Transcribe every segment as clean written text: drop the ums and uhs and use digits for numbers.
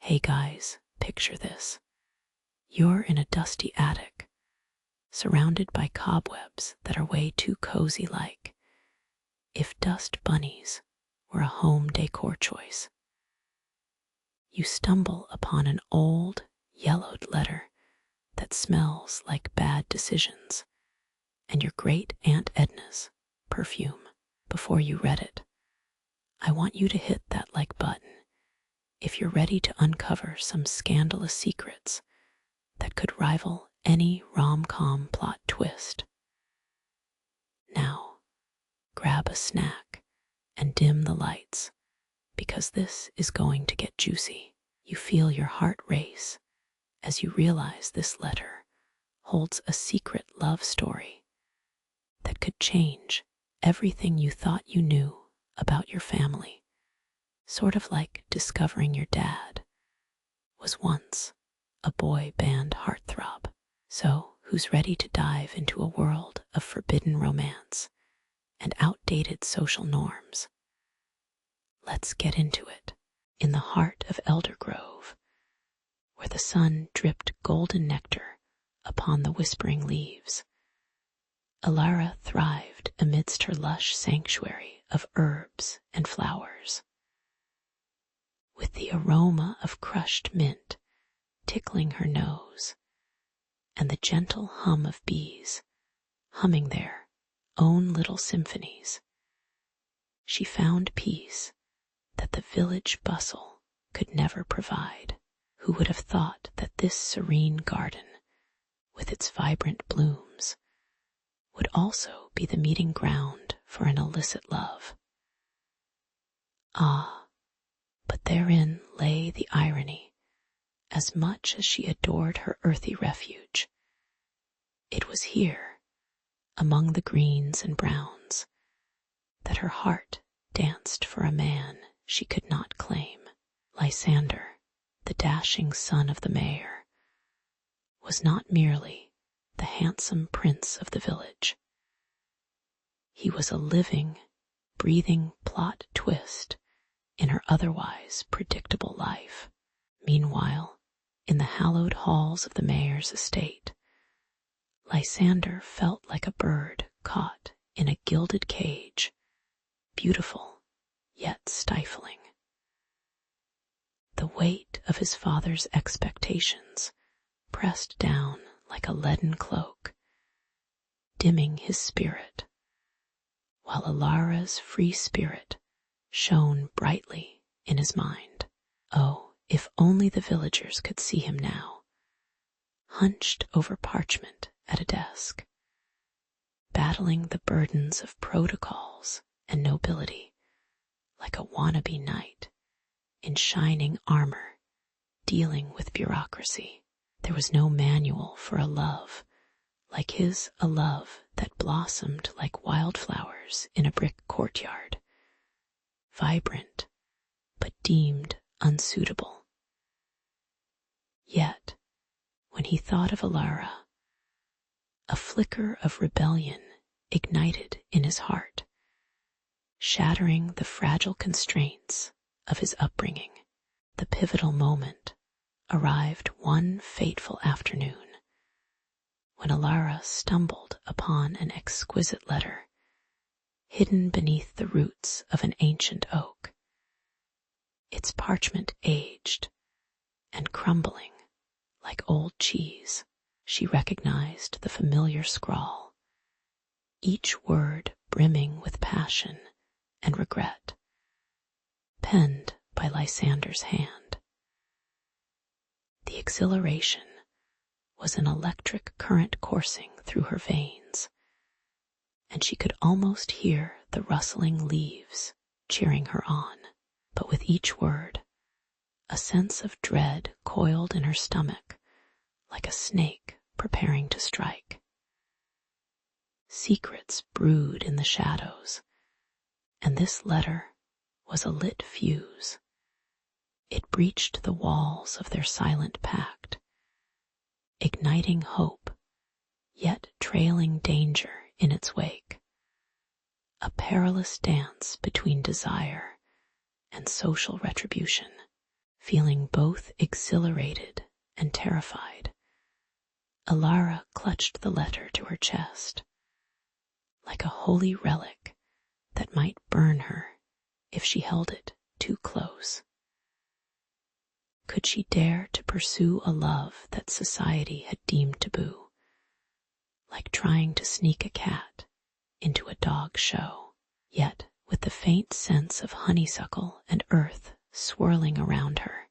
Hey guys, picture this. You're in a dusty attic, surrounded by cobwebs that are way too cozy like if dust bunnies were a home decor choice. You stumble upon an old, yellowed letter that smells like bad decisions and your great Aunt Edna's perfume. Before you read it, I want you to hit that like button if you're ready to uncover some scandalous secrets that could rival any rom-com plot twist. Now, grab a snack and dim the lights, because this is going to get juicy. You feel your heart race as you realize this letter holds a secret love story that could change everything you thought you knew about your family, sort of like discovering your dad was once a boy band heartthrob. So, who's ready to dive into a world of forbidden romance and outdated social norms? Let's get into it. In the heart of Elder Grove, where the sun dripped golden nectar upon the whispering leaves, Alara thrived amidst her lush sanctuary of herbs and flowers. With the aroma of crushed mint tickling her nose, and the gentle hum of bees humming their own little symphonies, she found peace that the village bustle could never provide. Who would have thought that this serene garden, with its vibrant blooms, would also be the meeting ground for an illicit love? Ah, but therein lay the irony. As much as she adored her earthy refuge, it was here, among the greens and browns, that her heart danced for a man she could not claim. Lysander, the dashing son of the mayor, was not merely the handsome prince of the village. He was a living, breathing plot twist in her otherwise predictable life. Meanwhile, in the hallowed halls of the mayor's estate, Lysander felt like a bird caught in a gilded cage, beautiful yet stifling. The weight of his father's expectations pressed down like a leaden cloak, dimming his spirit, while Alara's free spirit shone brightly in his mind. Oh, if only the villagers could see him now, hunched over parchment at a desk, battling the burdens of protocols and nobility like a wannabe knight in shining armor dealing with bureaucracy. There was no manual for a love like his, a love that blossomed like wildflowers in a brick courtyard, vibrant but deemed unsuitable. Yet, when he thought of Alara, a flicker of rebellion ignited in his heart, shattering the fragile constraints of his upbringing. The pivotal moment arrived one fateful afternoon when Alara stumbled upon an exquisite letter hidden beneath the roots of an ancient oak, its parchment aged and crumbling like old cheese. She recognized the familiar scrawl, each word brimming with passion and regret, penned by Lysander's hand. The exhilaration was an electric current coursing through her veins, and she could almost hear the rustling leaves cheering her on. But with each word, a sense of dread coiled in her stomach like a snake preparing to strike. Secrets brewed in the shadows, and this letter was a lit fuse. It breached the walls of their silent pact, igniting hope, yet trailing danger in its wake. A perilous dance between desire and social retribution. Feeling both exhilarated and terrified, Alara clutched the letter to her chest, like a holy relic that might burn her if she held it too close. Could she dare to pursue a love that society had deemed taboo, like trying to sneak a cat into a dog show? Yet, with the faint sense of honeysuckle and earth swirling around her,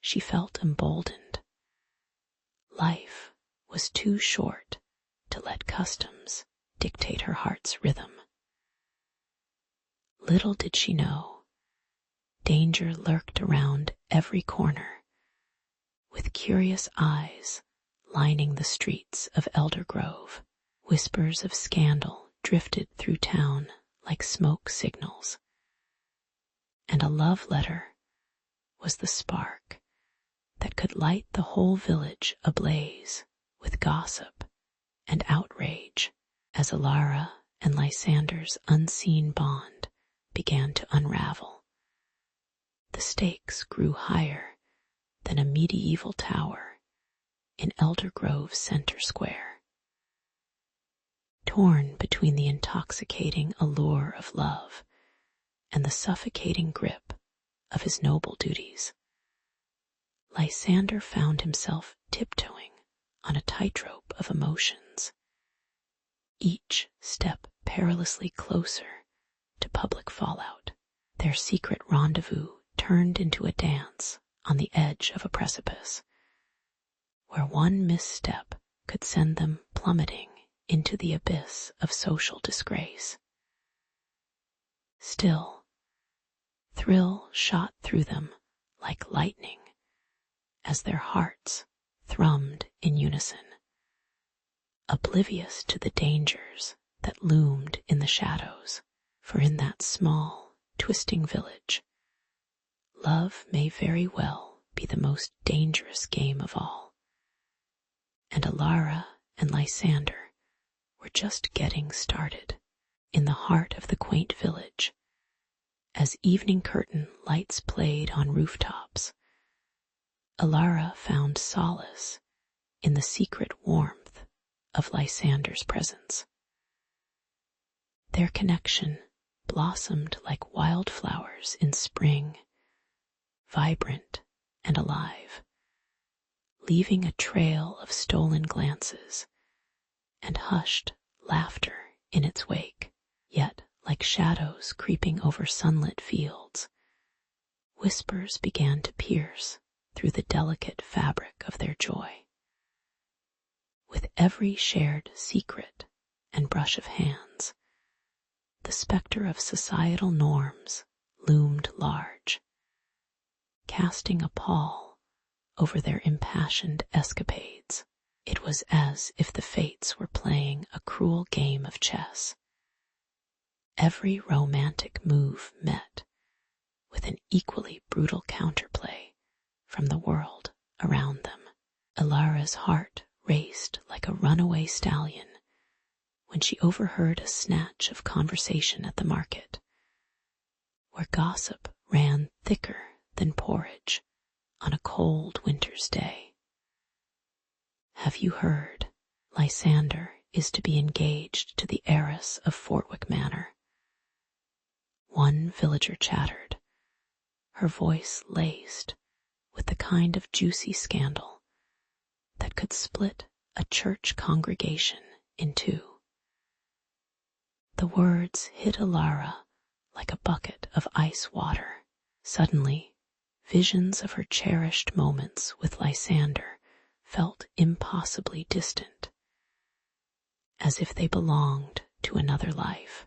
she felt emboldened. Life was too short to let customs dictate her heart's rhythm. Little did she know, danger lurked around every corner, with curious eyes lining the streets of Elder Grove. Whispers of scandal drifted through town like smoke signals, and a love letter was the spark that could light the whole village ablaze with gossip and outrage. As Alara and Lysander's unseen bond began to unravel, the stakes grew higher than a medieval tower in Elder Grove's center square. Torn between the intoxicating allure of love and the suffocating grip of his noble duties, Lysander found himself tiptoeing on a tightrope of emotions, each step perilously closer to public fallout. Their secret rendezvous turned into a dance on the edge of a precipice, where one misstep could send them plummeting into the abyss of social disgrace. Still, thrill shot through them like lightning as their hearts thrummed in unison, oblivious to the dangers that loomed in the shadows. For in that small, twisting village, love may very well be the most dangerous game of all. And Alara and Lysander were just getting started. In the heart of the quaint village, as evening curtain lights played on rooftops, Alara found solace in the secret warmth of Lysander's presence. Their connection blossomed like wildflowers in spring, vibrant and alive, leaving a trail of stolen glances and hushed laughter in its wake. Yet, like shadows creeping over sunlit fields, whispers began to pierce through the delicate fabric of their joy. With every shared secret and brush of hands, the specter of societal norms loomed large, casting a pall over their impassioned escapades. It was as if the fates were playing a cruel game of chess. Every romantic move met with an equally brutal counterplay from the world around them. Alara's heart raced like a runaway stallion when she overheard a snatch of conversation at the market, where gossip ran thicker than porridge on a cold winter's day. "Have you heard? Lysander is to be engaged to the heiress of Fortwick Manor," one villager chattered, her voice laced with the kind of juicy scandal that could split a church congregation in two. The words hit Alara like a bucket of ice water. Suddenly, visions of her cherished moments with Lysander felt impossibly distant, as if they belonged to another life.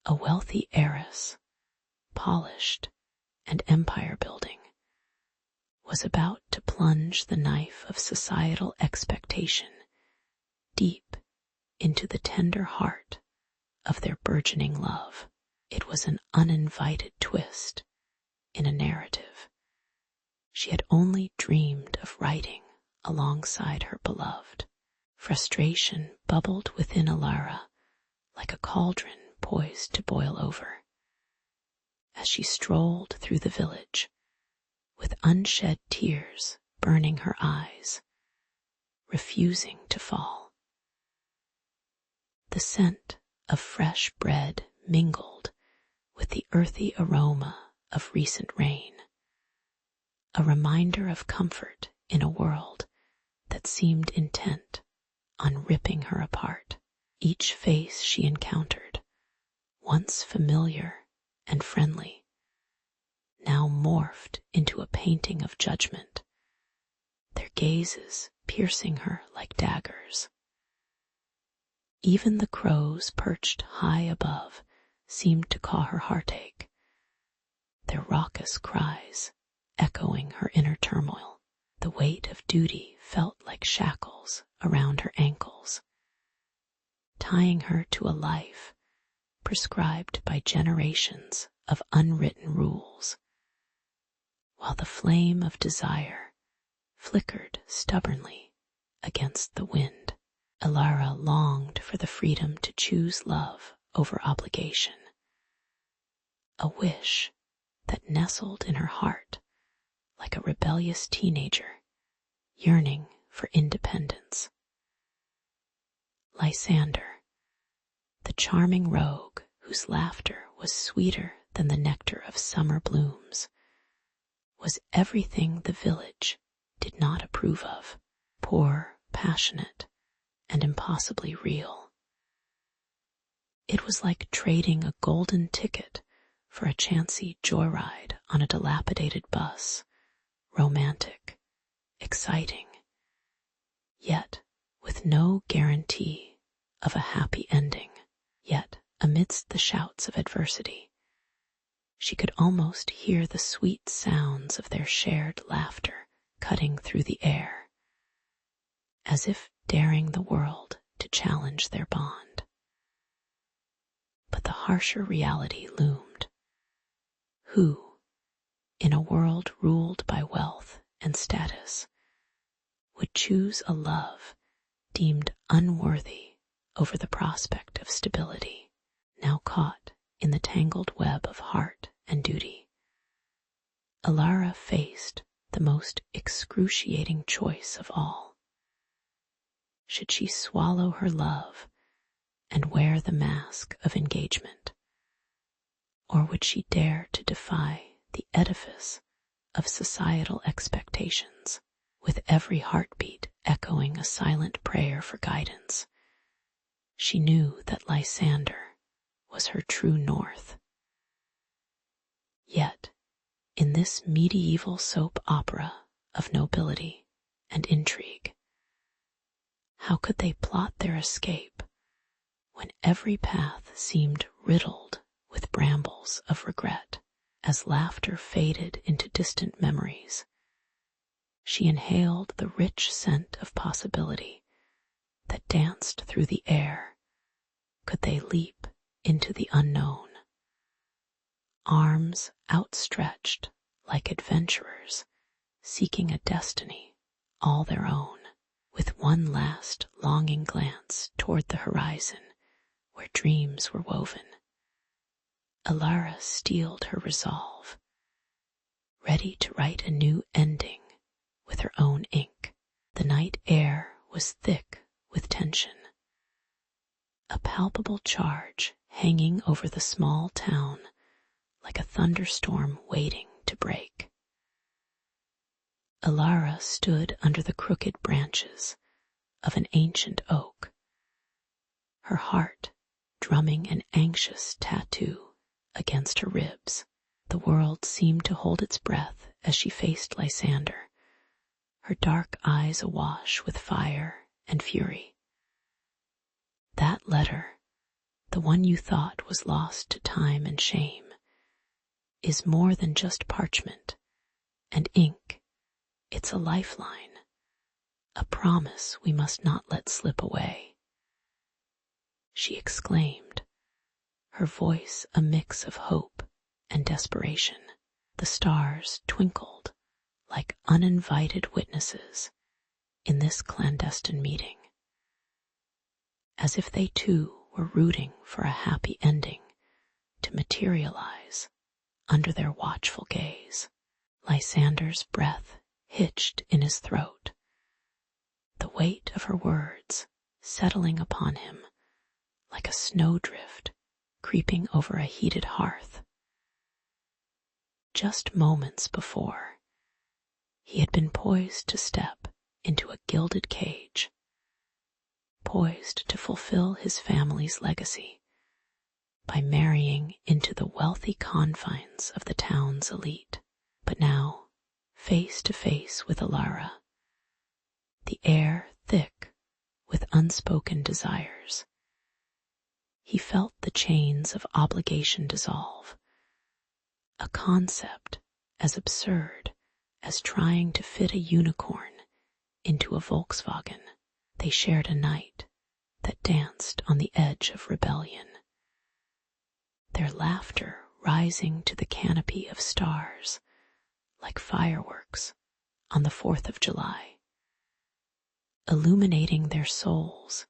A wealthy heiress, polished and empire-building, was about to plunge the knife of societal expectation deep into the tender heart of their burgeoning love. It was an uninvited twist in a narrative she had only dreamed of writing alongside her beloved. Frustration bubbled within Alara like a cauldron poised to boil over. as she strolled through the village, with unshed tears burning her eyes, refusing to fall. The scent of fresh bread mingled with the earthy aroma of recent rain, a reminder of comfort in a world that seemed intent on ripping her apart. Each face she encountered, once familiar and friendly, now morphed into a painting of judgment, their gazes piercing her like daggers. Even the crows perched high above seemed to caw her heartache, their raucous cries echoing her inner turmoil. The weight of duty felt like shackles around her ankles, tying her to a life prescribed by generations of unwritten rules, while the flame of desire flickered stubbornly against the wind. Elara longed for the freedom to choose love over obligation, a wish that nestled in her heart like a rebellious teenager yearning for independence. Lysander, the charming rogue whose laughter was sweeter than the nectar of summer blooms, was everything the village did not approve of, poor, passionate, and impossibly real. It was like trading a golden ticket for a chancy joyride on a dilapidated bus, romantic, exciting, yet with no guarantee of a happy ending. Yet, amidst the shouts of adversity, she could almost hear the sweet sounds of their shared laughter cutting through the air, as if daring the world to challenge their bond. But the harsher reality loomed. Who, in a world ruled by wealth and status, would choose a love deemed unworthy over the prospect of stability? Now caught in the tangled web of heart and duty, Elara faced the most excruciating choice of all. Should she swallow her love and wear the mask of engagement, or would she dare to defy the edifice of societal expectations, with every heartbeat echoing a silent prayer for guidance? She knew that Lysander was her true north. Yet, in this medieval soap opera of nobility and intrigue, how could they plot their escape when every path seemed riddled with brambles of regret? As laughter faded into distant memories, she inhaled the rich scent of possibility that danced through the air. Could they leap into the unknown, arms outstretched like adventurers seeking a destiny all their own? With one last longing glance toward the horizon where dreams were woven, Elara steeled her resolve, ready to write a new ending with her own ink. The night air was thick with tension, a palpable charge hanging over the small town like a thunderstorm waiting to break. Elara stood under the crooked branches of an ancient oak, her heart drumming an anxious tattoo against her ribs. The world seemed to hold its breath as she faced Lysander, her dark eyes awash with fire and fury. That letter, the one you thought was lost to time and shame, is more than just parchment and ink. It's a lifeline, a promise we must not let slip away. She exclaimed, her voice a mix of hope and desperation. The stars twinkled like uninvited witnesses in this clandestine meeting, as if they too were rooting for a happy ending to materialize under their watchful gaze. Lysander's breath hitched in his throat, the weight of her words settling upon him like a snowdrift creeping over a heated hearth. Just moments before, he had been poised to step into a gilded cage, poised to fulfill his family's legacy by marrying into the wealthy confines of the town's elite. But now, face to face with Alara, the air thick with unspoken desires, he felt the chains of obligation dissolve, a concept as absurd as trying to fit a unicorn into a Volkswagen. They shared a night that danced on the edge of rebellion, their laughter rising to the canopy of stars like fireworks on the 4th of July, illuminating their souls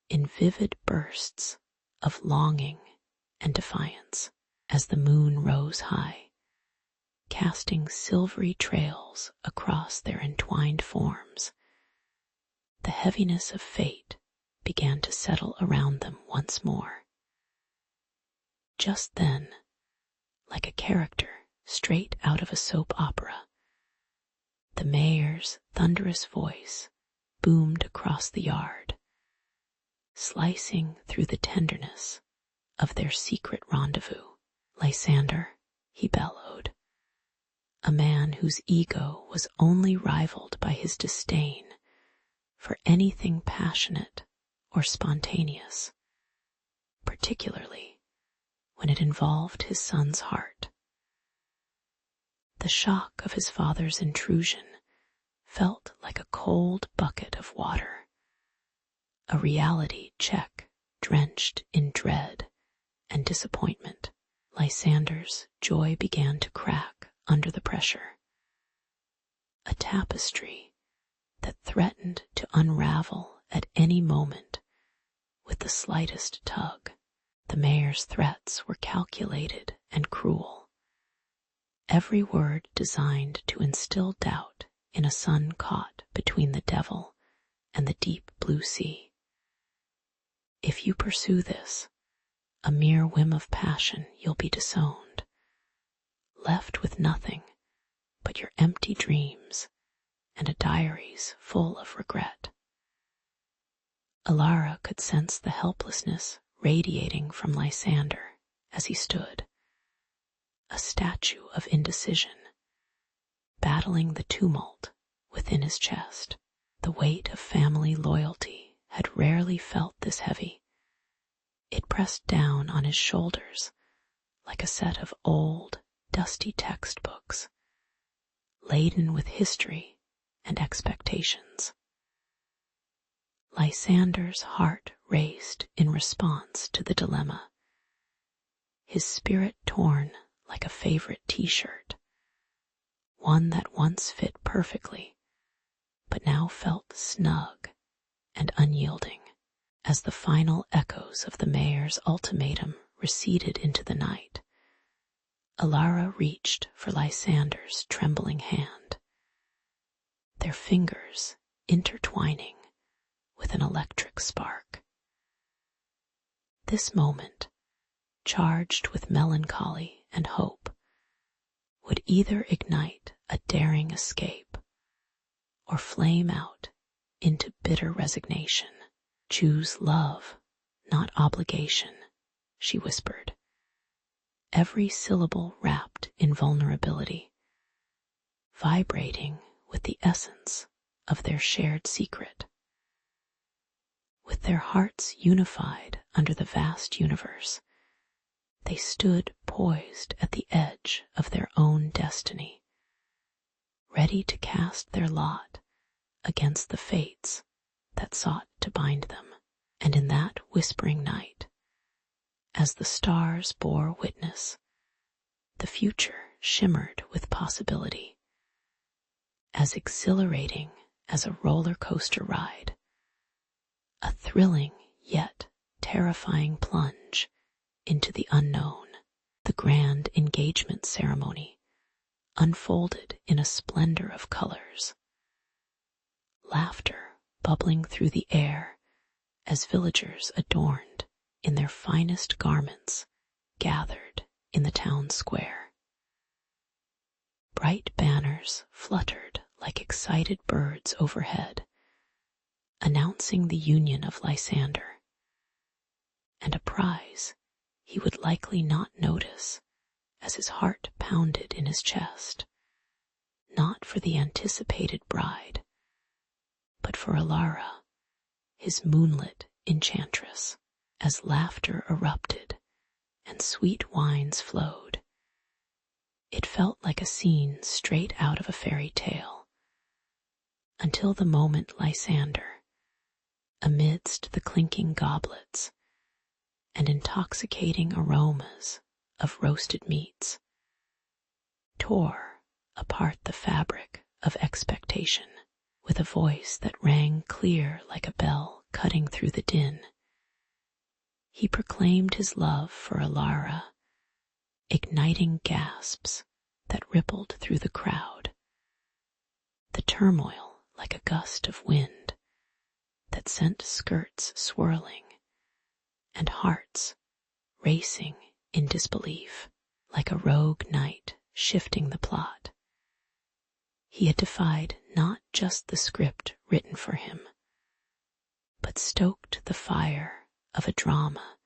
in vivid bursts of longing and defiance. As the moon rose high, casting silvery trails across their entwined forms, the heaviness of fate began to settle around them once more. Just then, like a character straight out of a soap opera, the mayor's thunderous voice boomed across the yard, slicing through the tenderness of their secret rendezvous. Lysander, he bellowed, a man whose ego was only rivaled by his disdain for anything passionate or spontaneous, particularly when it involved his son's heart. The shock of his father's intrusion felt like a cold bucket of water, a reality check drenched in dread and disappointment. Lysander's joy began to crack under the pressure, a tapestry that threatened to unravel at any moment with the slightest tug. The mayor's threats were calculated and cruel, every word designed to instill doubt in a son caught between the devil and the deep blue sea. If you pursue this, a mere whim of passion, you'll be disowned, left with nothing but your empty dreams and a diaries full of regret. Alara could sense the helplessness radiating from Lysander as he stood, a statue of indecision, battling the tumult within his chest. The weight of family loyalty had rarely felt this heavy. It pressed down on his shoulders like a set of old, dusty textbooks, laden with history and expectations. Lysander's heart raced in response to the dilemma, his spirit torn like a favorite t-shirt, one that once fit perfectly, but now felt snug and unyielding. As the final echoes of the mayor's ultimatum receded into the night, Alara reached for Lysander's trembling hand, their fingers intertwining with an electric spark. This moment, charged with melancholy and hope, would either ignite a daring escape or flame out into bitter resignation. "Choose love, not obligation," she whispered, every syllable wrapped in vulnerability, vibrating with the essence of their shared secret. With their hearts unified under the vast universe, they stood poised at the edge of their own destiny, ready to cast their lot against the fates that sought to bind them. And in that whispering night, as the stars bore witness, the future shimmered with possibility, as exhilarating as a roller coaster ride, a thrilling yet terrifying plunge into the unknown. The grand engagement ceremony unfolded in a splendor of colors. Laughter bubbling through the air as villagers adorned in their finest garments gathered in the town square. Bright banners fluttered like excited birds overhead, announcing the union of Lysander, and a prize he would likely not notice as his heart pounded in his chest, not for the anticipated bride, but for Alara, his moonlit enchantress. As laughter erupted and sweet wines flowed, it felt like a scene straight out of a fairy tale, until the moment Lysander, amidst the clinking goblets and intoxicating aromas of roasted meats, tore apart the fabric of expectation with a voice that rang clear like a bell cutting through the din. He proclaimed his love for Alara, igniting gasps that rippled through the crowd, the turmoil like a gust of wind that sent skirts swirling and hearts racing in disbelief, like a rogue knight shifting the plot. He had defied not just the script written for him, but stoked the fire of a drama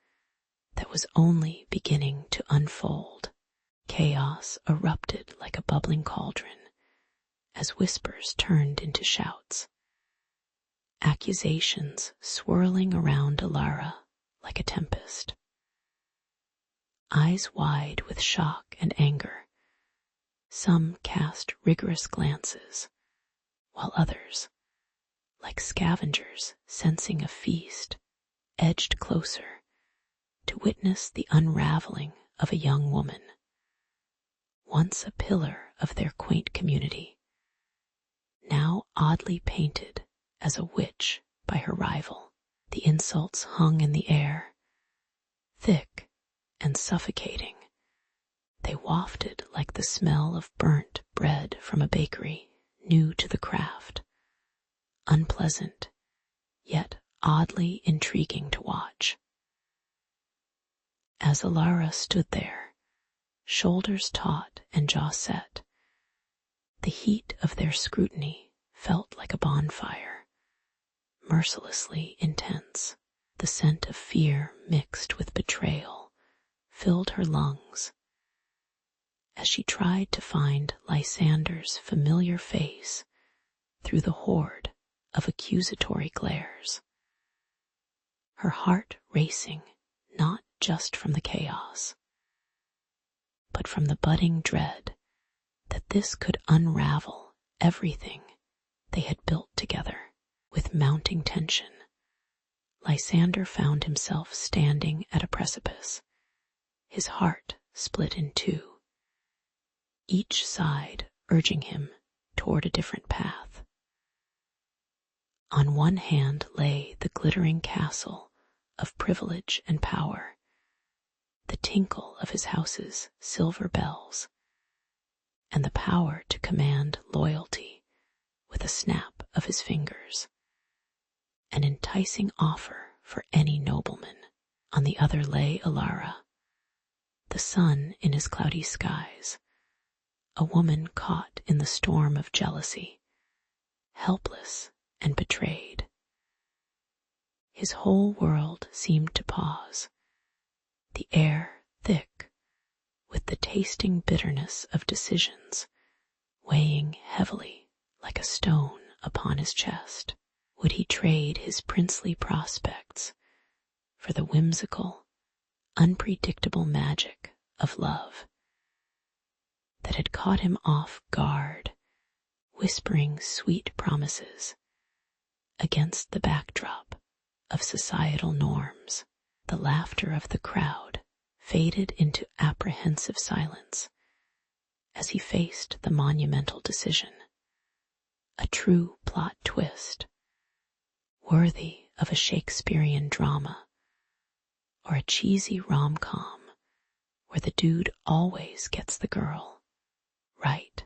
that was only beginning to unfold. Chaos erupted like a bubbling cauldron as whispers turned into shouts, accusations swirling around Alara like a tempest. Eyes wide with shock and anger, some cast rigorous glances, while others, like scavengers sensing a feast, edged closer to witness the unraveling of a young woman, once a pillar of their quaint community, now oddly painted as a witch by her rival. The insults hung in the air, thick and suffocating. They wafted like the smell of burnt bread from a bakery new to the craft, unpleasant, yet oddly intriguing to watch. As Alara stood there, shoulders taut and jaw set, the heat of their scrutiny felt like a bonfire, mercilessly intense. The scent of fear mixed with betrayal filled her lungs as she tried to find Lysander's familiar face through the horde of accusatory glares. Her heart racing not just from the chaos, but from the budding dread that this could unravel everything they had built together. With mounting tension, Lysander found himself standing at a precipice, his heart split in two, each side urging him toward a different path. On one hand lay the glittering castle of privilege and power, the tinkle of his house's silver bells, and the power to command loyalty with a snap of his fingers, an enticing offer for any nobleman. On the other lay Alara, the sun in his cloudy skies, a woman caught in the storm of jealousy, helpless and betrayed. His whole world seemed to pause, the air thick with the tasting bitterness of decisions weighing heavily like a stone upon his chest. Would he trade his princely prospects for the whimsical, unpredictable magic of love that had caught him off guard, whispering sweet promises against the backdrop of societal norms? The laughter of the crowd faded into apprehensive silence as he faced the monumental decision, a true plot twist, worthy of a Shakespearean drama or a cheesy rom-com where the dude always gets the girl. Right.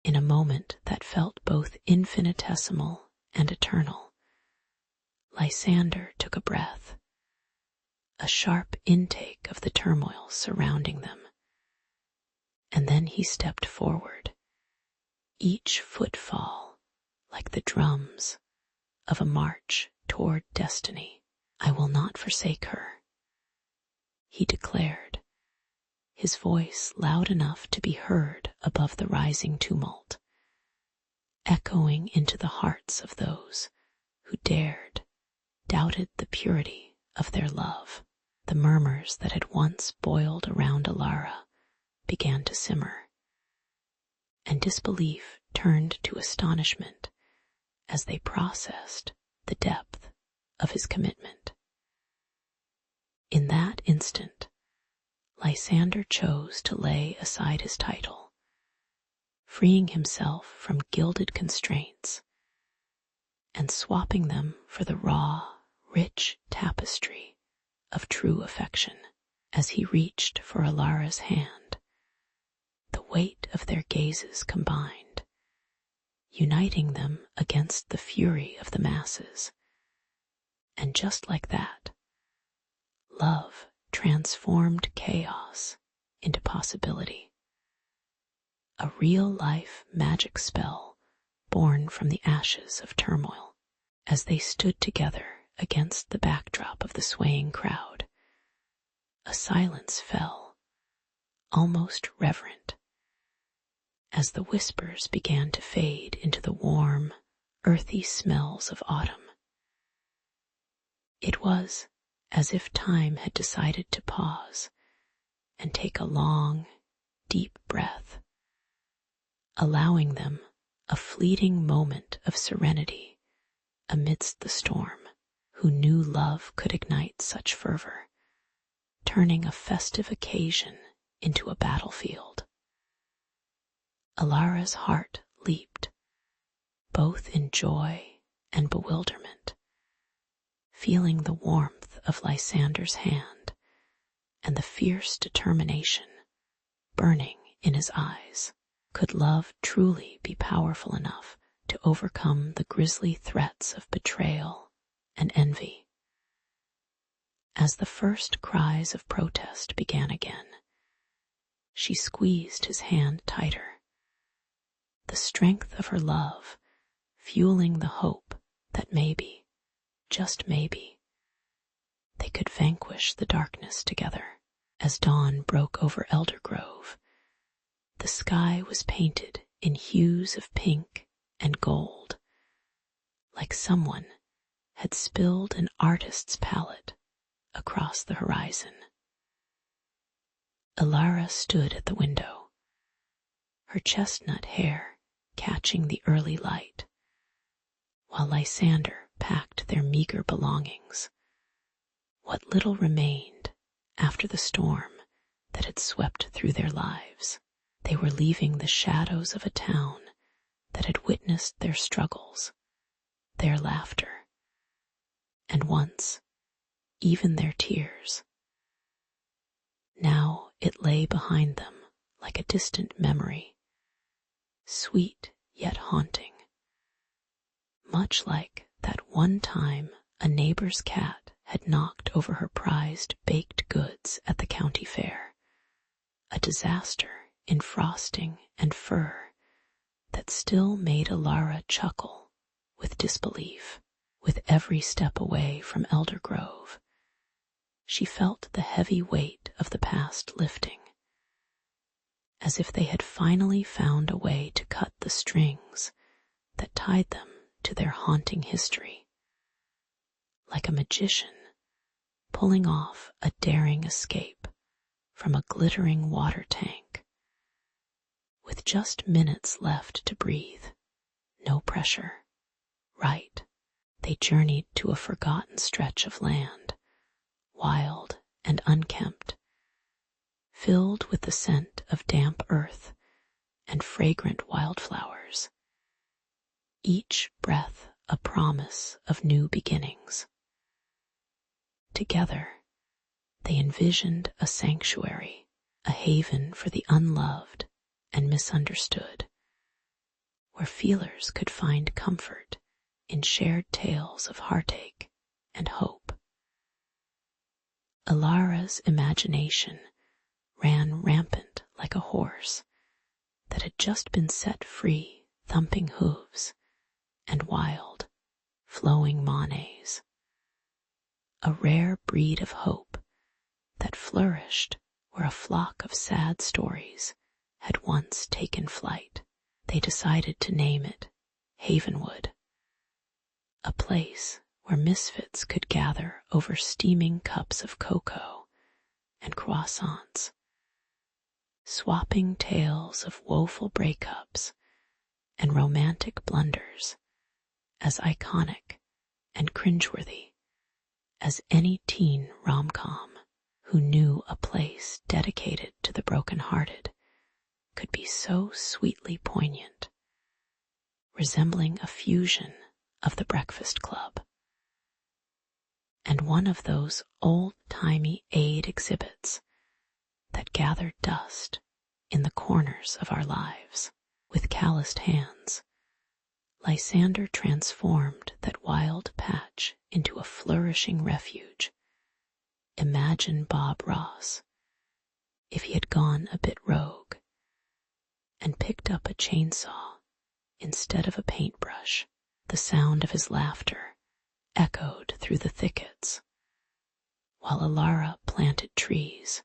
In a moment that felt both infinitesimal and eternal, Lysander took a breath, a sharp intake of the turmoil surrounding them, and then he stepped forward, each footfall like the drums of a march toward destiny. I will not forsake her, he declared, his voice loud enough to be heard above the rising tumult, echoing into the hearts of those who doubted the purity of their love. The murmurs that had once boiled around Alara began to simmer, and disbelief turned to astonishment as they processed the depth of his commitment. In that instant, Lysander chose to lay aside his title, freeing himself from gilded constraints and swapping them for the raw, rich tapestry of true affection. As he reached for Alara's hand, the weight of their gazes combined, uniting them against the fury of the masses. And just like that, love transformed chaos into possibility. A real-life magic spell born from the ashes of turmoil. As they stood together against the backdrop of the swaying crowd, a silence fell, almost reverent, as the whispers began to fade into the warm, earthy smells of autumn. It was as if time had decided to pause and take a long, deep breath, allowing them a fleeting moment of serenity amidst the storm. Who knew love could ignite such fervor, turning a festive occasion into a battlefield? Alara's heart leaped, both in joy and bewilderment, feeling the warmth of Lysander's hand and the fierce determination burning in his eyes. Could love truly be powerful enough to overcome the grisly threats of betrayal and envy? As the first cries of protest began again, she squeezed his hand tighter, the strength of her love fueling the hope that maybe, just maybe, they could vanquish the darkness together. As dawn broke over Eldergrove, the sky was painted in hues of pink and gold, like someone had spilled an artist's palette across the horizon. Alara stood at the window, her chestnut hair catching the early light, while Lysander packed their meager belongings, what little remained after the storm that had swept through their lives. They were leaving the shadows of a town that had witnessed their struggles, their laughter, and once, even their tears. Now it lay behind them like a distant memory, sweet yet haunting, much like that one time a neighbor's cat had knocked over her prized baked goods at the county fair, a disaster in frosting and fur that still made Alara chuckle with disbelief. With every step away from Eldergrove, she felt the heavy weight of the past lifting, as if they had finally found a way to cut the strings that tied them to their haunting history. Like a magician pulling off a daring escape from a glittering water tank. With just minutes left to breathe, no pressure, right, they journeyed to a forgotten stretch of land, wild and unkempt, filled with the scent of damp earth and fragrant wildflowers, each breath a promise of new beginnings. Together, they envisioned a sanctuary a haven for the unloved and misunderstood, where feelers could find comfort in shared tales of heartache and hope. Alara's imagination ran rampant like a horse that had just been set free, thumping hooves and wild, flowing monnets, a rare breed of hope that flourished where a flock of sad stories had once taken flight. They decided to name it Havenwood, a place where misfits could gather over steaming cups of cocoa and croissants, swapping tales of woeful breakups and romantic blunders as iconic and cringeworthy as any teen rom-com. Who knew a place dedicated to the broken-hearted could be so sweetly poignant, resembling a fusion of the Breakfast Club and one of those old-timey aid exhibits that gathered dust in the corners of our lives. With calloused hands, Lysander transformed that wild patch into a flourishing refuge. Imagine Bob Ross if he had gone a bit rogue and picked up a chainsaw instead of a paintbrush. The sound of his laughter echoed through the thickets, while Alara planted trees,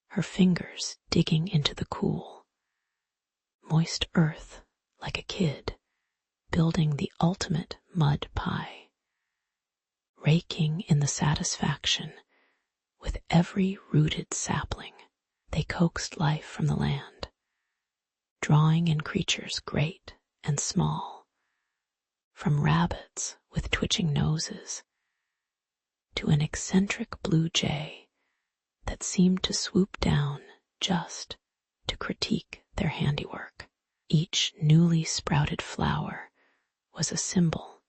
her fingers digging into the cool, moist earth like a kid building the ultimate mud pie, raking in the satisfaction with every rooted sapling. They coaxed life from the land, drawing in creatures great and small, from rabbits with twitching noses to an eccentric blue jay that seemed to swoop down just to critique their handiwork. Each newly sprouted flower was a symbol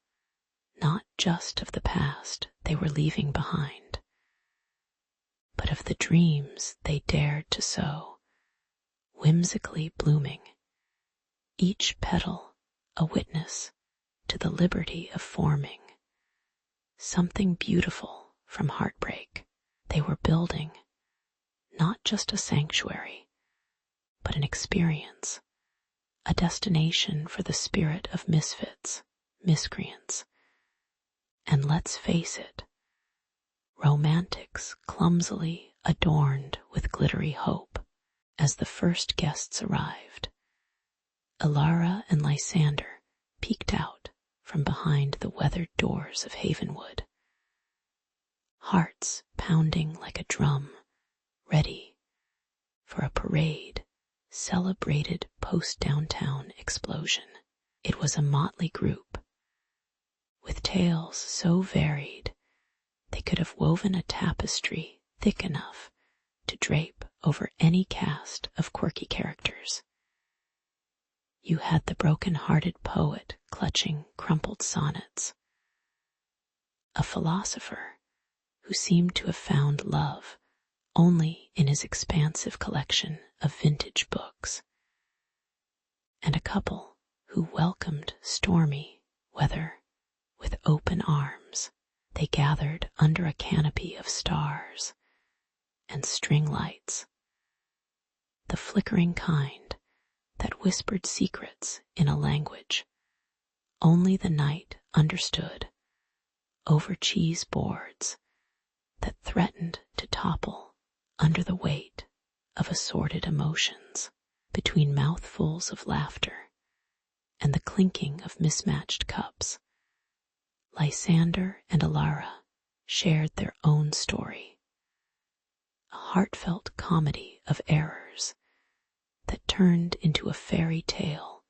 not just of the past they were leaving behind, but of the dreams they dared to sow, whimsically blooming, each petal a witness to the liberty of forming something beautiful from heartbreak. They were building not just a sanctuary, but an experience, a destination for the spirit of misfits, miscreants, and let's face it, romantics clumsily adorned with glittery hope. As the first guests arrived, Alara and Lysander peeked out from behind the weathered doors of Havenwood, hearts pounding like a drum, ready for a parade celebrated post-downtown explosion. It was a motley group, with tales so varied they could have woven a tapestry thick enough to drape over any cast of quirky characters. You had the broken-hearted poet clutching crumpled sonnets, a philosopher who seemed to have found love only in his expansive collection of vintage books, and a couple who welcomed stormy weather with open arms. They gathered under a canopy of stars and string lights, the flickering kind that whispered secrets in a language only the night understood, over cheese boards that threatened to topple under the weight of assorted emotions. Between mouthfuls of laughter and the clinking of mismatched cups, Lysander and Alara shared their own story, a heartfelt comedy of errors that turned into a fairy tale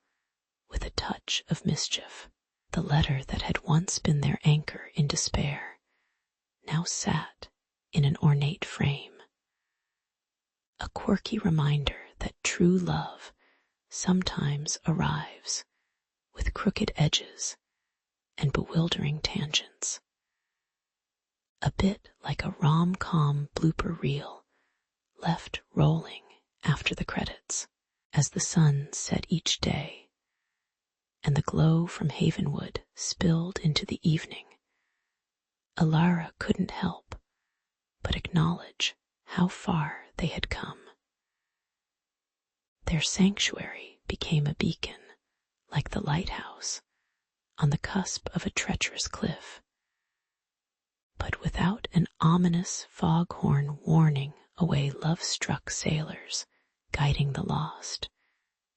with a touch of mischief. The letter that had once been their anchor in despair now sat in an ornate frame, a quirky reminder that true love sometimes arrives with crooked edges and bewildering tangents. A bit like a rom-com blooper reel, left rolling after the credits as the sun set each day and the glow from Havenwood spilled into the evening, Alara couldn't help but acknowledge how far they had come. Their sanctuary became a beacon, like the lighthouse on the cusp of a treacherous cliff, but without an ominous foghorn warning away love-struck sailors guiding the lost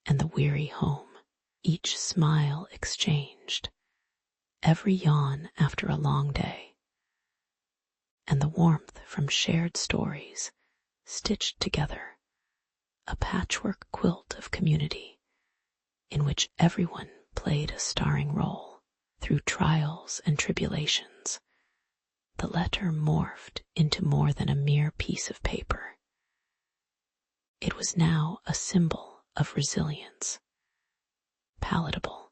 and the weary home. Each smile exchanged, every yawn after a long day, and the warmth from shared stories stitched together, a patchwork quilt of community in which everyone played a starring role. Through trials and tribulations, the letter morphed into more than a mere piece of paper. It was now a symbol of resilience, palatable,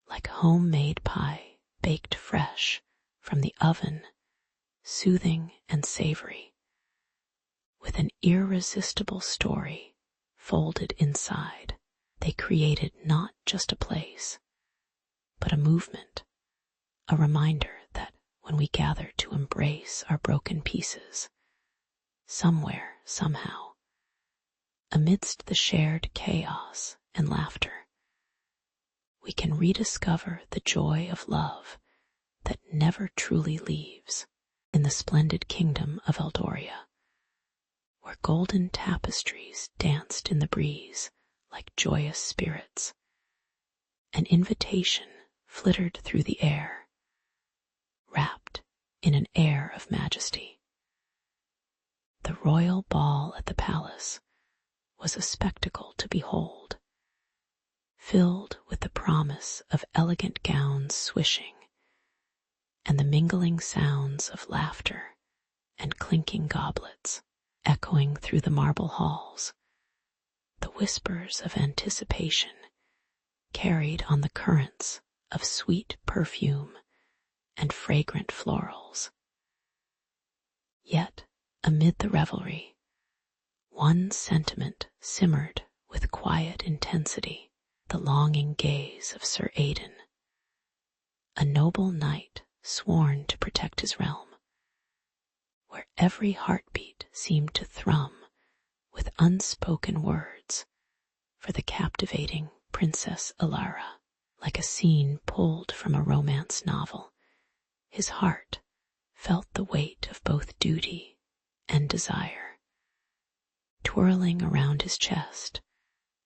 like homemade pie baked fresh from the oven, soothing and savory, with an irresistible story folded inside. They created not just a place, but a movement, a reminder that when we gather to embrace our broken pieces, somewhere, somehow, amidst the shared chaos and laughter, we can rediscover the joy of love that never truly leaves. In the splendid kingdom of Eldoria, where golden tapestries danced in the breeze like joyous spirits, an invitation flittered through the air, wrapped in an air of majesty. The royal ball at the palace was a spectacle to behold, filled with the promise of elegant gowns swishing and the mingling sounds of laughter and clinking goblets echoing through the marble halls, the whispers of anticipation carried on the currents of sweet perfume and fragrant florals. Yet, amid the revelry, one sentiment simmered with quiet intensity, the longing gaze of Sir Aidan, a noble knight sworn to protect his realm, where every heartbeat seemed to thrum with unspoken words for the captivating Princess Alara. Like a scene pulled from a romance novel, his heart felt the weight of both duty and desire, twirling around his chest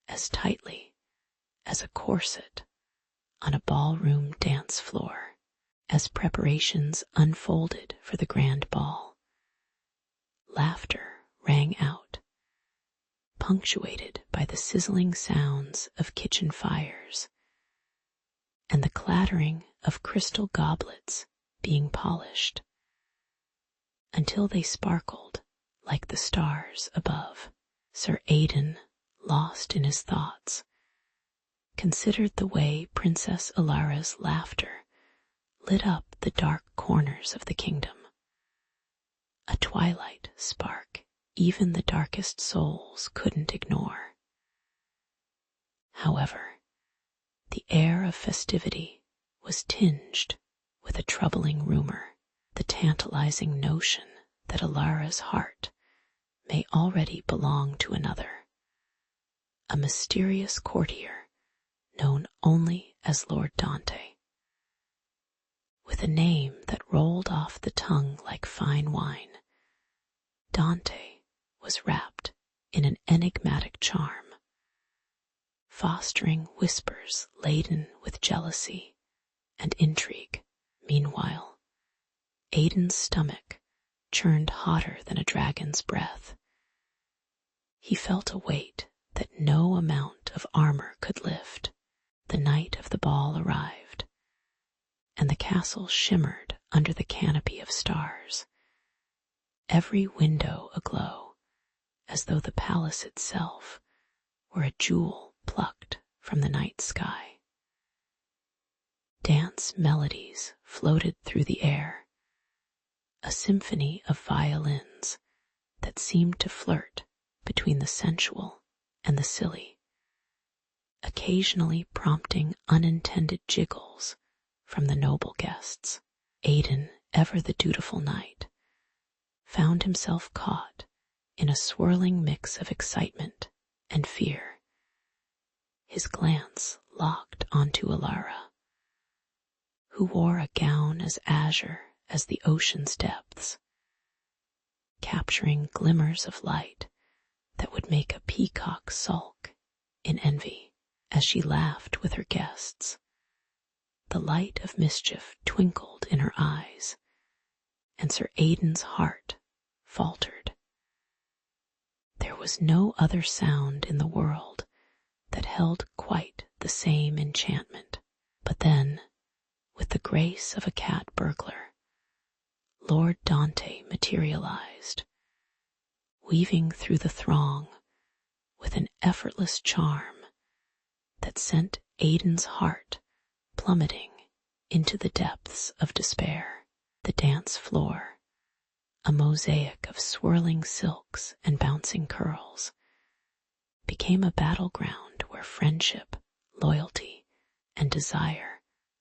as tightly as a corset on a ballroom dance floor. As preparations unfolded for the grand ball, laughter rang out, punctuated by the sizzling sounds of kitchen fires and the clattering of crystal goblets being polished, until they sparkled like the stars above. Sir Aidan, lost in his thoughts, considered the way Princess Alara's laughter lit up the dark corners of the kingdom, a twilight spark even the darkest souls couldn't ignore. However, the air of festivity was tinged with a troubling rumor, the tantalizing notion that Alara's heart may already belong to another, a mysterious courtier known only as Lord Dante. With a name that rolled off the tongue like fine wine, Dante was wrapped in an enigmatic charm, fostering whispers laden with jealousy and intrigue. Meanwhile, Aidan's stomach churned hotter than a dragon's breath. He felt a weight that no amount of armor could lift. The night of the ball arrived, and the castle shimmered under the canopy of stars, every window aglow, as though the palace itself were a jewel plucked from the night sky. Dance melodies floated through the air, a symphony of violins that seemed to flirt between the sensual and the silly, occasionally prompting unintended jiggles from the noble guests. Aidan, ever the dutiful knight, found himself caught in a swirling mix of excitement and fear, his glance locked onto Alara, who wore a gown as azure as the ocean's depths, capturing glimmers of light that would make a peacock sulk in envy. As she laughed with her guests, the light of mischief twinkled in her eyes, and Sir Aidan's heart faltered. There was no other sound in the world that held quite the same enchantment. But then, with the grace of a cat burglar, Lord Dante materialized, weaving through the throng with an effortless charm that sent Aidan's heart plummeting into the depths of despair. The dance floor, a mosaic of swirling silks and bouncing curls, became a battleground where friendship, loyalty, and desire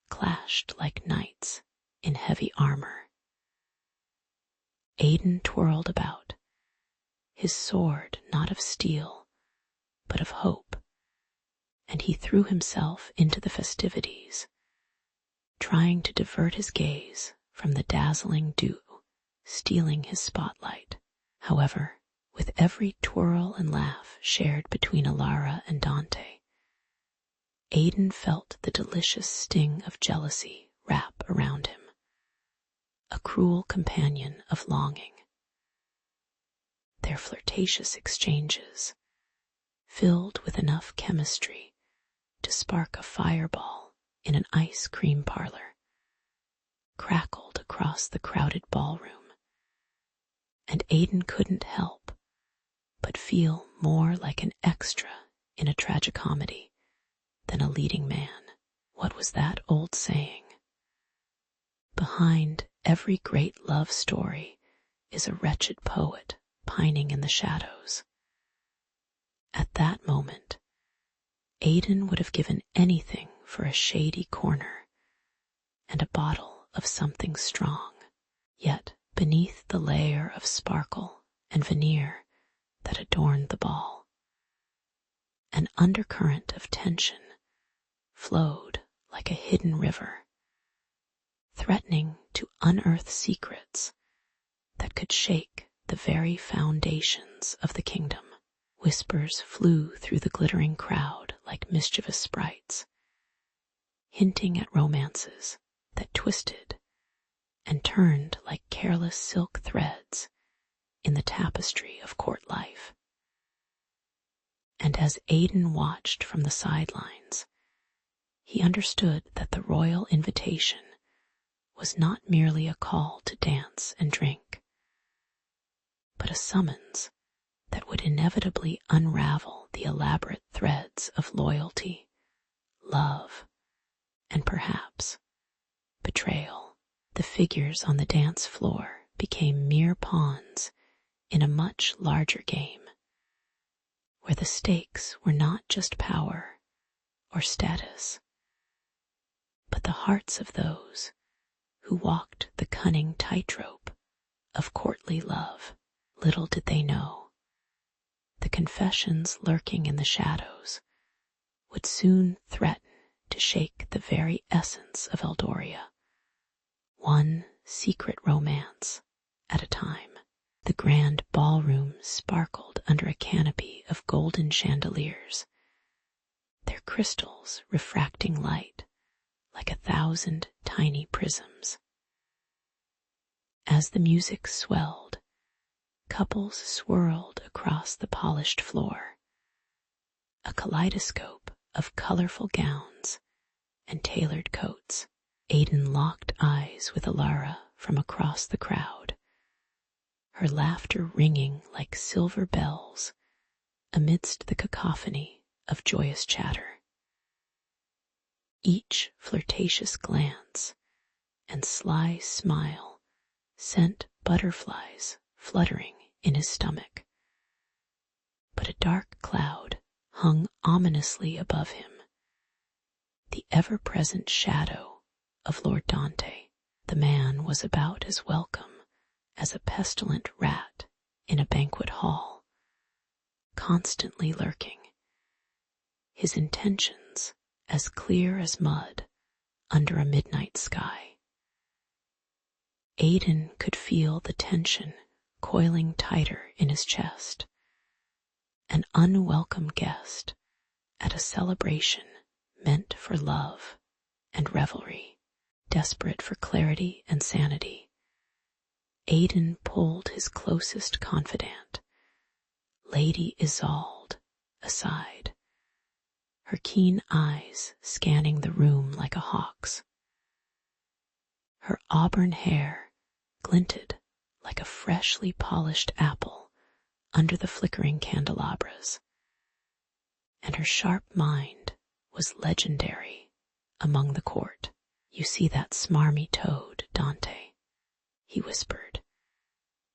clashed like knights in heavy armor. Aidan twirled about, his sword not of steel, but of hope, and he threw himself into the festivities, trying to divert his gaze from the dazzling dew stealing his spotlight. However, with every twirl and laugh shared between Alara and Dante, Aidan felt the delicious sting of jealousy wrap around him, a cruel companion of longing. Their flirtatious exchanges, filled with enough chemistry to spark a fireball in an ice cream parlor, crackled across the crowded ballroom, and Aidan couldn't help but feel more like an extra in a tragicomedy than a leading man. What was that old saying? Behind every great love story is a wretched poet pining in the shadows. At that moment, Aidan would have given anything for a shady corner and a bottle of something strong. Yet, beneath the layer of sparkle and veneer that adorned the ball, an undercurrent of tension flowed like a hidden river, threatening to unearth secrets that could shake the very foundations of the kingdom. Whispers flew through the glittering crowd like mischievous sprites, hinting at romances that twisted and turned like careless silk threads in the tapestry of court life. And as Aidan watched from the sidelines, he understood that the royal invitation was not merely a call to dance and drink, but a summons that would inevitably unravel the elaborate threads of loyalty, love, and perhaps betrayal. The figures on the dance floor became mere pawns in a much larger game, where the stakes were not just power or status, but the hearts of those who walked the cunning tightrope of courtly love. Little did they know, the confessions lurking in the shadows would soon threaten to shake the very essence of Eldoria, one secret romance at a time. The grand ballroom sparkled under a canopy of golden chandeliers, their crystals refracting light like 1,000 tiny prisms. As the music swelled, couples swirled across the polished floor, a kaleidoscope of colorful gowns and tailored coats. Aidan locked eyes with Alara from across the crowd, her laughter ringing like silver bells amidst the cacophony of joyous chatter. Each flirtatious glance and sly smile sent butterflies fluttering in his stomach. But a dark cloud hung ominously above him, the ever-present shadow of Lord Dante. The man was about as welcome as a pestilent rat in a banquet hall, constantly lurking, his intentions as clear as mud under a midnight sky. Aidan could feel the tension coiling tighter in his chest, an unwelcome guest at a celebration meant for love and revelry. Desperate for clarity and sanity, Aidan pulled his closest confidant, Lady Isolde, aside, her keen eyes scanning the room like a hawk's. Her auburn hair glinted like a freshly polished apple under the flickering candelabras, and her sharp mind was legendary among the court. "You see that smarmy toad, Dante," he whispered,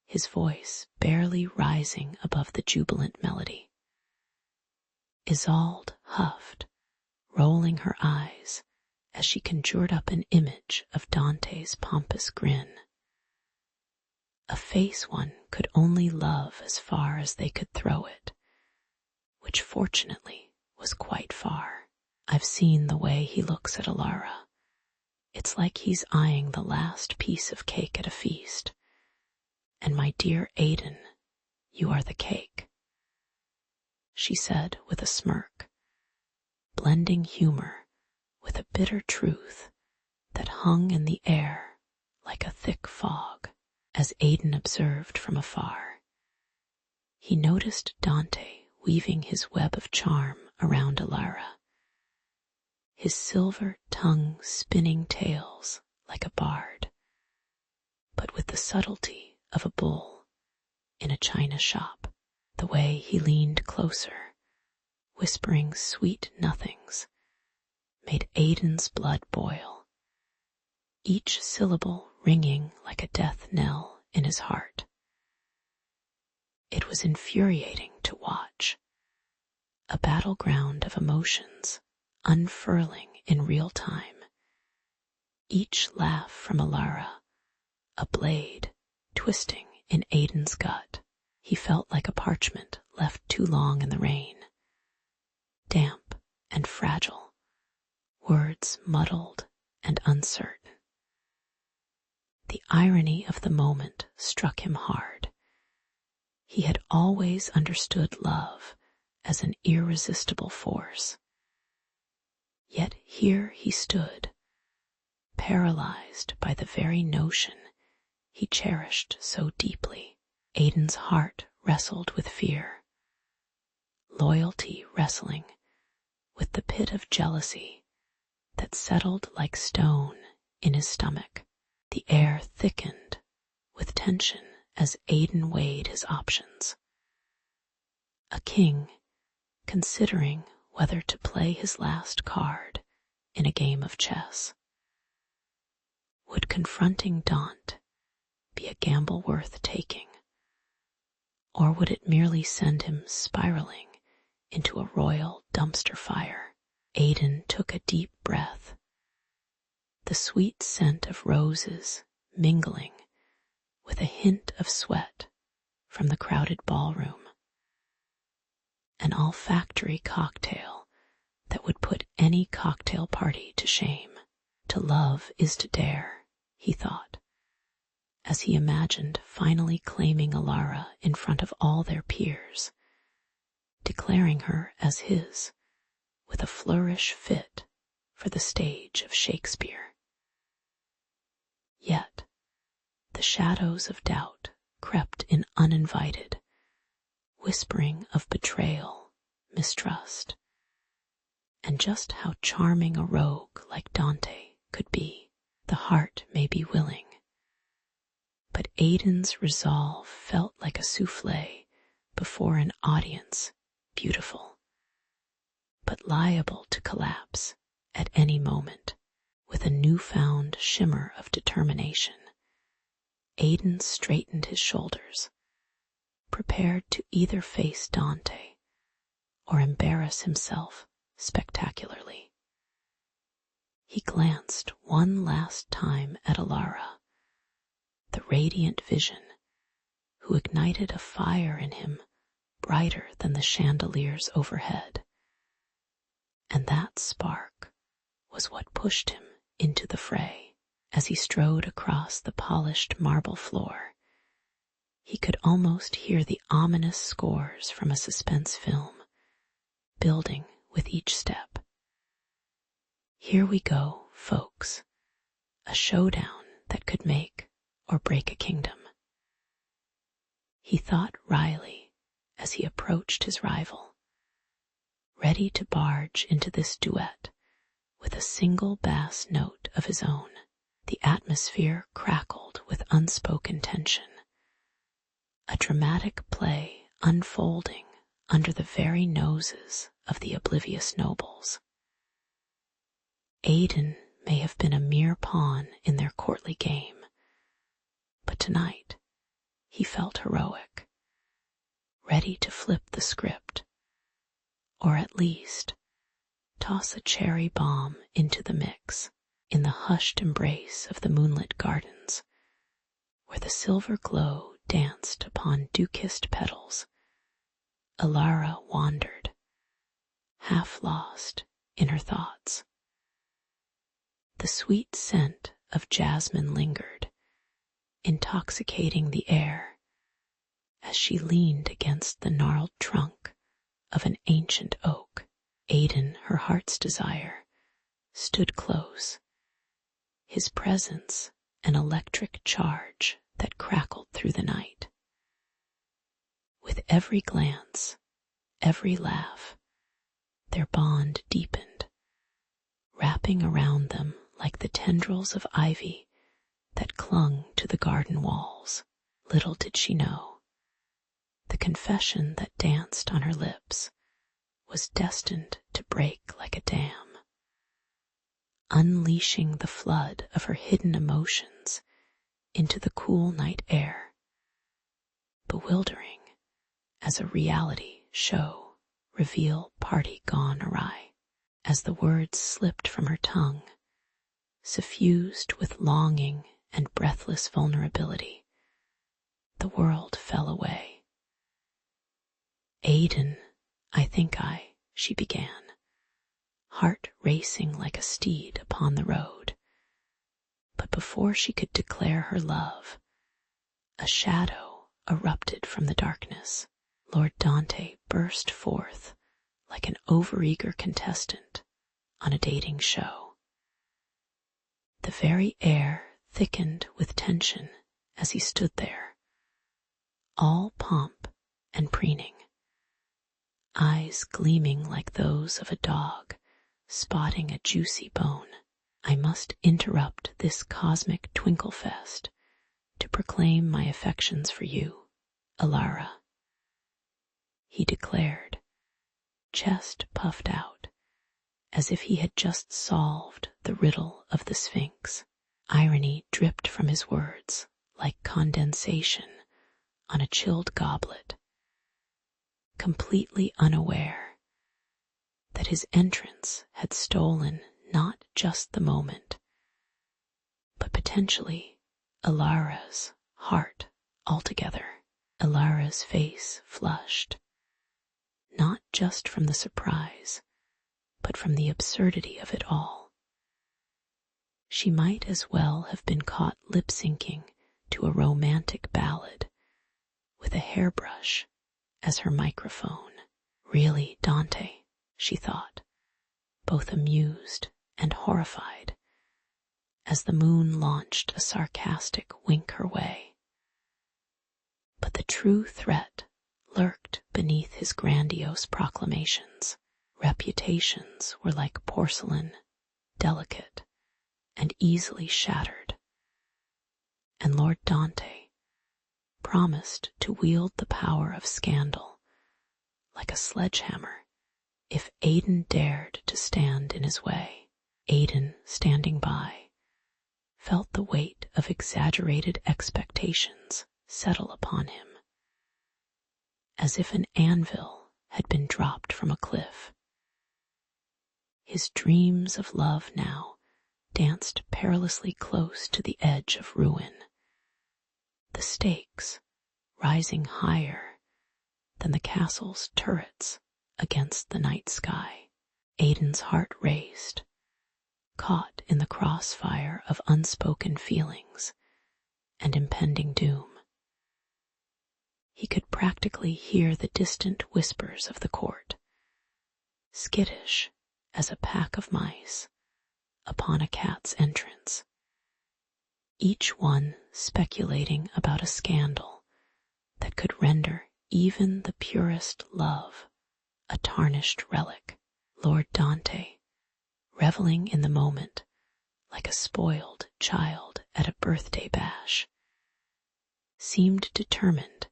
his voice barely rising above the jubilant melody. Isolde huffed, rolling her eyes as she conjured up an image of Dante's pompous grin. A face one could only love as far as they could throw it, which fortunately was quite far. "I've seen the way he looks at Alara. It's like he's eyeing the last piece of cake at a feast. And my dear Aidan, you are the cake," she said with a smirk, blending humor with a bitter truth that hung in the air like a thick fog. As Aidan observed from afar, he noticed Dante weaving his web of charm around Alara, his silver tongue spinning tales like a bard, but with the subtlety of a bull in a china shop. The way he leaned closer, whispering sweet nothings, made Aidan's blood boil, each syllable ringing like a death knell in his heart. It was infuriating to watch, a battleground of emotions unfurling in real time, each laugh from Alara a blade twisting in Aidan's gut. He felt like a parchment left too long in the rain, damp and fragile, words muddled and uncertain. The irony of the moment struck him hard. He had always understood love as an irresistible force. Yet here he stood, paralyzed by the very notion he cherished so deeply. Aidan's heart wrestled with fear, loyalty wrestling with the pit of jealousy that settled like stone in his stomach. The air thickened with tension as Aidan weighed his options. A king considering whether to play his last card in a game of chess. Would confronting Daunt be a gamble worth taking, or would it merely send him spiraling into a royal dumpster fire? Aidan took a deep breath, the sweet scent of roses mingling with a hint of sweat from the crowded ballroom. An olfactory cocktail that would put any cocktail party to shame. To love is to dare, he thought, as he imagined finally claiming Alara in front of all their peers, declaring her as his with a flourish fit for the stage of Shakespeare. Yet the shadows of doubt crept in uninvited, whispering of betrayal, mistrust, and just how charming a rogue like Dante could be. The heart may be willing, but Aidan's resolve felt like a souffle before an audience, beautiful, but liable to collapse at any moment. With a newfound shimmer of determination, Aidan straightened his shoulders, prepared to either face Dante or embarrass himself spectacularly. He glanced one last time at Alara, the radiant vision who ignited a fire in him brighter than the chandeliers overhead. And that spark was what pushed him into the fray. As he strode across the polished marble floor, he could almost hear the ominous scores from a suspense film building with each step. Here we go, folks. A showdown that could make or break a kingdom. He thought wryly as he approached his rival, ready to barge into this duet with a single bass note of his own. The atmosphere crackled with unspoken tension, a dramatic play unfolding under the very noses of the oblivious nobles. Aidan may have been a mere pawn in their courtly game, but tonight he felt heroic, ready to flip the script, or at least toss a cherry bomb into the mix. In the hushed embrace of the moonlit gardens, where the silver glow danced upon dew-kissed petals, Alara wandered, half lost in her thoughts. The sweet scent of jasmine lingered, intoxicating the air as she leaned against the gnarled trunk of an ancient oak. Aidan, her heart's desire, stood close, his presence an electric charge that crackled through the night. With every glance, every laugh, their bond deepened, wrapping around them like the tendrils of ivy that clung to the garden walls. Little did she know, the confession that danced on her lips was destined to break like a dam, unleashing the flood of her hidden emotions into the cool night air, bewildering as a reality show reveal party gone awry. As the words slipped from her tongue, suffused with longing and breathless vulnerability, the world fell away. Aidan, she began, heart racing like a steed upon the road. But before she could declare her love, a shadow erupted from the darkness. Lord Dante burst forth like an overeager contestant on a dating show. The very air thickened with tension as he stood there, all pomp and preening, eyes gleaming like those of a dog spotting a juicy bone. I must interrupt this cosmic twinkle fest to proclaim my affections for you, Alara, he declared, chest puffed out, as if he had just solved the riddle of the Sphinx. Irony dripped from his words like condensation on a chilled goblet, completely unaware that his entrance had stolen not just the moment, but potentially Alara's heart altogether. Alara's face flushed, not just from the surprise, but from the absurdity of it all. She might as well have been caught lip-syncing to a romantic ballad with a hairbrush as her microphone. Really, Dante, she thought, both amused and horrified, as the moon launched a sarcastic wink her way. But the true threat lurked beneath his grandiose proclamations. Reputations were like porcelain, delicate and easily shattered, and Lord Dante promised to wield the power of scandal like a sledgehammer if Aidan dared to stand in his way. Aidan, standing by, felt the weight of exaggerated expectations settle upon him. as if an anvil had been dropped from a cliff. His dreams of love now danced perilously close to the edge of ruin, the stakes rising higher than the castle's turrets against the night sky. Aiden's heart raced, caught in the crossfire of unspoken feelings and impending doom. He could practically hear the distant whispers of the court, skittish as a pack of mice upon a cat's entrance, each one speculating about a scandal that could render even the purest love a tarnished relic. Lord Dante, reveling in the moment like a spoiled child at a birthday bash, seemed determined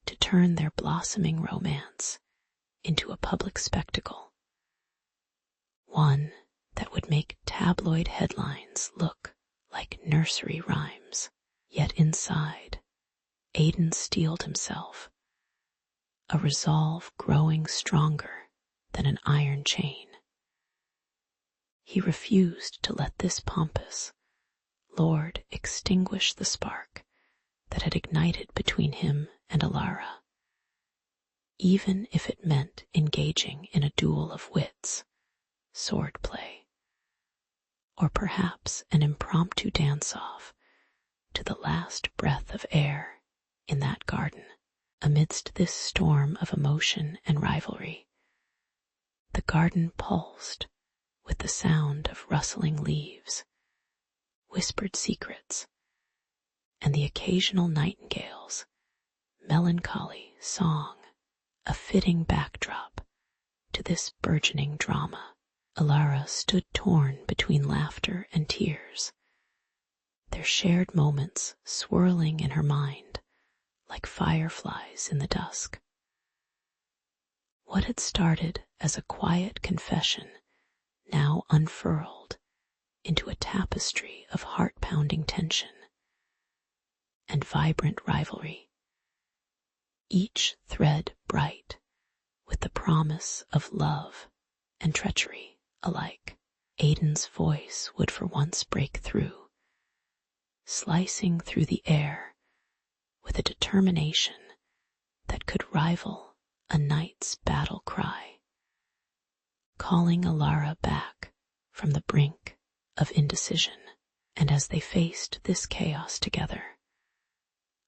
to turn their blossoming romance into a public spectacle, one that would make tabloid headlines look like nursery rhymes. Yet inside, Aiden steeled himself, a resolve growing stronger than an iron chain. He refused to let this pompous lord extinguish the spark that had ignited between him and Alara, even if it meant engaging in a duel of wits, swordplay, or perhaps an impromptu dance-off to the last breath of air in that garden. Amidst this storm of emotion and rivalry, the garden pulsed with the sound of rustling leaves, whispered secrets, and the occasional nightingale's melancholy song, a fitting backdrop to this burgeoning drama. Alara stood torn between laughter and tears, their shared moments swirling in her mind like fireflies in the dusk. What had started as a quiet confession now unfurled into a tapestry of heart-pounding tension and vibrant rivalry, each thread bright with the promise of love and treachery alike. Aiden's voice would for once break through, slicing through the air with a determination that could rival a knight's battle cry, calling Alara back from the brink of indecision. And as they faced this chaos together,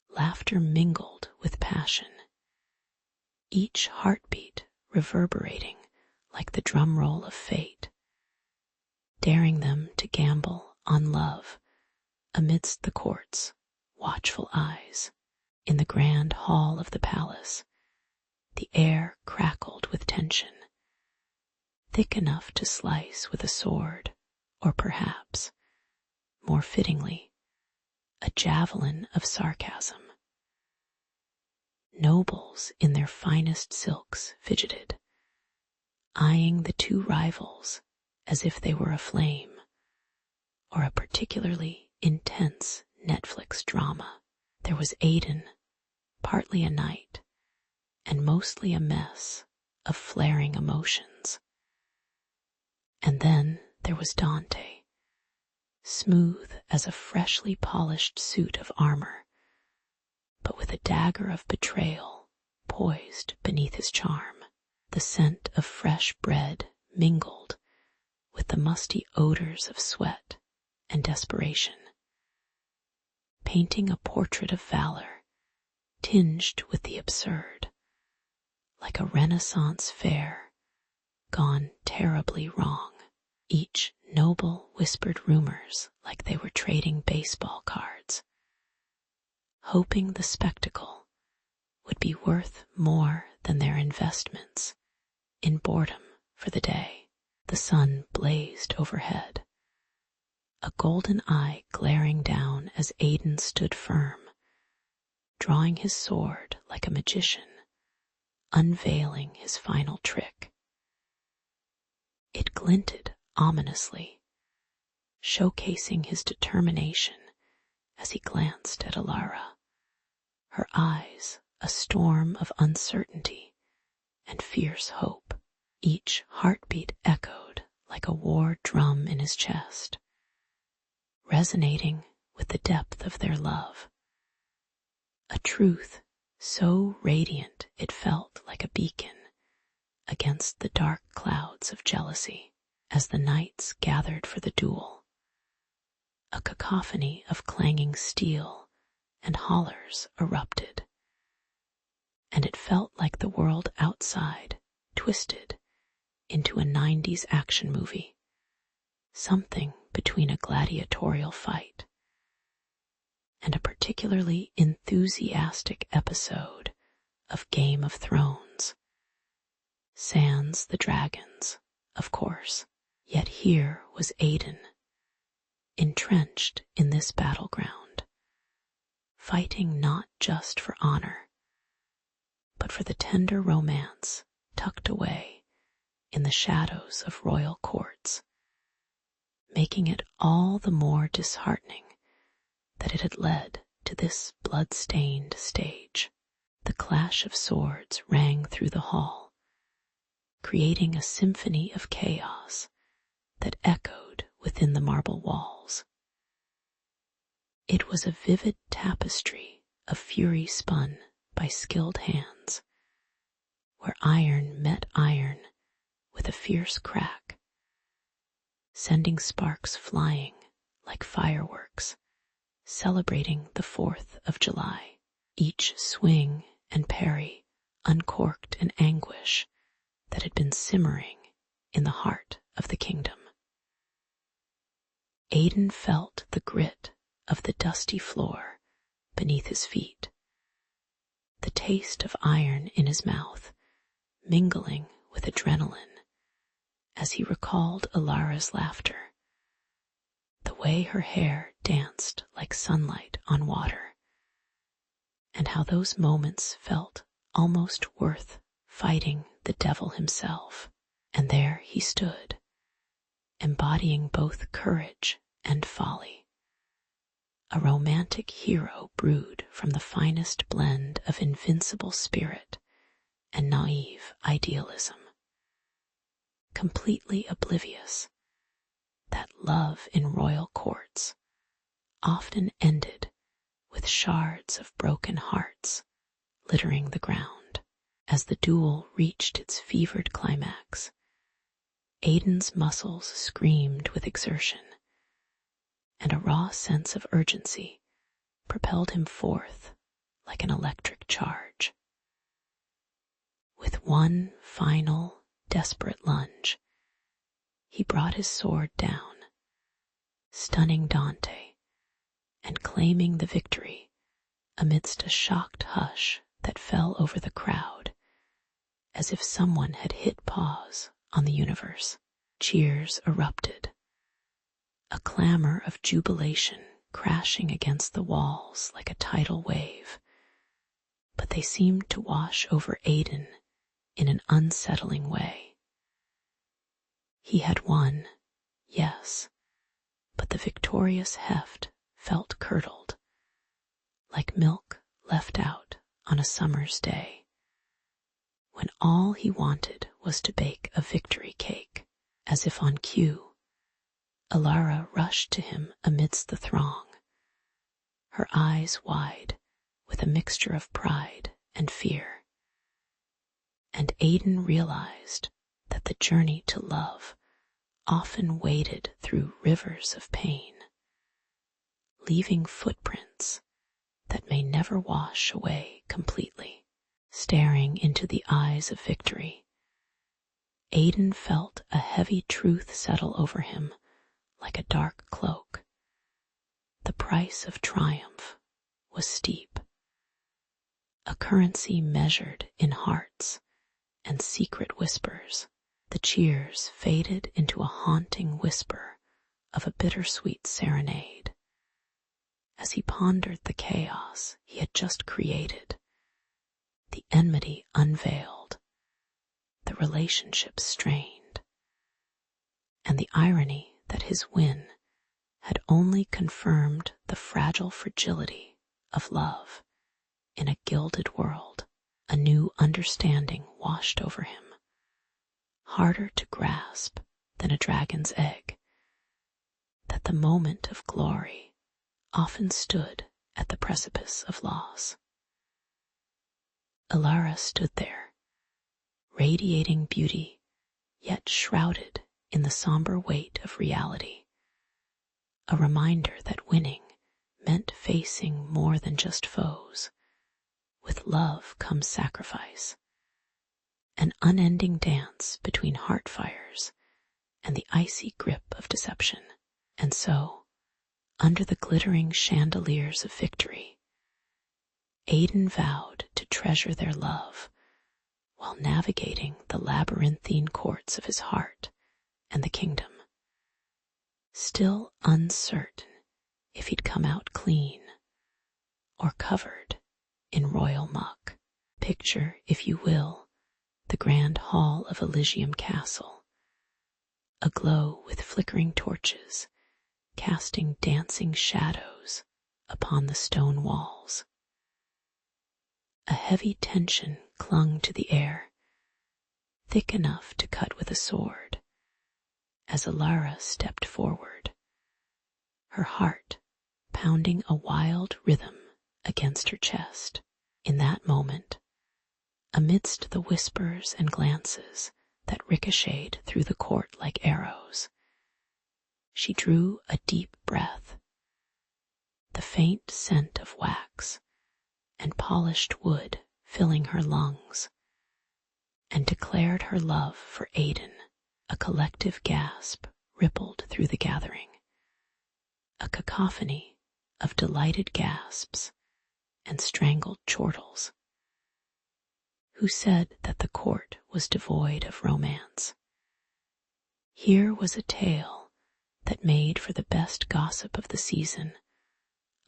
laughter mingled with passion, each heartbeat reverberating like the drum roll of fate, daring them to gamble on love amidst the court's watchful eyes. In the grand hall of the palace, the air crackled with tension, thick enough to slice with a sword, or perhaps, more fittingly, a javelin of sarcasm. Nobles in their finest silks fidgeted, eyeing the two rivals as if they were a flame, or a particularly intense Netflix drama. There was Aiden, partly a knight, and mostly a mess of flaring emotions. And then there was Dante, smooth as a freshly polished suit of armor, but with a dagger of betrayal poised beneath his charm. The scent of fresh bread mingled with the musty odors of sweat and desperation, painting a portrait of valor tinged with the absurd, like a Renaissance fair gone terribly wrong. Each noble whispered rumors like they were trading baseball cards, hoping the spectacle would be worth more than their investments in boredom for the day. The sun blazed overhead, a golden eye glaring down as Aiden stood firm, drawing his sword like a magician, unveiling his final trick. It glinted ominously, showcasing his determination as he glanced at Alara, her eyes a storm of uncertainty and fierce hope. Each heartbeat echoed like a war drum in his chest, resonating with the depth of their love. A truth so radiant it felt like a beacon against the dark clouds of jealousy. As the knights gathered for the duel, a cacophony of clanging steel and hollers erupted, and it felt like the world outside twisted into a 90s action movie, something between a gladiatorial fight and a particularly enthusiastic episode of Game of Thrones. Sans the dragons, of course. Yet here was Aiden, entrenched in this battleground, fighting not just for honor, but for the tender romance tucked away in the shadows of royal courts, making it all the more disheartening that it had led to this blood-stained stage. The clash of swords rang through the hall, creating a symphony of chaos that echoed within the marble walls. It was a vivid tapestry of fury spun by skilled hands, where iron met iron with a fierce crack, sending sparks flying like fireworks, celebrating the 4th of July. Each swing and parry uncorked an anguish that had been simmering in the heart of the kingdom. Aiden felt the grit of the dusty floor beneath his feet, the taste of iron in his mouth mingling with adrenaline as he recalled Alara's laughter, the way her hair danced like sunlight on water, and how those moments felt almost worth fighting the devil himself. And there he stood, embodying both courage and folly, a romantic hero brewed from the finest blend of invincible spirit and naive idealism, completely oblivious that love in royal courts often ended with shards of broken hearts littering the ground. As the duel reached its fevered climax, Aiden's muscles screamed with exertion, and a raw sense of urgency propelled him forth like an electric charge. With one final, desperate lunge, he brought his sword down, stunning Dante and claiming the victory amidst a shocked hush that fell over the crowd, as if someone had hit pause on the universe. Cheers erupted, a clamor of jubilation crashing against the walls like a tidal wave, but they seemed to wash over Aiden in an unsettling way. He had won, yes, but the victorious heft felt curdled, like milk left out on a summer's day, when all he wanted was to bake a victory cake. As if on cue, Alara rushed to him amidst the throng, her eyes wide with a mixture of pride and fear. And Aiden realized that the journey to love often waded through rivers of pain, leaving footprints that may never wash away completely. Staring into the eyes of victory, Aiden felt a heavy truth settle over him like a dark cloak. The price of triumph was steep, a currency measured in hearts and secret whispers. The cheers faded into a haunting whisper of a bittersweet serenade as he pondered the chaos he had just created, the enmity unveiled, the relationship strained, and the irony that his win had only confirmed the fragile fragility of love in a gilded world. A new understanding washed over him, harder to grasp than a dragon's egg, that the moment of glory often stood at the precipice of loss. Elara stood there, radiating beauty, yet shrouded in the somber weight of reality, a reminder that winning meant facing more than just foes. With love comes sacrifice, an unending dance between heart fires and the icy grip of deception. And so, under the glittering chandeliers of victory, Aiden vowed to treasure their love while navigating the labyrinthine courts of his heart and the kingdom. Still uncertain if he'd come out clean or covered in royal muck. Picture, if you will, the grand hall of Elysium Castle, aglow with flickering torches, casting dancing shadows upon the stone walls. A heavy tension clung to the air, thick enough to cut with a sword, as Elara stepped forward, her heart pounding a wild rhythm against her chest. In that moment, amidst the whispers and glances that ricocheted through the court like arrows, she drew a deep breath, the faint scent of wax and polished wood filling her lungs, and declared her love for Aiden. A collective gasp rippled through the gathering, a cacophony of delighted gasps and strangled chortles. Who said that the court was devoid of romance? Here was a tale that made for the best gossip of the season,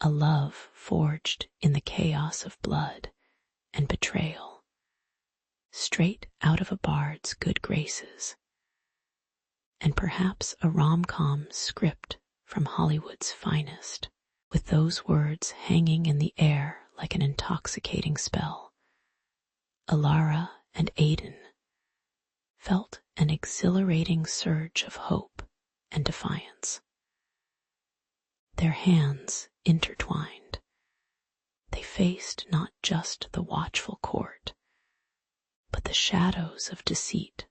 a love forged in the chaos of blood and betrayal, straight out of a bard's good graces, and perhaps a rom-com script from Hollywood's finest. With those words hanging in the air like an intoxicating spell, Elara and Aiden felt an exhilarating surge of hope and defiance. Their hands intertwined, they faced not just the watchful court, but the shadows of deceit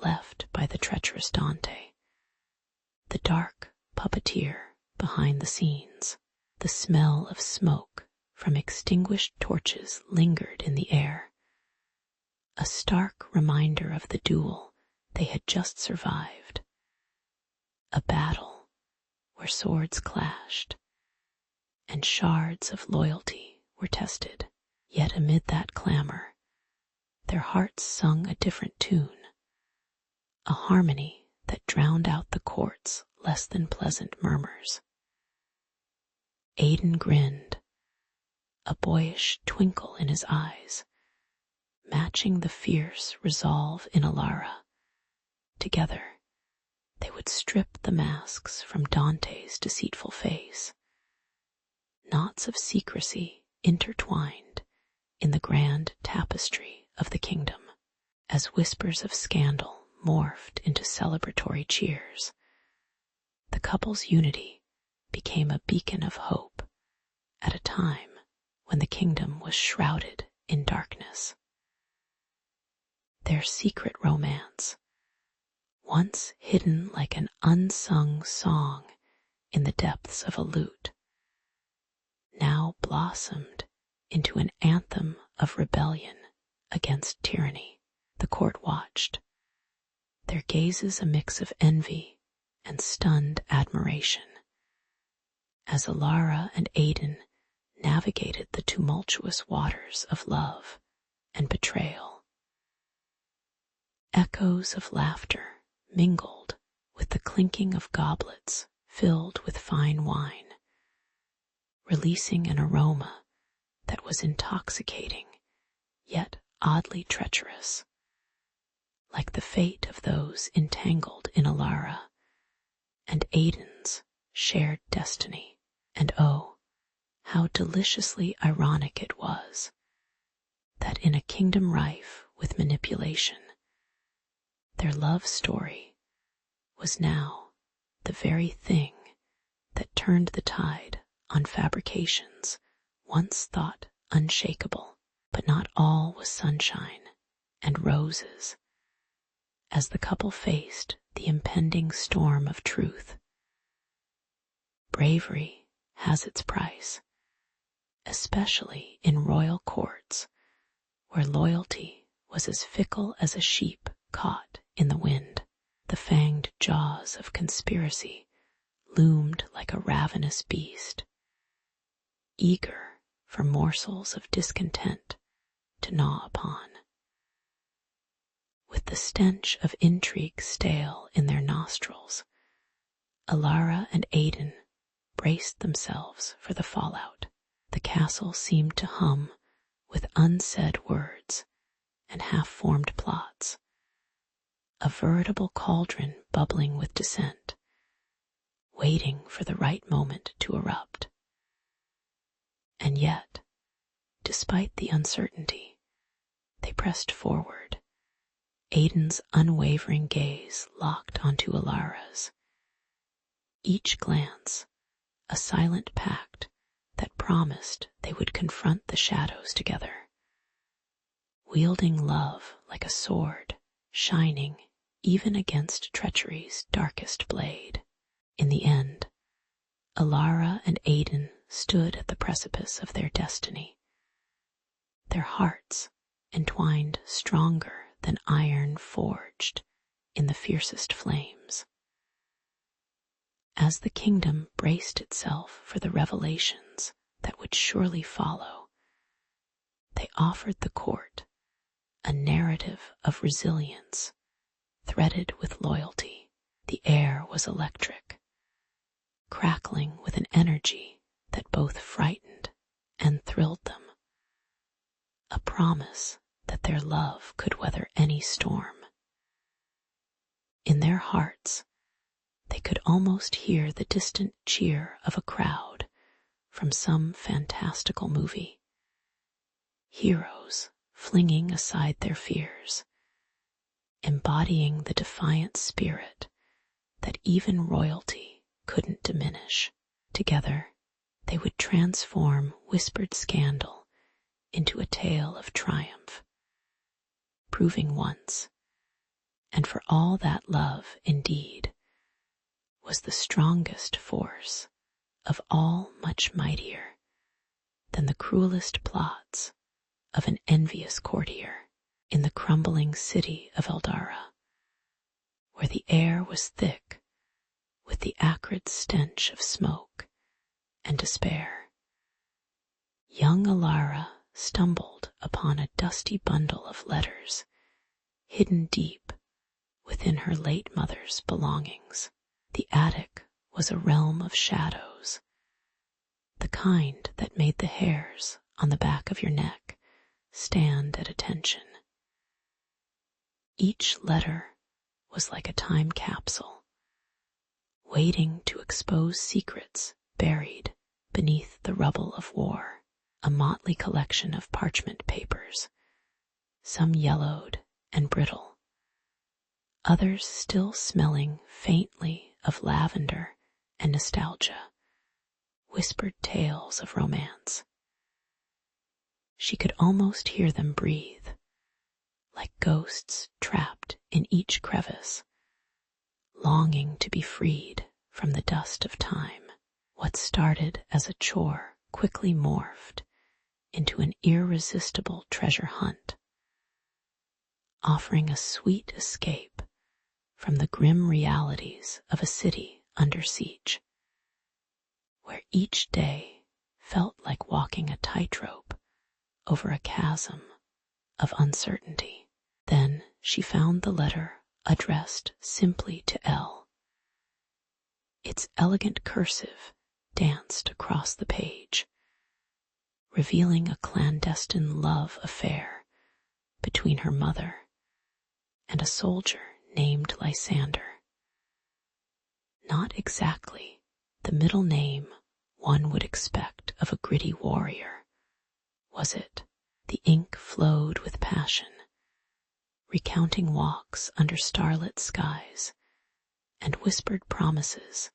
left by the treacherous Dante, the dark puppeteer behind the scenes. The smell of smoke from extinguished torches lingered in the air, a stark reminder of the duel they had just survived, a battle where swords clashed and shards of loyalty were tested. Yet amid that clamor, their hearts sung a different tune, a harmony that drowned out the court's less than pleasant murmurs. Aiden grinned, a boyish twinkle in his eyes, matching the fierce resolve in Elara. Together, they would strip the masks from Dante's deceitful face. Knots of secrecy intertwined in the grand tapestry of the kingdom, as whispers of scandal morphed into celebratory cheers. The couple's unity became a beacon of hope at a time when the kingdom was shrouded in darkness. Their secret romance, once hidden like an unsung song in the depths of a lute, now blossomed into an anthem of rebellion against tyranny. The court watched, their gazes a mix of envy and stunned admiration, as Elara and Aiden navigated the tumultuous waters of love and betrayal. Echoes of laughter mingled with the clinking of goblets filled with fine wine, releasing an aroma that was intoxicating yet oddly treacherous, like the fate of those entangled in Elara and Aiden's shared destiny. And oh, how deliciously ironic it was that in a kingdom rife with manipulation, their love story was now the very thing that turned the tide on fabrications once thought unshakable. But not all was sunshine and roses as the couple faced the impending storm of truth. Bravery has its price, especially in royal courts where loyalty was as fickle as a sheep caught in the wind. The fanged jaws of conspiracy loomed like a ravenous beast, eager for morsels of discontent to gnaw upon. With the stench of intrigue stale in their nostrils, Alara and Aidan braced themselves for the fallout. The castle seemed to hum with unsaid words and half-formed plots, a veritable cauldron bubbling with dissent, waiting for the right moment to erupt. And yet, despite the uncertainty, they pressed forward, Aidan's unwavering gaze locked onto Alara's, each glance a silent pact that promised they would confront the shadows together, wielding love like a sword, shining even against treachery's darkest blade. In the end, Alara and Aidan stood at the precipice of their destiny, their hearts entwined stronger than iron forged in the fiercest flames. As the kingdom braced itself for the revelations that would surely follow, they offered the court a narrative of resilience threaded with loyalty. The air was electric, crackling with an energy that both frightened and thrilled them, a promise that their love could weather any storm. In their hearts, they could almost hear the distant cheer of a crowd from some fantastical movie. Heroes flinging aside their fears, embodying the defiant spirit that even royalty couldn't diminish. Together, they would transform whispered scandal into a tale of triumph, proving once, and for all that love indeed was the strongest force of all, much mightier than the cruelest plots of an envious courtier. In the crumbling city of Eldara, where the air was thick with the acrid stench of smoke and despair, young Alara stumbled upon a dusty bundle of letters hidden deep within her late mother's belongings. The attic was a realm of shadows, the kind that made the hairs on the back of your neck stand at attention. Each letter was like a time capsule, waiting to expose secrets buried beneath the rubble of war. A motley collection of parchment papers, some yellowed and brittle, others still smelling faintly of lavender and nostalgia, whispered tales of romance. She could almost hear them breathe, like ghosts trapped in each crevice, longing to be freed from the dust of time. What started as a chore quickly morphed into an irresistible treasure hunt, offering a sweet escape from the grim realities of a city under siege, where each day felt like walking a tightrope over a chasm of uncertainty. Then she found the letter addressed simply to Elle. Its elegant cursive danced across the page, revealing a clandestine love affair between her mother and a soldier named Lysander. Not exactly the middle name one would expect of a gritty warrior, was it? The ink flowed with passion, recounting walks under starlit skies and whispered promises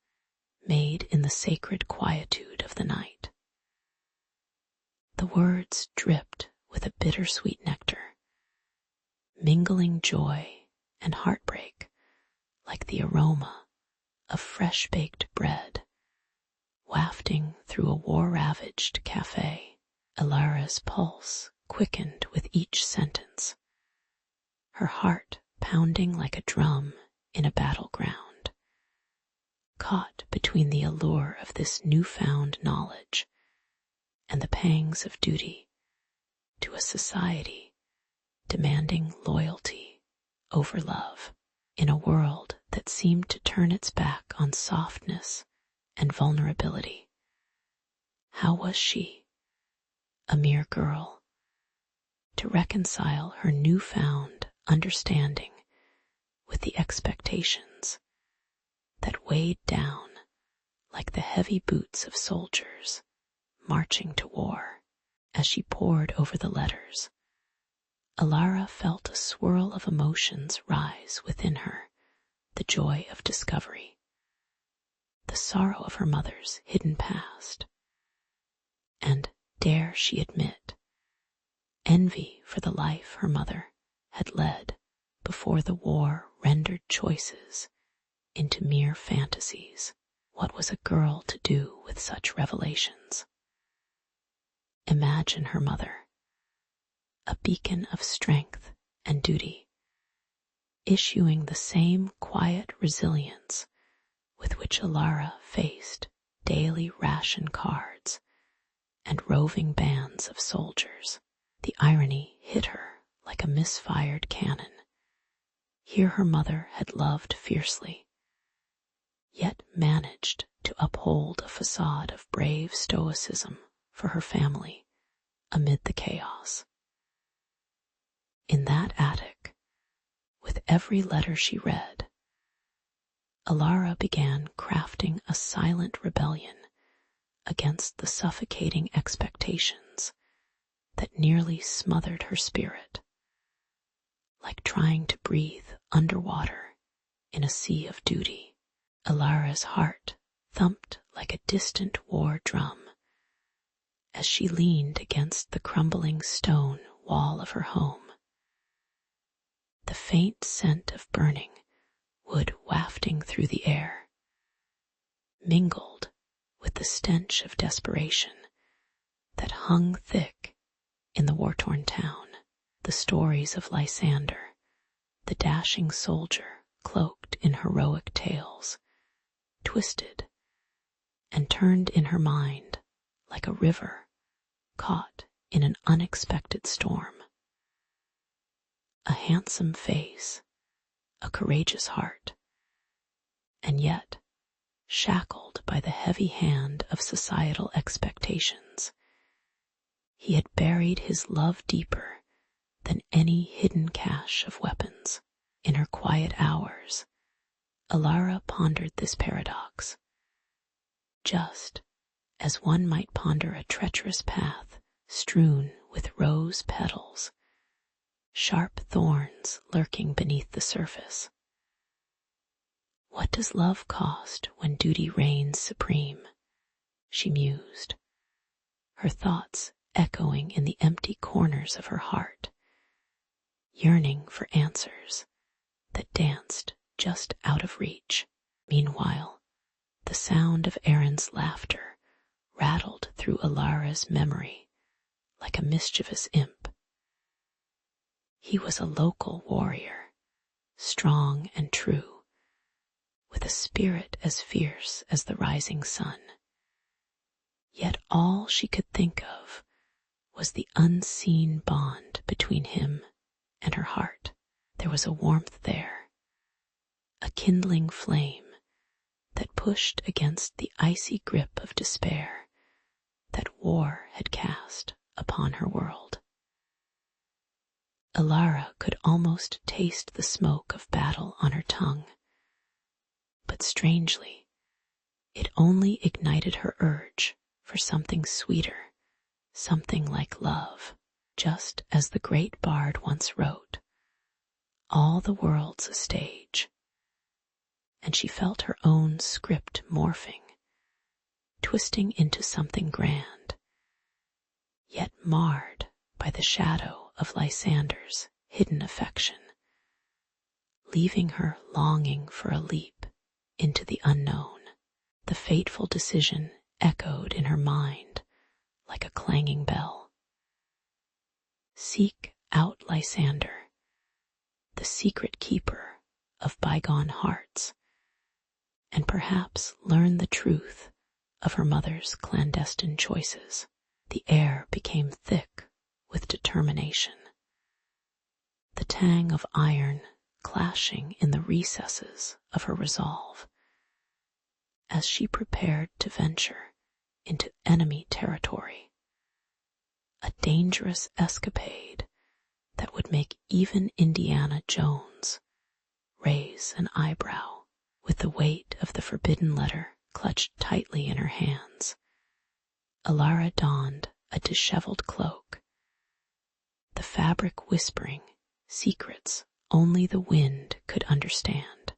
made in the sacred quietude of the night. The words dripped with a bittersweet nectar, mingling joy and heartbreak like the aroma of fresh-baked bread wafting through a war-ravaged cafe. Alara's pulse quickened with each sentence, her heart pounding like a drum in a battleground, caught between the allure of this newfound knowledge and the pangs of duty to a society demanding loyalty over love. In a world that seemed to turn its back on softness and vulnerability, how was she, a mere girl, to reconcile her newfound understanding with the expectations that weighed down like the heavy boots of soldiers marching to war? As she pored over the letters, Alara felt a swirl of emotions rise within her: the joy of discovery, the sorrow of her mother's hidden past, and, dare she admit, envy for the life her mother had led before the war rendered choices into mere fantasies. What was a girl to do with such revelations? Imagine her mother, a beacon of strength and duty, issuing the same quiet resilience with which Alara faced daily ration cards and roving bands of soldiers. The irony hit her like a misfired cannon. Here her mother had loved fiercely, yet managed to uphold a facade of brave stoicism for her family amid the chaos. In that attic, with every letter she read, Alara began crafting a silent rebellion against the suffocating expectations that nearly smothered her spirit, like trying to breathe underwater in a sea of duty. Alara's heart thumped like a distant war drum as she leaned against the crumbling stone wall of her home. The faint scent of burning wood wafting through the air mingled with the stench of desperation that hung thick in the war-torn town. The stories of Lysander, the dashing soldier cloaked in heroic tales, twisted and turned in her mind like a river caught in an unexpected storm. A handsome face, a courageous heart, and yet shackled by the heavy hand of societal expectations. He had buried his love deeper than any hidden cache of weapons. In her quiet hours, Alara pondered this paradox, just as one might ponder a treacherous path strewn with rose petals, sharp thorns lurking beneath the surface. What does love cost when duty reigns supreme? She mused, her thoughts echoing in the empty corners of her heart, yearning for answers that danced just out of reach. Meanwhile, the sound of Aaron's laughter rattled through Alara's memory like a mischievous imp. He was a local warrior, strong and true, with a spirit as fierce as the rising sun. Yet all she could think of was the unseen bond between him and her heart. There was a warmth there, a kindling flame that pushed against the icy grip of despair that war had cast upon her world. Alara could almost taste the smoke of battle on her tongue, but strangely, it only ignited her urge for something sweeter, something like love. just as the great bard once wrote, "All the world's a stage," and she felt her own script morphing, twisting into something grand, yet marred by the shadow of Lysander's hidden affection, leaving her longing for a leap into the unknown. The fateful decision echoed in her mind like a clanging bell. Seek out Lysander, the secret keeper of bygone hearts, and perhaps learn the truth of her mother's clandestine choices. The air became thick with determination, the tang of iron clashing in the recesses of her resolve, as she prepared to venture into enemy territory, a dangerous escapade that would make even Indiana Jones raise an eyebrow. With the weight of the forbidden letter clutched tightly in her hands, Alara donned a disheveled cloak, the fabric whispering secrets only the wind could understand.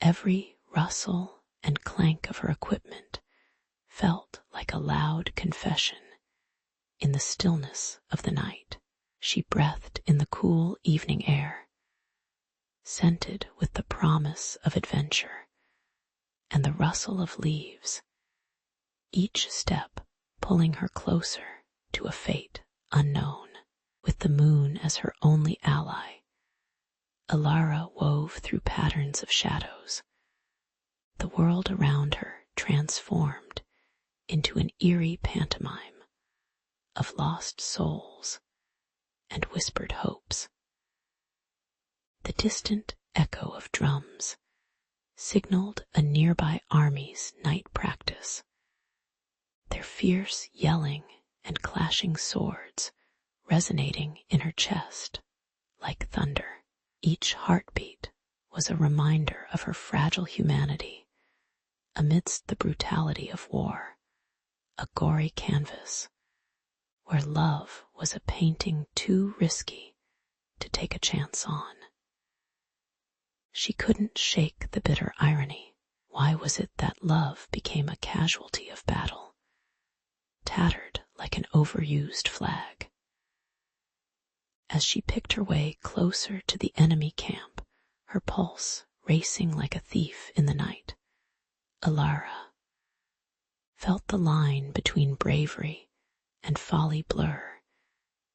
Every rustle and clank of her equipment felt like a loud confession in the stillness of the night. She breathed in the cool evening air, scented with the promise of adventure and the rustle of leaves, each step pulling her closer to a fate unknown. With the moon as her only ally, Alara wove through patterns of shadows, the world around her transformed into an eerie pantomime of lost souls and whispered hopes. The distant echo of drums signaled a nearby army's night practice, their fierce yelling and clashing swords resonating in her chest like thunder. Each heartbeat was a reminder of her fragile humanity amidst the brutality of war, a gory canvas where love was a painting too risky to take a chance on. She couldn't shake the bitter irony. Why was it that love became a casualty of battle, tattered like an overused flag? As she picked her way closer to the enemy camp, her pulse racing like a thief in the night, Alara felt the line between bravery and folly blur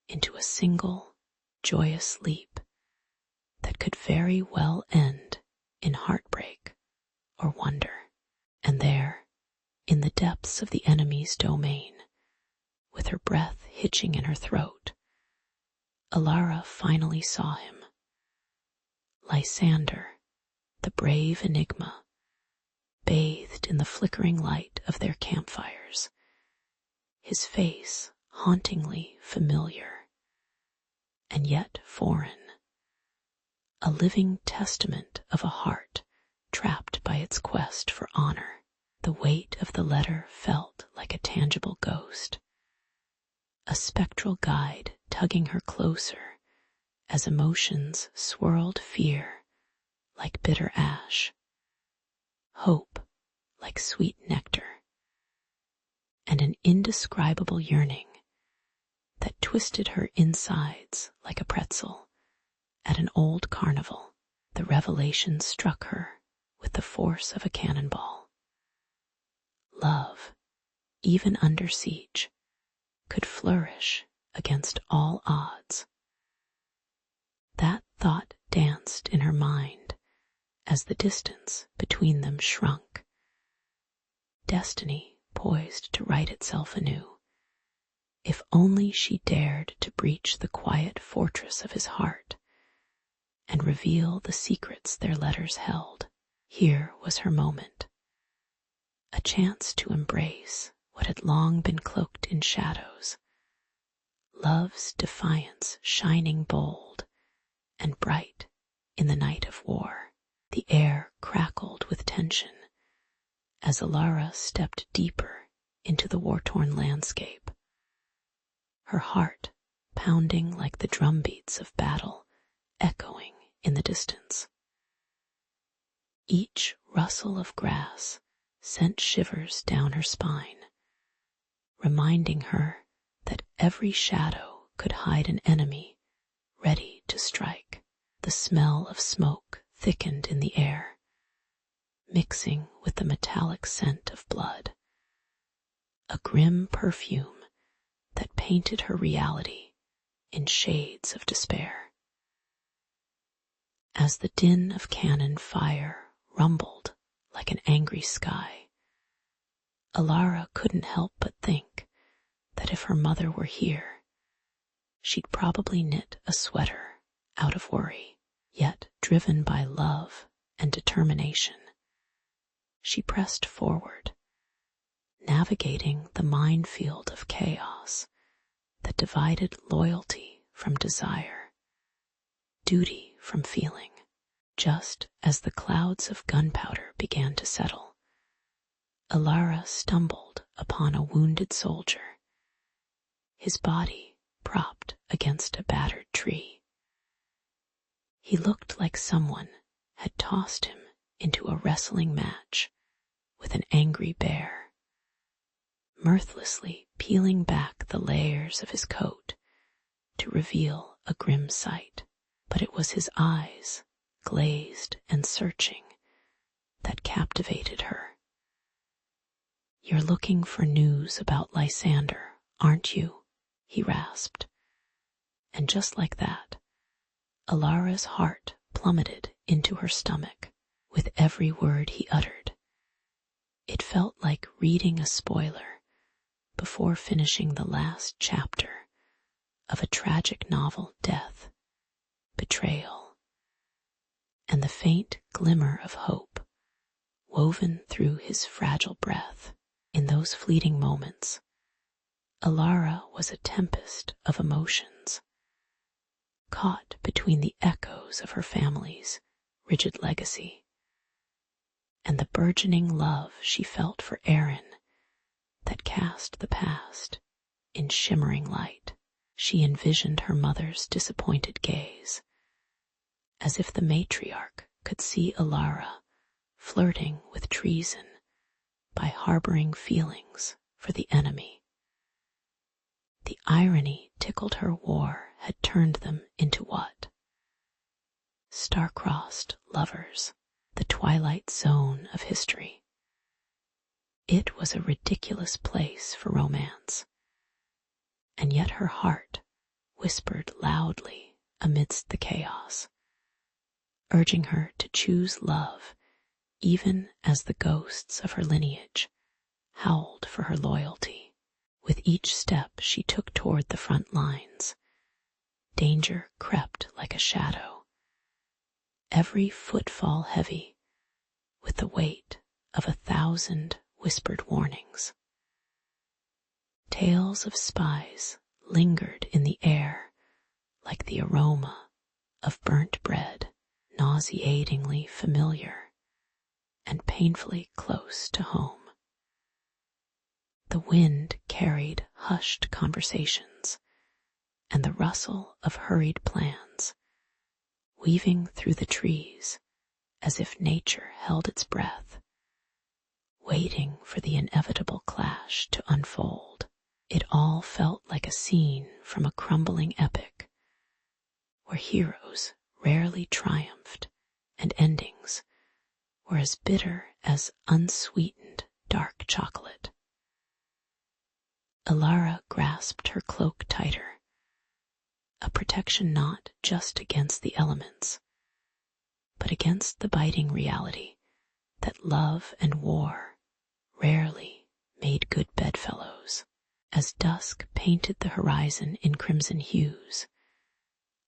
into a single, joyous leap that could very well end in heartbreak or wonder. And there, in the depths of the enemy's domain, with her breath hitching in her throat, Alara finally saw him. Lysander, the brave enigma, bathed in the flickering light of their campfires, his face hauntingly familiar, and yet foreign, a living testament of a heart trapped by its quest for honor. The weight of the letter felt like a tangible ghost, a spectral guide tugging her closer as emotions swirled fear like bitter ash, hope like sweet nectar, and an indescribable yearning that twisted her insides like a pretzel at an old carnival. The revelation struck her with the force of a cannonball. Love, even under siege, could flourish against all odds. That thought danced in her mind as the distance between them shrunk. Destiny poised to right itself anew, if only she dared to breach the quiet fortress of his heart and reveal the secrets their letters held. Here was her moment, a chance to embrace what had long been cloaked in shadows, love's defiance shining bold and bright in the night of war. The air crackled with tension as Alara stepped deeper into the war-torn landscape, her heart pounding like the drumbeats of battle echoing in the distance. Each rustle of grass sent shivers down her spine, reminding her that every shadow could hide an enemy ready to strike. The smell of smoke thickened in the air, mixing with the metallic scent of blood, a grim perfume that painted her reality in shades of despair. As the din of cannon fire rumbled like an angry sky, Alara couldn't help but think that if her mother were here, she'd probably knit a sweater out of worry. Yet, driven by love and determination, she pressed forward, navigating the minefield of chaos that divided loyalty from desire, duty from feeling. Just as the clouds of gunpowder began to settle, Alara stumbled upon a wounded soldier, his body propped against a battered tree. He looked like someone had tossed him into a wrestling match with an angry bear, mirthlessly peeling back the layers of his coat to reveal a grim sight. But it was his eyes, glazed and searching, that captivated her. "You're looking for news about Lysander, aren't you?" he rasped. And just like that, Alara's heart plummeted into her stomach with every word he uttered. It felt like reading a spoiler before finishing the last chapter of a tragic novel. Death, betrayal, and the faint glimmer of hope woven through his fragile breath. In those fleeting moments, Alara was a tempest of emotions, caught between the echoes of her family's rigid legacy and the burgeoning love she felt for Aaron that cast the past in shimmering light. She envisioned her mother's disappointed gaze, as if the matriarch could see Alara flirting with treason by harboring feelings for the enemy. The irony tickled her. War had turned them into what? Star-crossed lovers, the twilight zone of history. It was a ridiculous place for romance, and yet her heart whispered loudly amidst the chaos, urging her to choose love even as the ghosts of her lineage howled for her loyalty. With each step she took toward the front lines, danger crept like a shadow, every footfall heavy with the weight of 1,000 whispered warnings. Tales of spies lingered in the air like the aroma of burnt bread, nauseatingly familiar and painfully close to home. The wind carried hushed conversations and the rustle of hurried plans, weaving through the trees as if nature held its breath, waiting for the inevitable clash to unfold. It all felt like a scene from a crumbling epic, where heroes rarely triumphed and endings were as bitter as unsweetened dark chocolate. Alara grasped her cloak tighter, a protection not just against the elements, but against the biting reality that love and war rarely made good bedfellows. As dusk painted the horizon in crimson hues,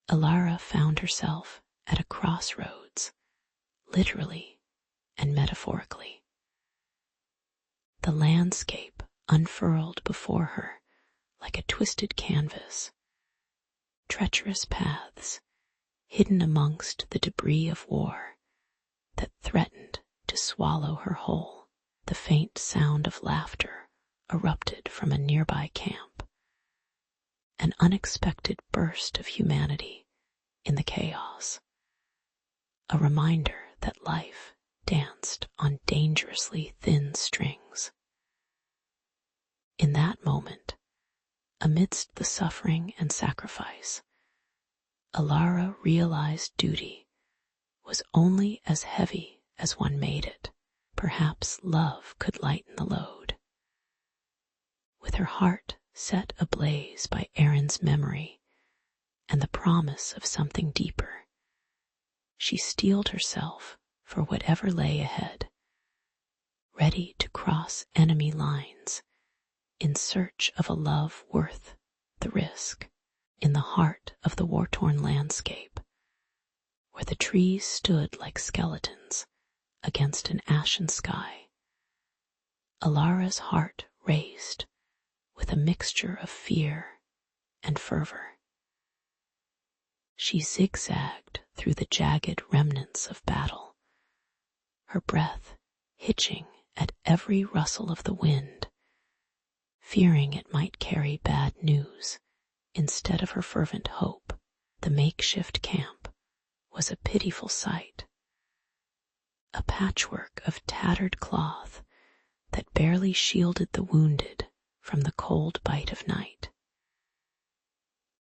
Alara found herself at a crossroads, literally and metaphorically. The landscape unfurled before her like a twisted canvas, treacherous paths hidden amongst the debris of war that threatened to swallow her whole. The faint sound of laughter erupted from a nearby camp, an unexpected burst of humanity in the chaos, a reminder that life danced on dangerously thin strings. In that moment, amidst the suffering and sacrifice, Alara realized duty was only as heavy as one made it. Perhaps love could lighten the load. With her heart set ablaze by Aaron's memory and the promise of something deeper, she steeled herself for whatever lay ahead, ready to cross enemy lines in search of a love worth the risk. In the heart of the war-torn landscape, where the trees stood like skeletons against an ashen sky, Alara's heart raced with a mixture of fear and fervor. She zigzagged through the jagged remnants of battle, her breath hitching at every rustle of the wind, fearing it might carry bad news instead of her fervent hope. The makeshift camp was a pitiful sight, a patchwork of tattered cloth that barely shielded the wounded from the cold bite of night.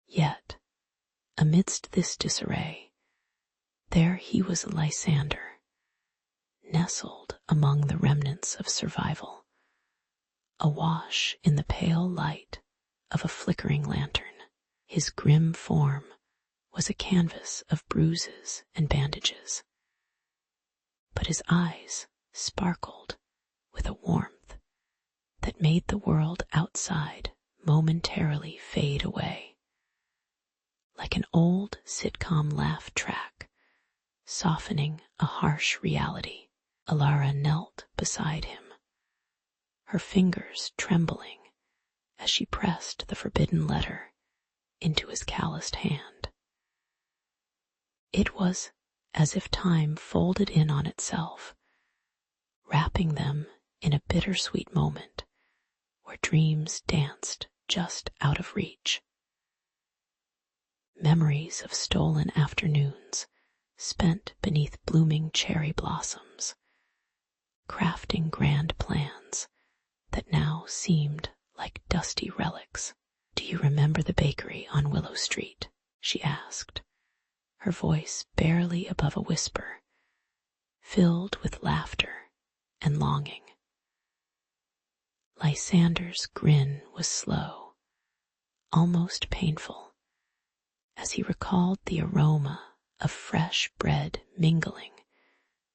Yet, amidst this disarray, there he was Lysander, nestled among the remnants of survival, awash in the pale light of a flickering lantern. His grim form was a canvas of bruises and bandages, but his eyes sparkled with a warmth that made the world outside momentarily fade away. Like an old sitcom laugh track, softening a harsh reality, Alara knelt beside him, her fingers trembling as she pressed the forbidden letter into his calloused hand. It was as if time folded in on itself, wrapping them in a bittersweet moment where dreams danced just out of reach. Memories of stolen afternoons spent beneath blooming cherry blossoms, crafting grand plans that now seemed like dusty relics. "Do you remember the bakery on Willow Street?" she asked, her voice barely above a whisper, filled with laughter and longing. Lysander's grin was slow, almost painful, as he recalled the aroma of fresh bread mingling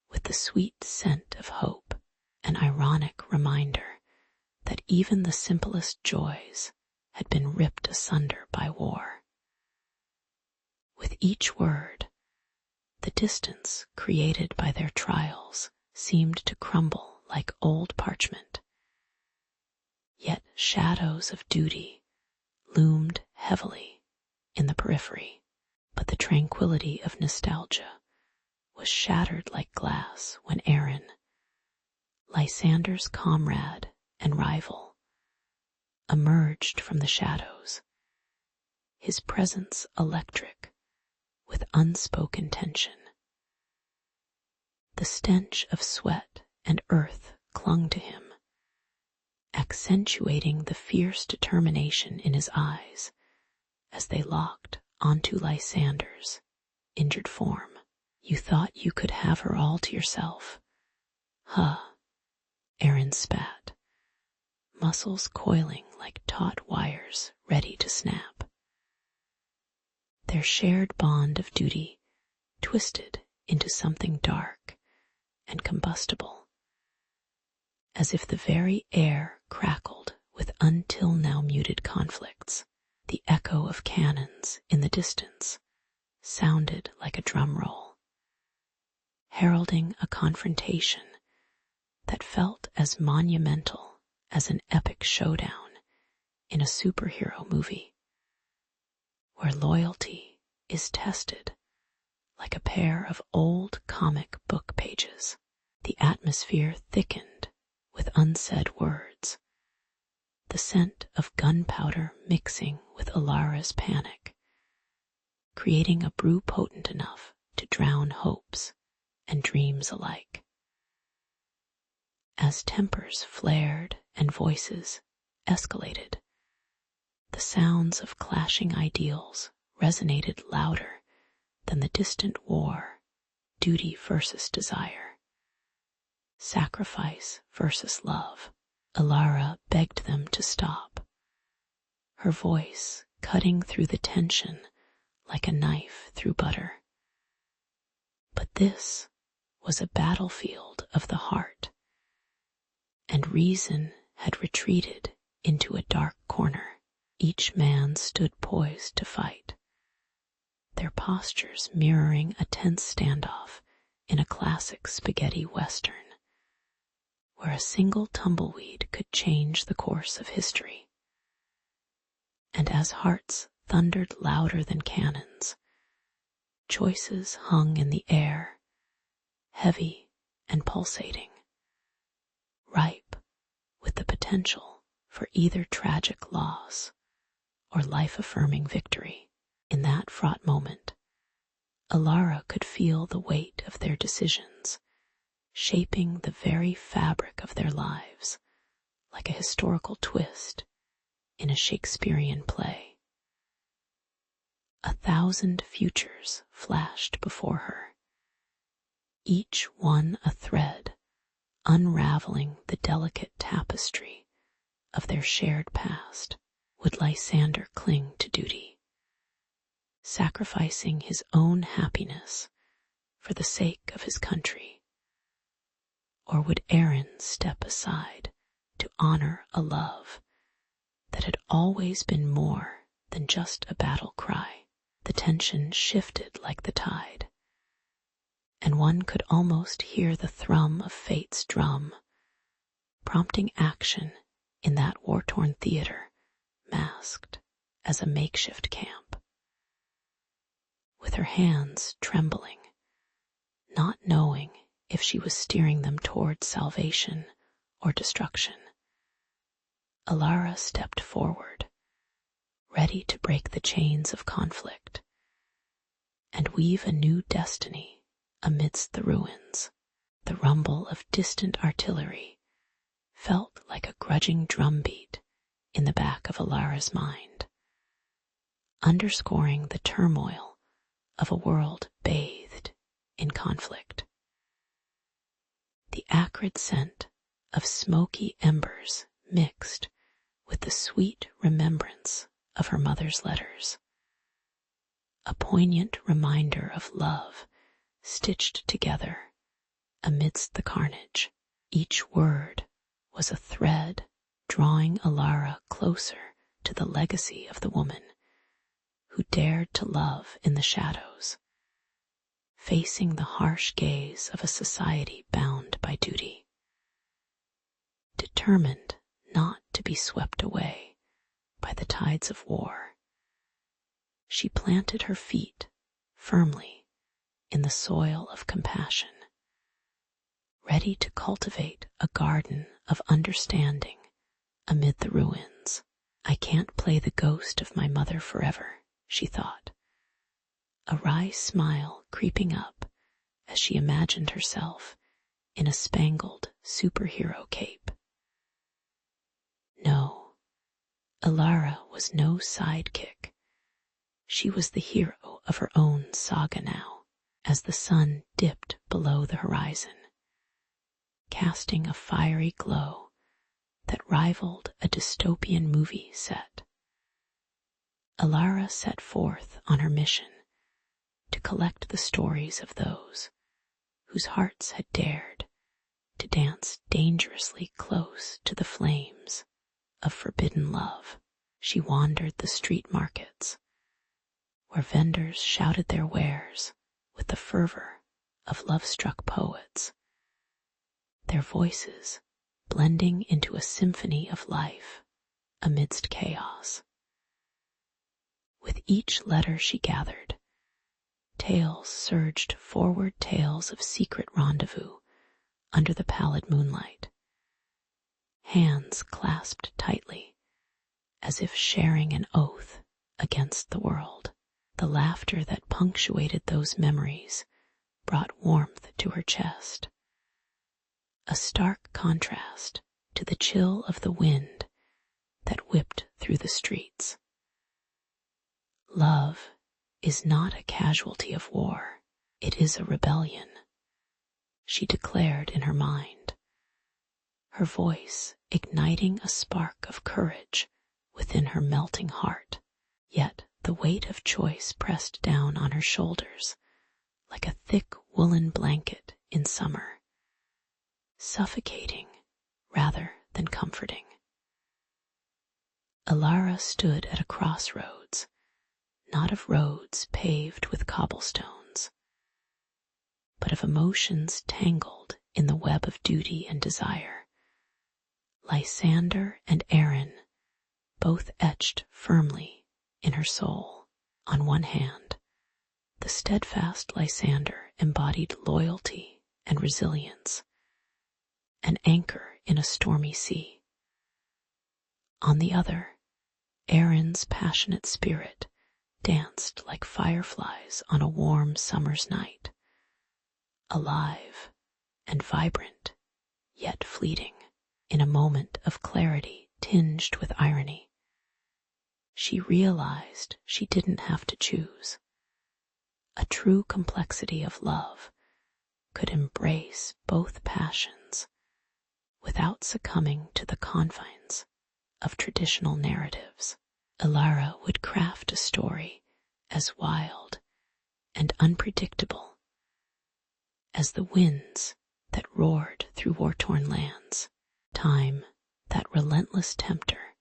with the sweet scent of hope, an ironic reminder that even the simplest joys had been ripped asunder by war. With each word, the distance created by their trials seemed to crumble like old parchment. Yet shadows of duty loomed heavily in the periphery, but the tranquility of nostalgia was shattered like glass when Aaron, Lysander's comrade and rival, emerged from the shadows, his presence electric with unspoken tension. The stench of sweat and earth clung to him, accentuating the fierce determination in his eyes as they locked onto Lysander's injured form. "You thought you could have her all to yourself. Huh," Aaron spat, muscles coiling like taut wires ready to snap. Their shared bond of duty twisted into something dark and combustible, as if the very air crackled with until now muted conflicts. The echo of cannons in the distance sounded like a drum roll, heralding a confrontation that felt as monumental as an epic showdown in a superhero movie, where loyalty is tested like a pair of old comic book pages. The atmosphere thickened with unsaid words, the the scent of gunpowder mixing with Alara's panic, creating a brew potent enough to drown hopes and dreams alike. As tempers flared and voices escalated, the sounds of clashing ideals resonated louder than the distant war, duty versus desire, sacrifice versus love. Alara begged them to stop, her voice cutting through the tension like a knife through butter. But this was a battlefield of the heart, and reason had retreated into a dark corner. Each man stood poised to fight, their postures mirroring a tense standoff in a classic spaghetti western, where a single tumbleweed could change the course of history. And as hearts thundered louder than cannons, choices hung in the air, heavy and pulsating, ripe with the potential for either tragic loss or life-affirming victory. In that fraught moment, Alara could feel the weight of their decisions, shaping the very fabric of their lives, like a historical twist in a Shakespearean play. 1,000 futures flashed before her, each one a thread unraveling the delicate tapestry of their shared past. Would Lysander cling to duty, sacrificing his own happiness for the sake of his country? Or would Aaron step aside to honor a love that had always been more than just a battle cry? The tension shifted like the tide, and one could almost hear the thrum of fate's drum, prompting action in that war-torn theater masked as a makeshift camp. With her hands trembling, not knowing if she was steering them toward salvation or destruction, Alara stepped forward, ready to break the chains of conflict and weave a new destiny amidst the ruins. The rumble of distant artillery felt like a grudging drumbeat in the back of Alara's mind, underscoring the turmoil of a world bathed in conflict. The acrid scent of smoky embers mixed with the sweet remembrance of her mother's letters, a poignant reminder of love stitched together amidst the carnage. Each word was a thread drawing Alara closer to the legacy of the woman who dared to love in the shadows, facing the harsh gaze of a society bound by duty. Determined not to be swept away by the tides of war, she planted her feet firmly in the soil of compassion, ready to cultivate a garden of understanding amid the ruins. I can't play the ghost of my mother forever, she thought, a wry smile creeping up as she imagined herself in a spangled superhero cape. No, Alara was no sidekick. She was the hero of her own saga now, as the sun dipped below the horizon, casting a fiery glow that rivaled a dystopian movie set. Alara set forth on her mission to collect the stories of those whose hearts had dared to dance dangerously close to the flames of forbidden love. She wandered the street markets, where vendors shouted their wares with the fervor of love-struck poets, their voices blending into a symphony of life amidst chaos. With each letter she gathered, tales surged forward, tales of secret rendezvous under the pallid moonlight. Hands clasped tightly, as if sharing an oath against the world. The laughter that punctuated those memories brought warmth to her chest, a stark contrast to the chill of the wind that whipped through the streets. Love is not a casualty of war, it is a rebellion, she declared in her mind, her voice igniting a spark of courage within her melting heart. Yet the weight of choice pressed down on her shoulders like a thick woolen blanket in summer, suffocating rather than comforting. Alara stood at a crossroads, not of roads paved with cobblestones, but of emotions tangled in the web of duty and desire. Lysander and Erin, both etched firmly in her soul. On one hand, the steadfast Lysander embodied loyalty and resilience, an anchor in a stormy sea. On the other, Erin's passionate spirit danced like fireflies on a warm summer's night, alive and vibrant, yet fleeting. In a moment of clarity tinged with irony, she realized she didn't have to choose. A true complexity of love could embrace both passions without succumbing to the confines of traditional narratives. Alara would craft a story as wild and unpredictable as the winds that roared through war-torn lands. Time, that relentless tempter,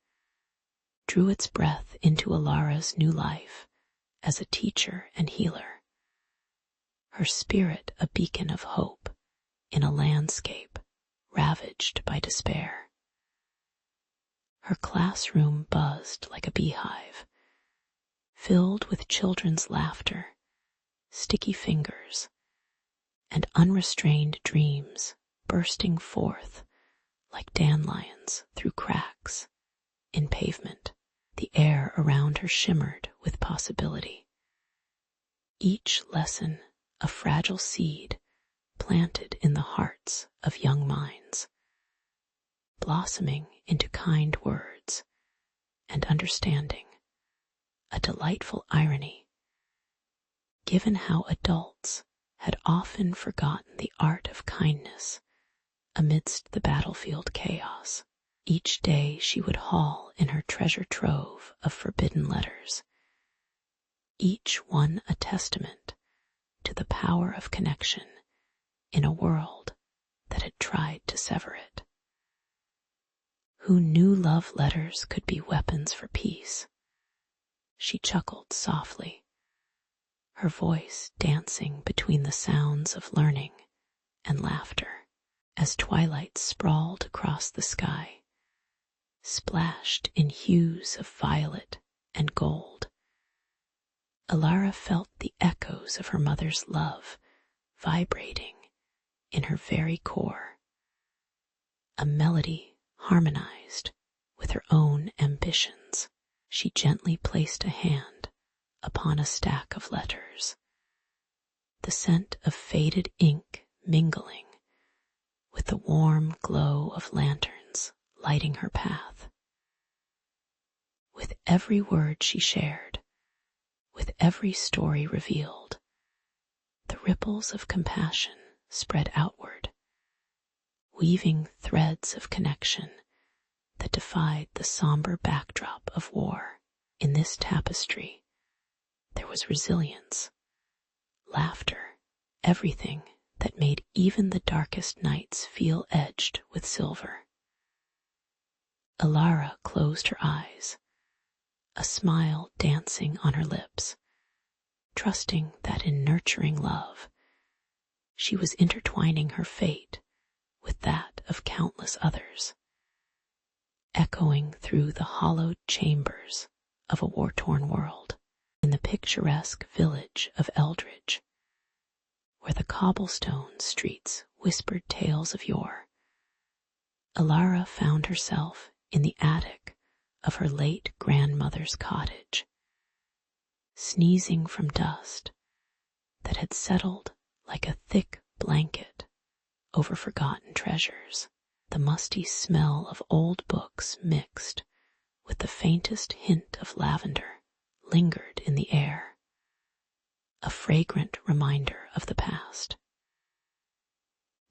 drew its breath into Alara's new life as a teacher and healer, her spirit a beacon of hope in a landscape ravaged by despair. Her classroom buzzed like a beehive, filled with children's laughter, sticky fingers, and unrestrained dreams bursting forth like dandelions through cracks in pavement. The air around her shimmered with possibility. Each lesson a fragile seed planted in the hearts of young minds, blossoming into kind words and understanding, a delightful irony, given how adults had often forgotten the art of kindness amidst the battlefield chaos. Each day she would haul in her treasure trove of forbidden letters, each one a testament to the power of connection in a world that had tried to sever it. Who knew love letters could be weapons for peace? She chuckled softly, her voice dancing between the sounds of learning and laughter. As twilight sprawled across the sky, splashed in hues of violet and gold, Alara felt the echoes of her mother's love vibrating in her very core, a melody harmonized with her own ambitions. She gently placed a hand upon a stack of letters, the scent of faded ink mingling with the warm glow of lanterns lighting her path. With every word she shared, with every story revealed, the ripples of compassion spread outward, weaving threads of connection that defied the somber backdrop of war. In this tapestry, there was resilience, laughter, everything that made even the darkest nights feel edged with silver. Alara closed her eyes, a smile dancing on her lips, trusting that in nurturing love, she was intertwining her fate with that of countless others, echoing through the hollowed chambers of a war-torn world. In the picturesque village of Eldridge, where the cobblestone streets whispered tales of yore, Alara found herself in the attic of her late grandmother's cottage, sneezing from dust that had settled like a thick blanket over forgotten treasures. The musty smell of old books mixed with the faintest hint of lavender lingered in the air, a fragrant reminder of the past.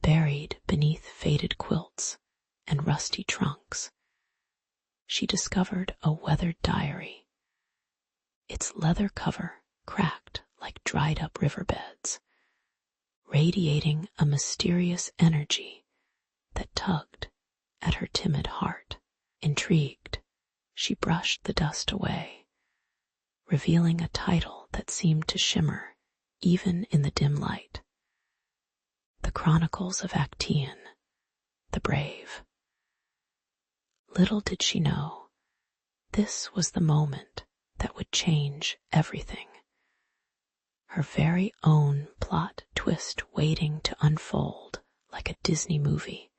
Buried beneath faded quilts and rusty trunks, she discovered a weathered diary, its leather cover cracked like dried-up riverbeds, radiating a mysterious energy that tugged at her timid heart. Intrigued, she brushed the dust away, revealing a title that seemed to shimmer even in the dim light. The Chronicles of Actaeon, the Brave. Little did she know, this was the moment that would change everything. Her very own plot twist waiting to unfold like a Disney movie,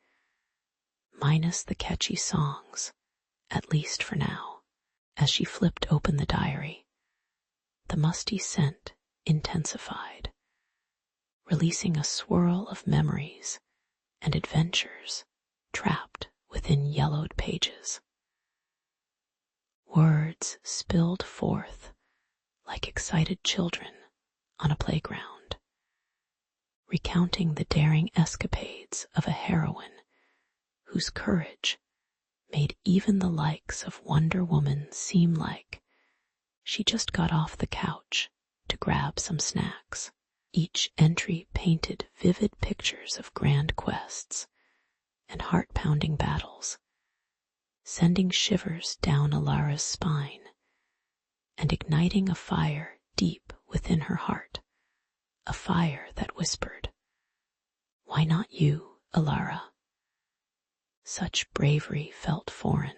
minus the catchy songs, at least for now. As she flipped open the diary, the musty scent intensified, releasing a swirl of memories and adventures trapped within yellowed pages. Words spilled forth like excited children on a playground, recounting the daring escapades of a heroine whose courage made even the likes of Wonder Woman seem like she just got off the couch to grab some snacks. Each entry painted vivid pictures of grand quests and heart-pounding battles, sending shivers down Alara's spine and igniting a fire deep within her heart, a fire that whispered, "Why not you, Alara?" Such bravery felt foreign,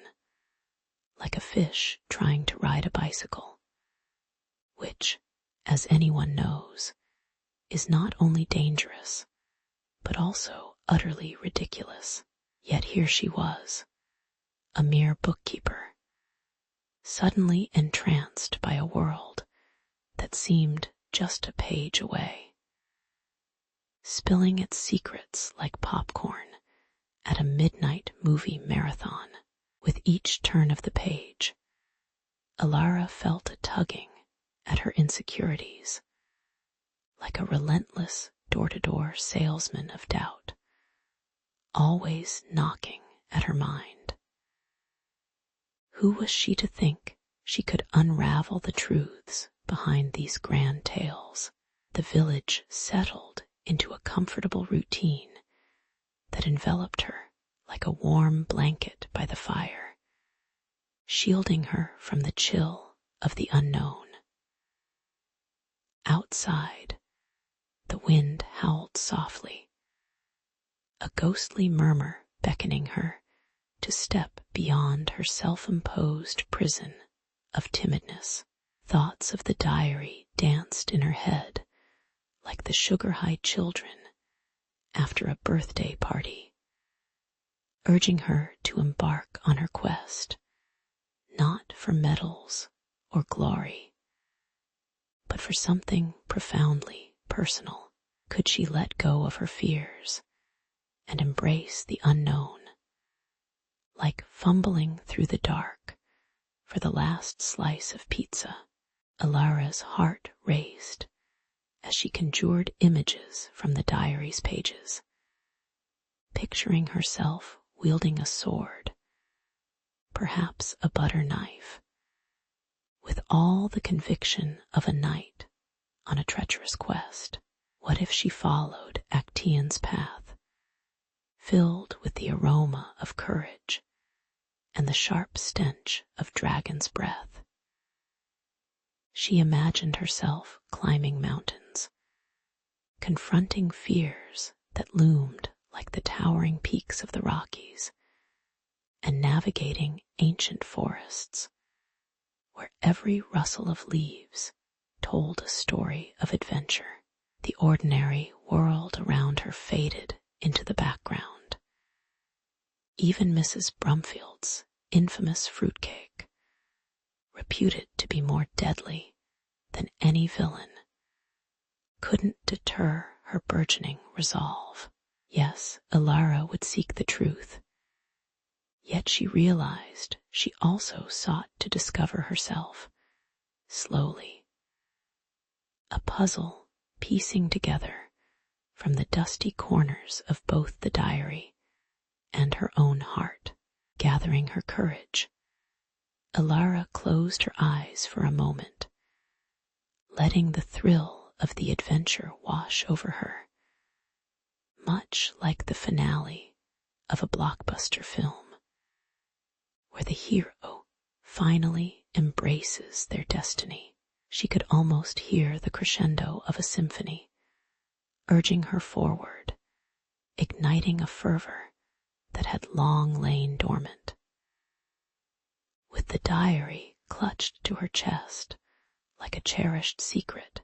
like a fish trying to ride a bicycle, which, as anyone knows, is not only dangerous, but also utterly ridiculous. Yet here she was, a mere bookkeeper, suddenly entranced by a world that seemed just a page away, spilling its secrets like popcorn at a midnight movie marathon. With each turn of the page, Alara felt a tugging at her insecurities, like a relentless door-to-door salesman of doubt, always knocking at her mind. Who was she to think she could unravel the truths behind these grand tales? The village settled into a comfortable routine that enveloped her like a warm blanket by the fire, shielding her from the chill of the unknown. Outside, the wind howled softly, a ghostly murmur beckoning her to step beyond her self-imposed prison of timidness. Thoughts of the diary danced in her head like the sugar-high children after a birthday party, urging her to embark on her quest, not for medals or glory, but for something profoundly personal. Could she let go of her fears and embrace the unknown, like fumbling through the dark for the last slice of pizza? Alara's heart raced as she conjured images from the diary's pages, picturing herself wielding a sword, perhaps a butter knife, with all the conviction of a knight on a treacherous quest. What if she followed Actaeon's path, filled with the aroma of courage and the sharp stench of dragon's breath? She imagined herself climbing mountains, confronting fears that loomed like the towering peaks of the Rockies, and navigating ancient forests where every rustle of leaves told a story of adventure. The ordinary world around her faded into the background. Even Mrs. Brumfield's infamous fruitcake reputed to be more deadly than any villain, couldn't deter her burgeoning resolve. Yes, Elara would seek the truth, yet she realized she also sought to discover herself, slowly. A puzzle piecing together from the dusty corners of both the diary and her own heart. Gathering her courage, Elara closed her eyes for a moment, letting the thrill of the adventure wash over her, much like the finale of a blockbuster film, where the hero finally embraces their destiny. She could almost hear the crescendo of a symphony, urging her forward, igniting a fervor that had long lain dormant. With the diary clutched to her chest like a cherished secret,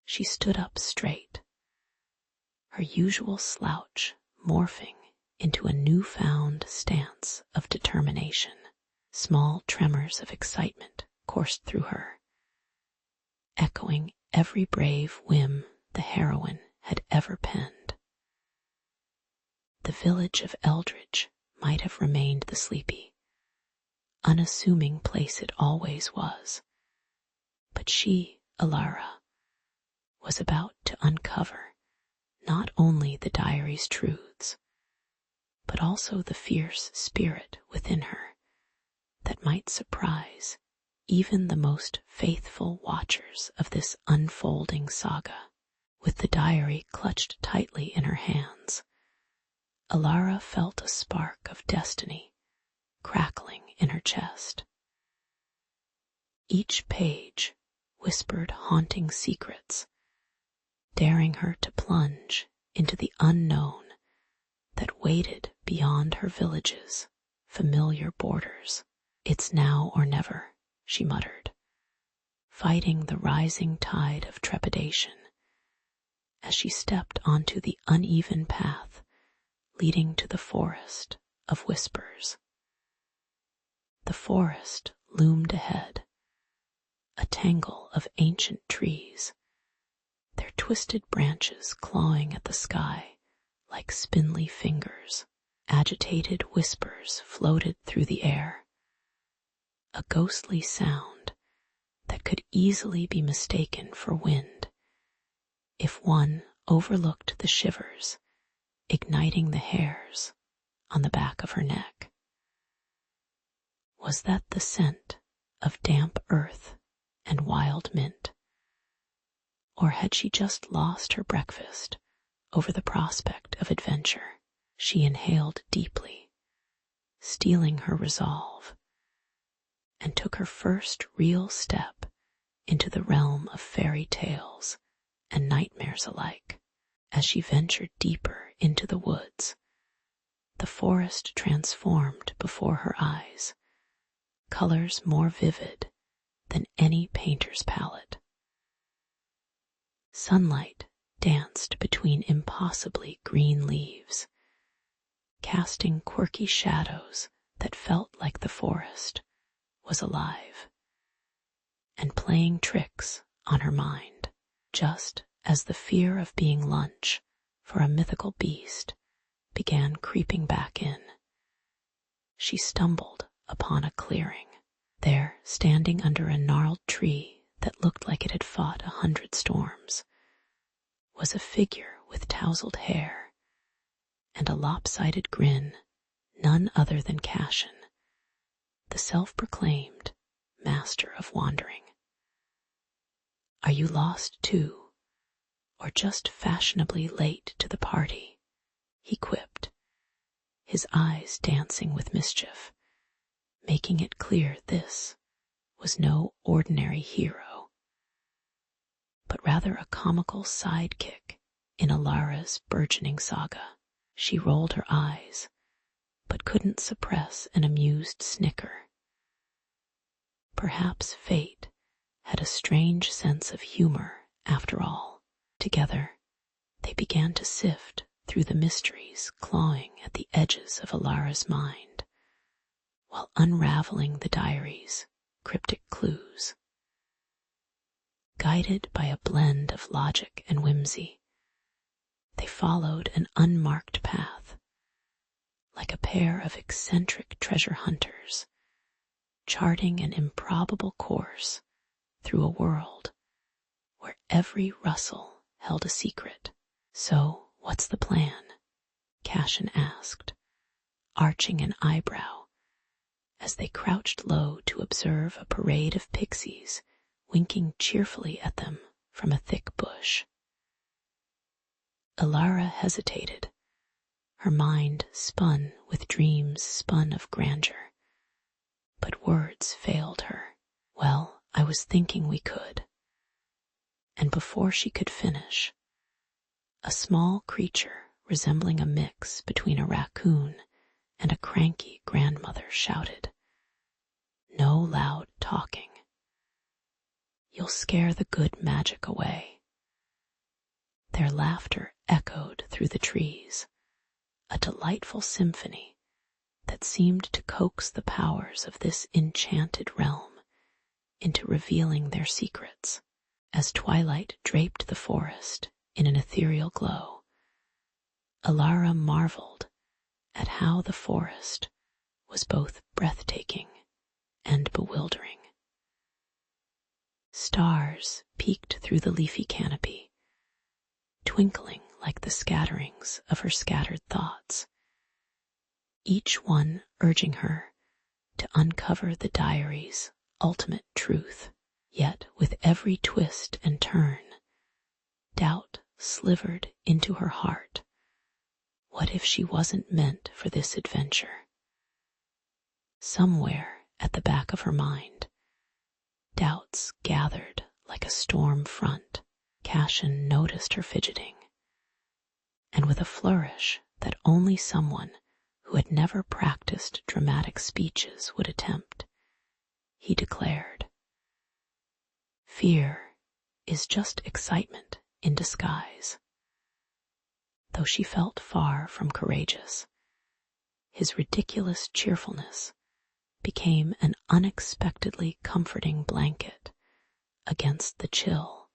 she stood up straight, her usual slouch morphing into a newfound stance of determination. Small tremors of excitement coursed through her, echoing every brave whim the heroine had ever penned. The village of Eldridge might have remained the sleepy, unassuming place it always was, but she, Elara, was about to uncover not only the diary's truths, but also the fierce spirit within her that might surprise even the most faithful watchers of this unfolding saga. With the diary clutched tightly in her hands, Elara felt a spark of destiny crackling in her chest. Each page whispered haunting secrets, daring her to plunge into the unknown that waited beyond her village's familiar borders. "It's now or never," she muttered, fighting the rising tide of trepidation as she stepped onto the uneven path leading to the forest of whispers. The forest loomed ahead, a tangle of ancient trees, their twisted branches clawing at the sky like spindly fingers. Agitated whispers floated through the air, a ghostly sound that could easily be mistaken for wind if one overlooked the shivers igniting the hairs on the back of her neck. Was that the scent of damp earth and wild mint? Or had she just lost her breakfast over the prospect of adventure? She inhaled deeply, steeling her resolve, and took her first real step into the realm of fairy tales and nightmares alike. As she ventured deeper into the woods, the forest transformed before her eyes, colors more vivid than any painter's palette. Sunlight danced between impossibly green leaves, casting quirky shadows that felt like the forest was alive and playing tricks on her mind. Just as the fear of being lunch for a mythical beast began creeping back in, she stumbled upon a clearing. There, standing under a gnarled tree that looked like it had fought 100 storms, was a figure with tousled hair and a lopsided grin, none other than Cashin, the self-proclaimed master of wandering. "Are you lost too, or just fashionably late to the party?" he quipped, his eyes dancing with mischief, making it clear this was no ordinary hero, but rather a comical sidekick in Elara's burgeoning saga. She rolled her eyes, but couldn't suppress an amused snicker. Perhaps fate had a strange sense of humor after all. Together, they began to sift through the mysteries clawing at the edges of Elara's mind, while unraveling the diary's cryptic clues. Guided by a blend of logic and whimsy, they followed an unmarked path, like a pair of eccentric treasure hunters, charting an improbable course through a world where every rustle held a secret. "So, what's the plan?" Cashin asked, arching an eyebrow as they crouched low to observe a parade of pixies winking cheerfully at them from a thick bush. Alara hesitated, her mind spun with dreams spun of grandeur, but words failed her. "Well, I was thinking we could." And before she could finish, a small creature resembling a mix between a raccoon and a cranky grandmother shouted, "No loud talking. You'll scare the good magic away." Their laughter echoed through the trees, a delightful symphony that seemed to coax the powers of this enchanted realm into revealing their secrets. As twilight draped the forest in an ethereal glow, Alara marveled at how the forest was both breathtaking and bewildering. Stars peeked through the leafy canopy, twinkling like the scatterings of her scattered thoughts, each one urging her to uncover the diary's ultimate truth. Yet with every twist and turn, doubt slivered into her heart. What if she wasn't meant for this adventure? Somewhere at the back of her mind, doubts gathered like a storm front. Cashin noticed her fidgeting, and with a flourish that only someone who had never practiced dramatic speeches would attempt, he declared, "Fear is just excitement in disguise." Though she felt far from courageous, his ridiculous cheerfulness became an unexpectedly comforting blanket against the chill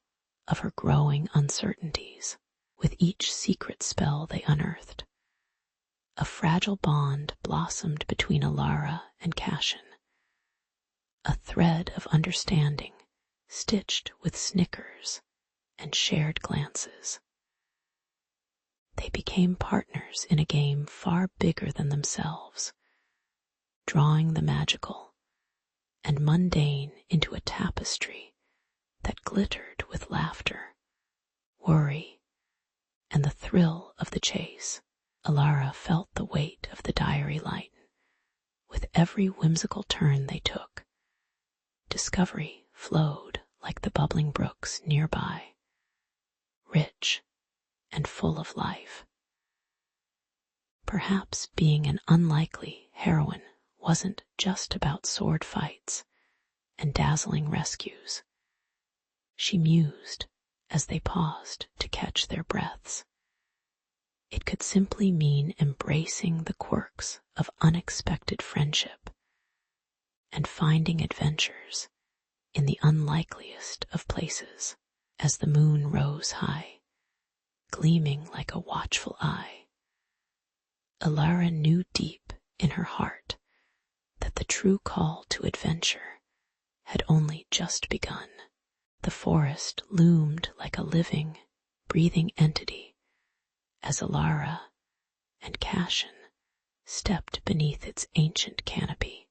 of her growing uncertainties. With each secret spell they unearthed, a fragile bond blossomed between Alara and Cashin, a thread of understanding stitched with snickers and shared glances. They became partners in a game far bigger than themselves, drawing the magical and mundane into a tapestry that glittered with laughter, worry, and the thrill of the chase. Alara felt the weight of the diary lighten with every whimsical turn they took. Discovery flowed like the bubbling brooks nearby, rich and full of life. Perhaps being an unlikely heroine wasn't just about sword fights and dazzling rescues. She mused as they paused to catch their breaths. It could simply mean embracing the quirks of unexpected friendship and finding adventures in the unlikeliest of places. As the moon rose high, gleaming like a watchful eye, Alara knew deep in her heart that the true call to adventure had only just begun. The forest loomed like a living, breathing entity as Alara and Cashin stepped beneath its ancient canopy.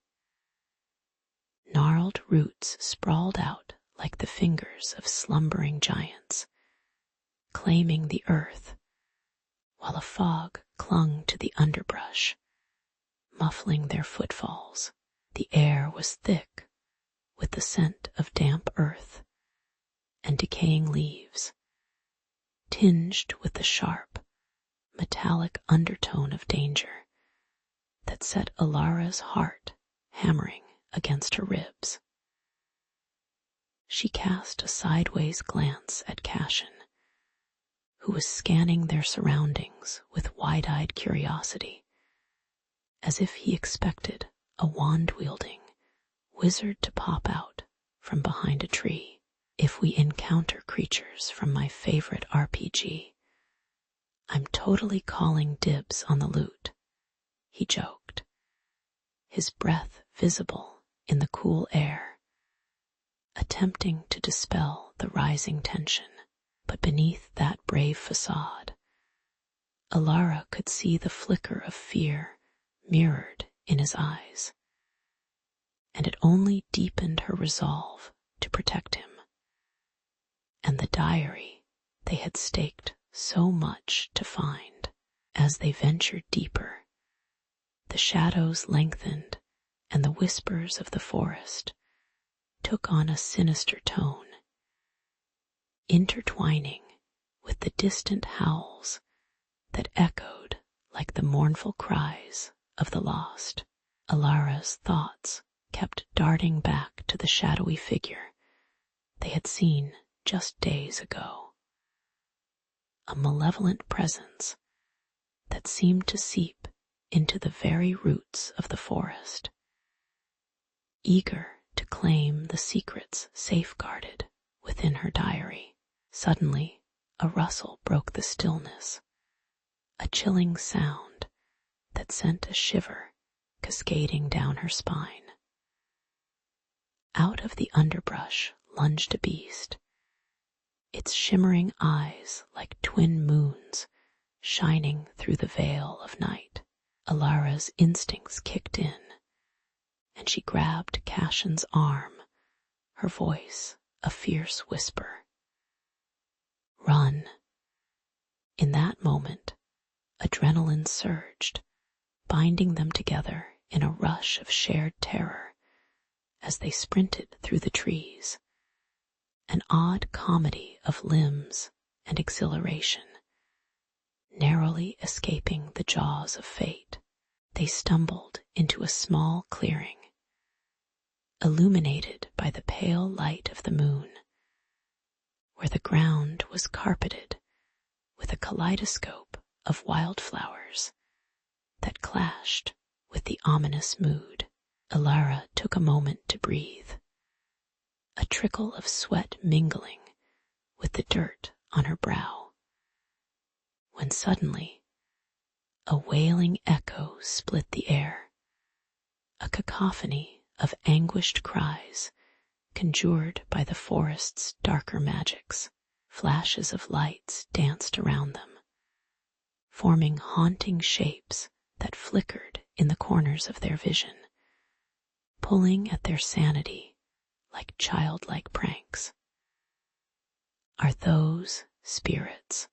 Gnarled roots sprawled out like the fingers of slumbering giants, claiming the earth, while a fog clung to the underbrush, muffling their footfalls. The air was thick with the scent of damp earth and decaying leaves, tinged with the sharp, metallic undertone of danger that set Alara's heart hammering against her ribs. She cast a sideways glance at Cashin, who was scanning their surroundings with wide-eyed curiosity, as if he expected a wand-wielding, wizard to pop out from behind a tree if we encounter creatures from my favorite RPG. I'm totally calling dibs on the loot, he joked, his breath visible in the cool air, attempting to dispel the rising tension. But beneath that brave facade, Alara could see the flicker of fear mirrored in his eyes, and it only deepened her resolve to protect him. And the diary they had staked so much to find. As they ventured deeper, the shadows lengthened and the whispers of the forest took on a sinister tone, intertwining with the distant howls that echoed like the mournful cries of the lost. Alara's thoughts kept darting back to the shadowy figure they had seen just days ago, a malevolent presence that seemed to seep into the very roots of the forest, eager to claim the secrets safeguarded within her diary. Suddenly, a rustle broke the stillness, a chilling sound that sent a shiver cascading down her spine. Out of the underbrush lunged a beast, its shimmering eyes like twin moons shining through the veil of night. Alara's instincts kicked in, and she grabbed Cashin's arm, her voice a fierce whisper. Run. In that moment, adrenaline surged, binding them together in a rush of shared terror as they sprinted through the trees, an odd comedy of limbs and exhilaration, narrowly escaping the jaws of fate. They stumbled into a small clearing, illuminated by the pale light of the moon, where the ground was carpeted with a kaleidoscope of wildflowers that clashed with the ominous mood. Alara took a moment to breathe, a trickle of sweat mingling with the dirt on her brow, when suddenly a wailing echo split the air, a cacophony of anguished cries conjured by the forest's darker magics. Flashes of lights danced around them, forming haunting shapes that flickered in the corners of their vision, pulling at their sanity like childlike pranks. Are those spirits,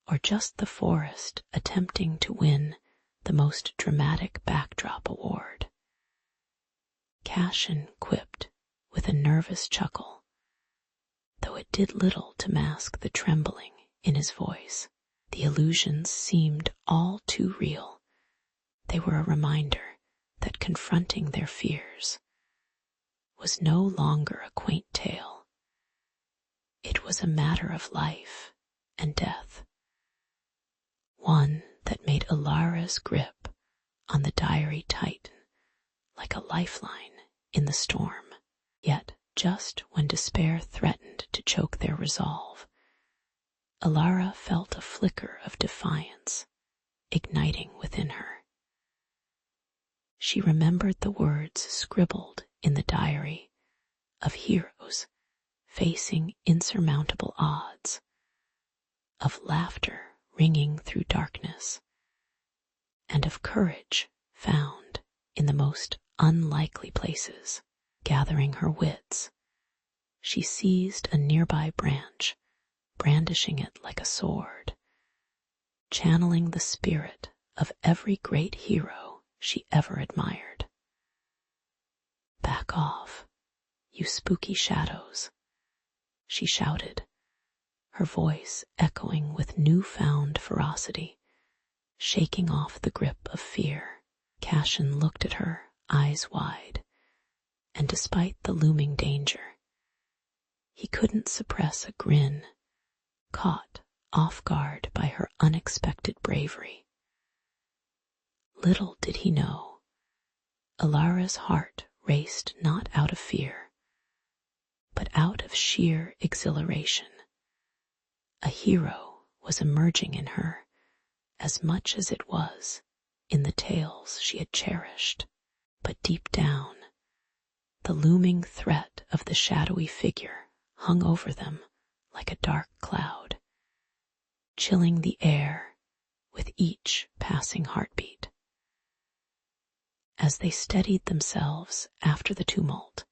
or just the forest attempting to win the most dramatic backdrop award? Cashin quipped with a nervous chuckle, though it did little to mask the trembling in his voice. The illusions seemed all too real. They were a reminder that confronting their fears was no longer a quaint tale. It was a matter of life and death, one that made Alara's grip on the diary tighten like a lifeline in the storm. Yet, just when despair threatened to choke their resolve, Alara felt a flicker of defiance igniting within her. She remembered the words scribbled in the diary of heroes facing insurmountable odds, of laughter ringing through darkness, and of courage found in the most unlikely places. Gathering her wits, she seized a nearby branch, brandishing it like a sword, channeling the spirit of every great hero she ever admired. Back off, you spooky shadows, she shouted, her voice echoing with newfound ferocity, shaking off the grip of fear. Cashin looked at her, eyes wide, and despite the looming danger, he couldn't suppress a grin, caught off guard by her unexpected bravery. Little did he know, Alara's heart raced not out of fear, but out of sheer exhilaration. A hero was emerging in her as much as it was in the tales she had cherished. But deep down, the looming threat of the shadowy figure hung over them like a dark cloud, chilling the air with each passing heartbeat. As they steadied themselves after the tumult,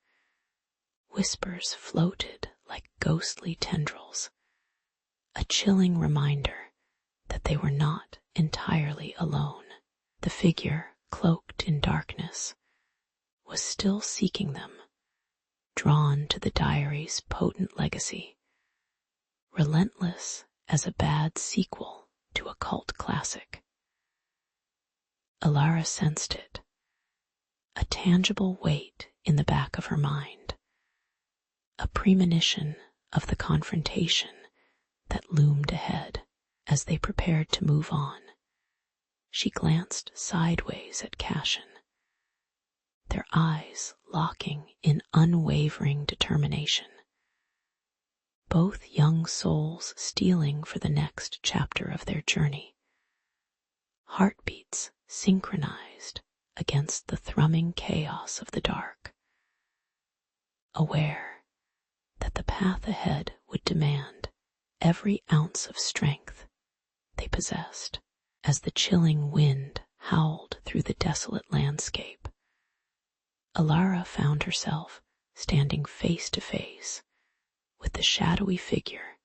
whispers floated like ghostly tendrils, a chilling reminder that they were not entirely alone. The figure, cloaked in darkness, was still seeking them, drawn to the diary's potent legacy, relentless as a bad sequel to a cult classic. Alara sensed it, a tangible weight in the back of her mind, a premonition of the confrontation that loomed ahead. As they prepared to move on, she glanced sideways at Cashin, their eyes locking in unwavering determination. Both young souls steeling for the next chapter of their journey, heartbeats synchronized against the thrumming chaos of the dark, aware that the path ahead would demand every ounce of strength they possessed. As the chilling wind howled through the desolate landscape, Alara found herself standing face to face with the shadowy figure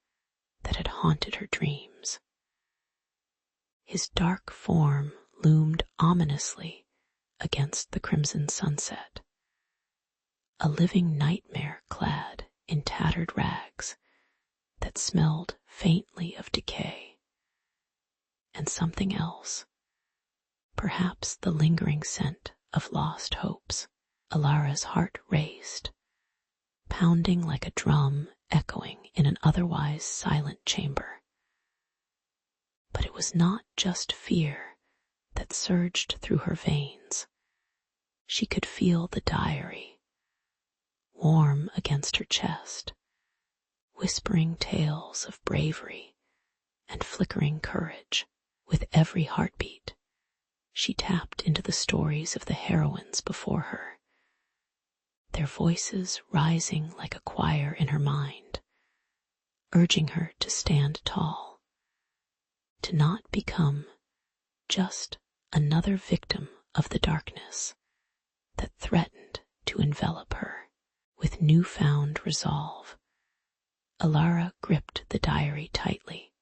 that had haunted her dreams. His dark form loomed ominously against the crimson sunset, a living nightmare clad in tattered rags that smelled faintly of decay and something else, perhaps the lingering scent of lost hopes. Alara's heart raced, pounding like a drum echoing in an otherwise silent chamber. But it was not just fear that surged through her veins. She could feel the diary, warm against her chest, whispering tales of bravery and flickering courage. With every heartbeat, she tapped into the stories of the heroines before her, their voices rising like a choir in her mind, urging her to stand tall, to not become just another victim of the darkness that threatened to envelop her. With newfound resolve, Alara gripped the diary tightly,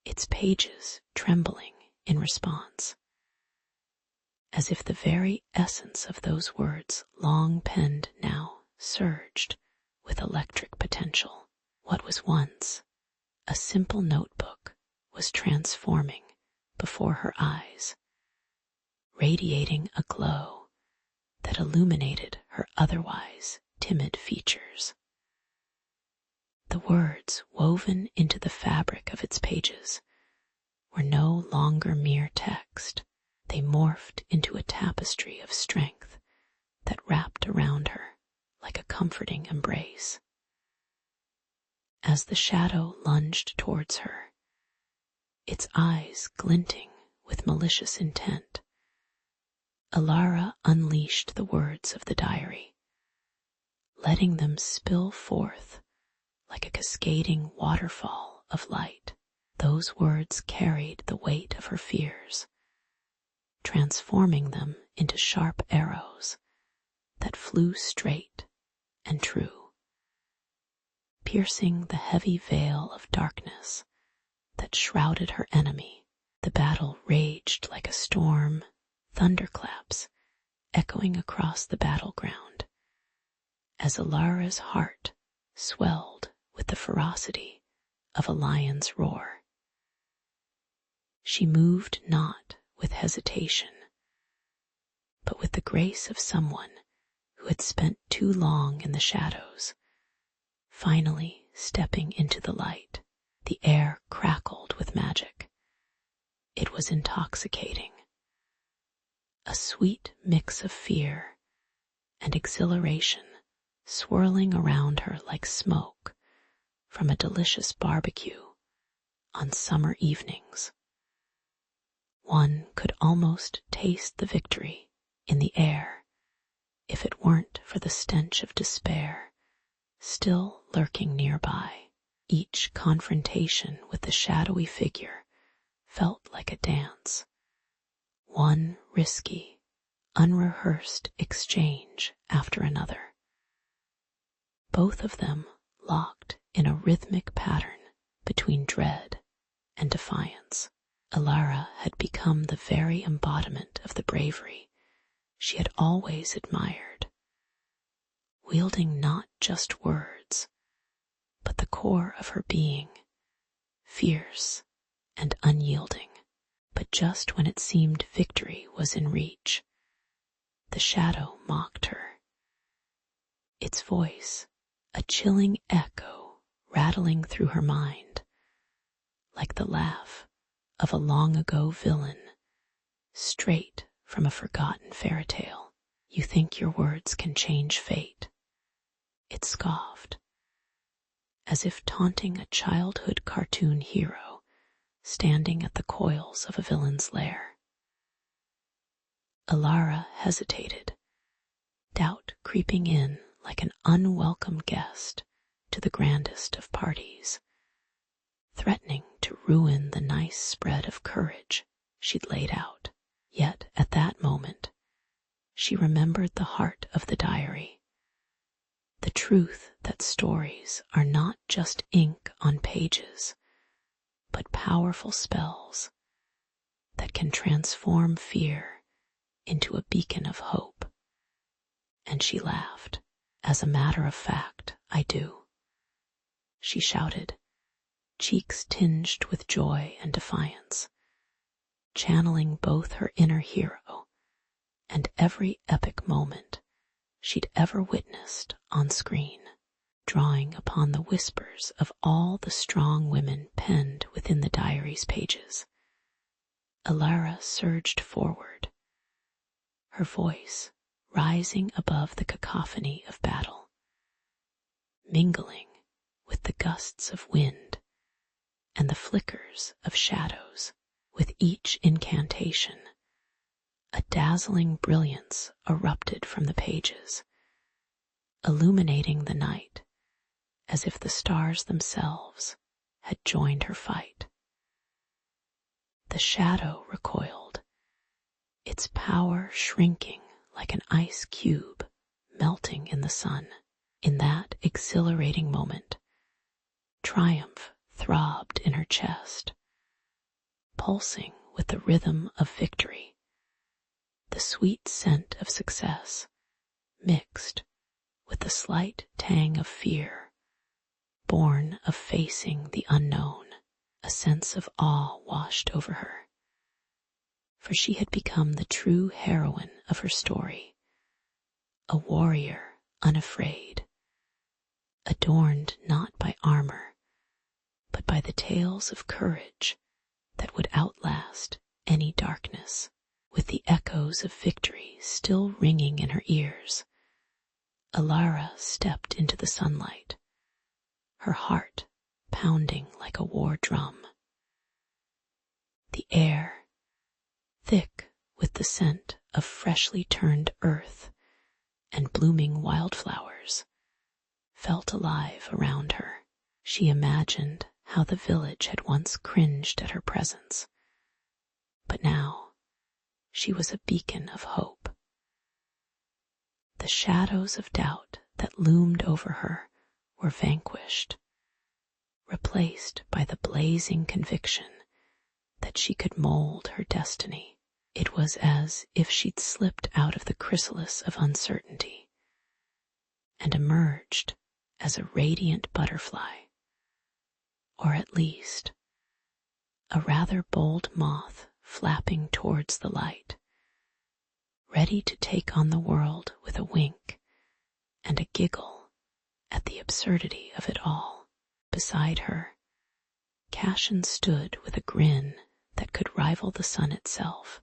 its pages trembling in response, as if the very essence of those words long penned now surged with electric potential. What was once a simple notebook was transforming before her eyes, radiating a glow that illuminated her otherwise timid features. The words woven into the fabric of its pages were no longer mere text. They morphed into a tapestry of strength that wrapped around her like a comforting embrace. As the shadow lunged towards her, its eyes glinting with malicious intent, Alara unleashed the words of the diary, letting them spill forth like a cascading waterfall of light. Those words carried the weight of her fears, transforming them into sharp arrows that flew straight and true, piercing the heavy veil of darkness that shrouded her enemy. The battle raged like a storm, thunderclaps echoing across the battleground, as Alara's heart swelled with the ferocity of a lion's roar. She moved not with hesitation, but with the grace of someone who had spent too long in the shadows, finally stepping into the light. The air crackled with magic. It was intoxicating, a sweet mix of fear and exhilaration swirling around her like smoke from a delicious barbecue on summer evenings. One could almost taste the victory in the air if it weren't for the stench of despair still lurking nearby. Each confrontation with the shadowy figure felt like a dance, one risky, unrehearsed exchange after another. Both of them locked in a rhythmic pattern between dread and defiance. Alara had become the very embodiment of the bravery she had always admired, wielding not just words, but the core of her being, fierce and unyielding. But just when it seemed victory was in reach, the shadow mocked her. Its voice, a chilling echo rattling through her mind, like the laugh of a long-ago villain, straight from a forgotten fairy tale. You think your words can change fate, it scoffed, as if taunting a childhood cartoon hero standing at the coils of a villain's lair. Alara hesitated, doubt creeping in like an unwelcome guest to the grandest of parties, threatening to ruin the nice spread of courage she'd laid out. Yet at that moment, she remembered the heart of the diary, the truth that stories are not just ink on pages, but powerful spells that can transform fear into a beacon of hope. And she laughed. As a matter of fact, I do, she shouted, cheeks tinged with joy and defiance, channeling both her inner hero and every epic moment she'd ever witnessed on screen, drawing upon the whispers of all the strong women penned within the diary's pages. Alara surged forward, her voice rising above the cacophony of battle, mingling with the gusts of wind and the flickers of shadows. With each incantation, a dazzling brilliance erupted from the pages, illuminating the night as if the stars themselves had joined her fight. The shadow recoiled, its power shrinking like an ice cube melting in the sun. In that exhilarating moment, triumph throbbed in her chest, pulsing with the rhythm of victory. The sweet scent of success mixed with the slight tang of fear, born of facing the unknown. A sense of awe washed over her, for she had become the true heroine of her story, a warrior unafraid, adorned not by armor, but by the tales of courage that would outlast any darkness. With the echoes of victory still ringing in her ears, Alara stepped into the sunlight, her heart pounding like a war drum. The air, thick with the scent of freshly turned earth and blooming wildflowers, felt alive around her. She imagined how the village had once cringed at her presence, but now she was a beacon of hope. The shadows of doubt that loomed over her were vanquished, replaced by the blazing conviction that she could mold her destiny. It was as if she'd slipped out of the chrysalis of uncertainty and emerged as a radiant butterfly, or at least a rather bold moth flapping towards the light, ready to take on the world with a wink and a giggle at the absurdity of it all. Beside her, Cashin stood with a grin that could rival the sun itself,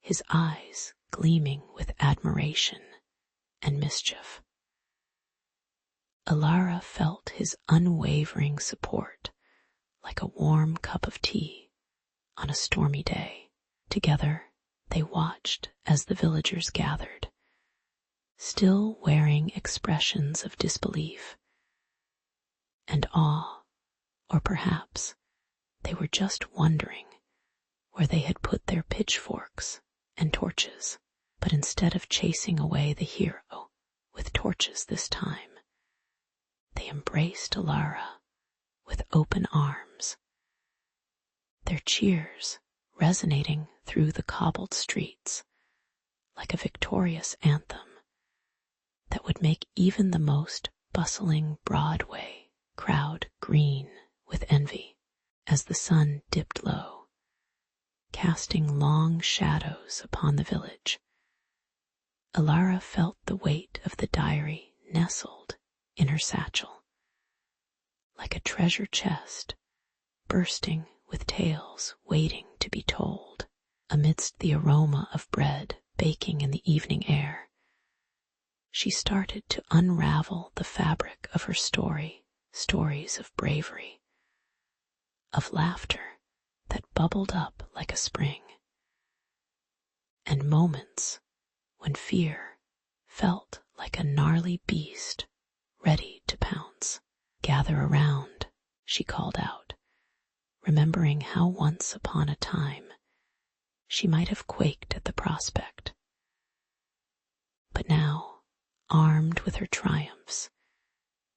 his eyes gleaming with admiration and mischief. Alara felt his unwavering support like a warm cup of tea on a stormy day. Together, they watched as the villagers gathered, still wearing expressions of disbelief and awe, or perhaps they were just wondering where they had put their pitchforks and torches. But instead of chasing away the hero with torches this time, they embraced Alara with open arms, their cheers resonating through the cobbled streets like a victorious anthem that would make even the most bustling Broadway crowd green with envy. As the sun dipped low, casting long shadows upon the village, Alara felt the weight of the diary nestled in her satchel, like a treasure chest bursting with tales waiting to be told. Amidst the aroma of bread baking in the evening air, she started to unravel the fabric of her stories of bravery, of laughter that bubbled up like a spring, and moments when fear felt like a gnarly beast ready to pounce. "Gather around," she called out, remembering how once upon a time she might have quaked at the prospect. But now, armed with her triumphs,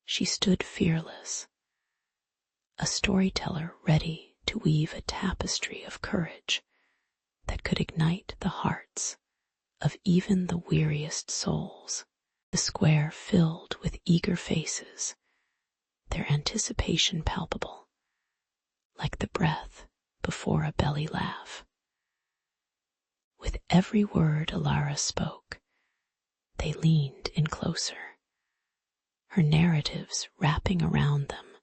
she stood fearless, a storyteller ready to weave a tapestry of courage that could ignite the hearts of even the weariest souls. The square filled with eager faces, their anticipation palpable, like the breath before a belly laugh. With every word Alara spoke, they leaned in closer, her narratives wrapping around them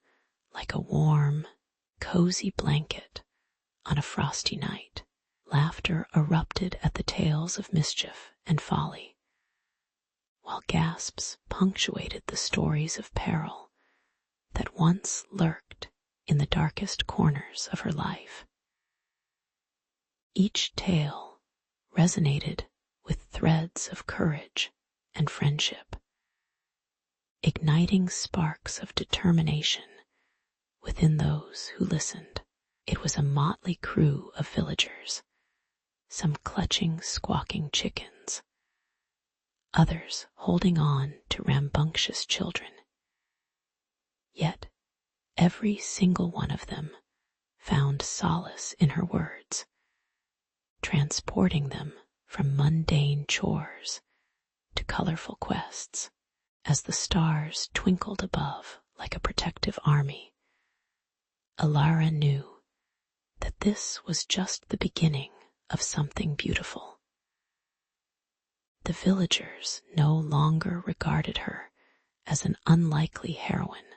like a warm, cozy blanket on a frosty night. Laughter erupted at the tales of mischief and folly, while gasps punctuated the stories of peril that once lurked in the darkest corners of her life. Each tale resonated with threads of courage and friendship, igniting sparks of determination within those who listened. It was a motley crew of villagers, some clutching, squawking chickens, others holding on to rambunctious children. Yet every single one of them found solace in her words, transporting them from mundane chores to colorful quests. As the stars twinkled above like a protective army, Alara knew that this was just the beginning of something beautiful. The villagers no longer regarded her as an unlikely heroine,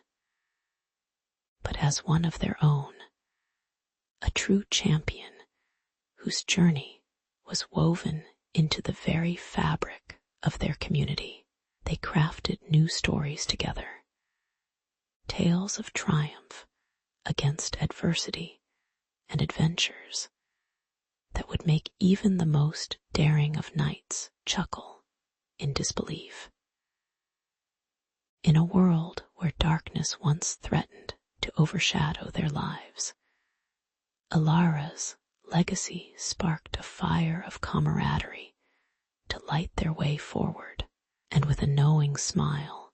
but as one of their own, a true champion whose journey was woven into the very fabric of their community. They crafted new stories together, tales of triumph against adversity and adventures that would make even the most daring of knights chuckle in disbelief. In a world where darkness once threatened to overshadow their lives, Alara's legacy sparked a fire of camaraderie to light their way forward, and with a knowing smile,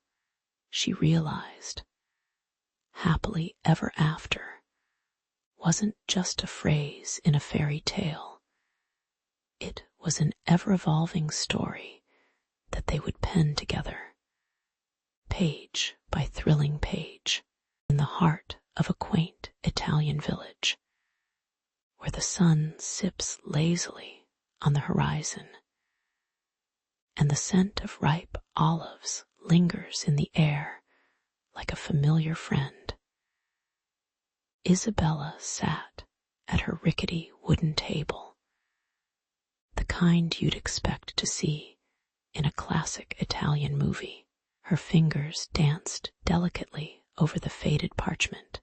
she realized happily ever after wasn't just a phrase in a fairy tale. It was an ever-evolving story that they would pen together, page by thrilling page, in the heart of a quaint Italian village, where the sun sips lazily on the horizon, and the scent of ripe olives lingers in the air like a familiar friend. Isabella sat at her rickety wooden table, the kind you'd expect to see in a classic Italian movie. Her fingers danced delicately over the faded parchment,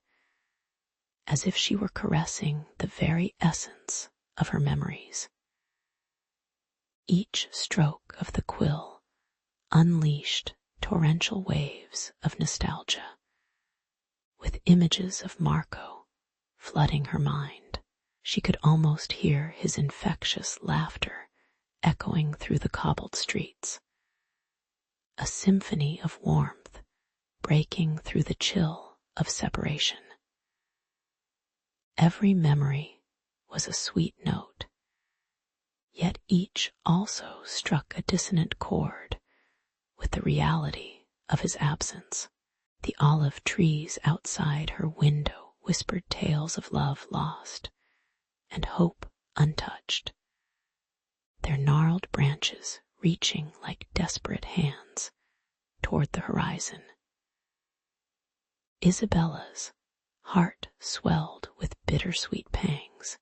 as if she were caressing the very essence of her memories. Each stroke of the quill unleashed torrential waves of nostalgia, with images of Marco flooding her mind. She could almost hear his infectious laughter echoing through the cobbled streets, a symphony of warmth breaking through the chill of separation. Every memory was a sweet note, yet each also struck a dissonant chord with the reality of his absence. The olive trees outside her window whispered tales of love lost and hope untouched, their gnarled branches reaching like desperate hands toward the horizon. Isabella's heart swelled with bittersweet pangs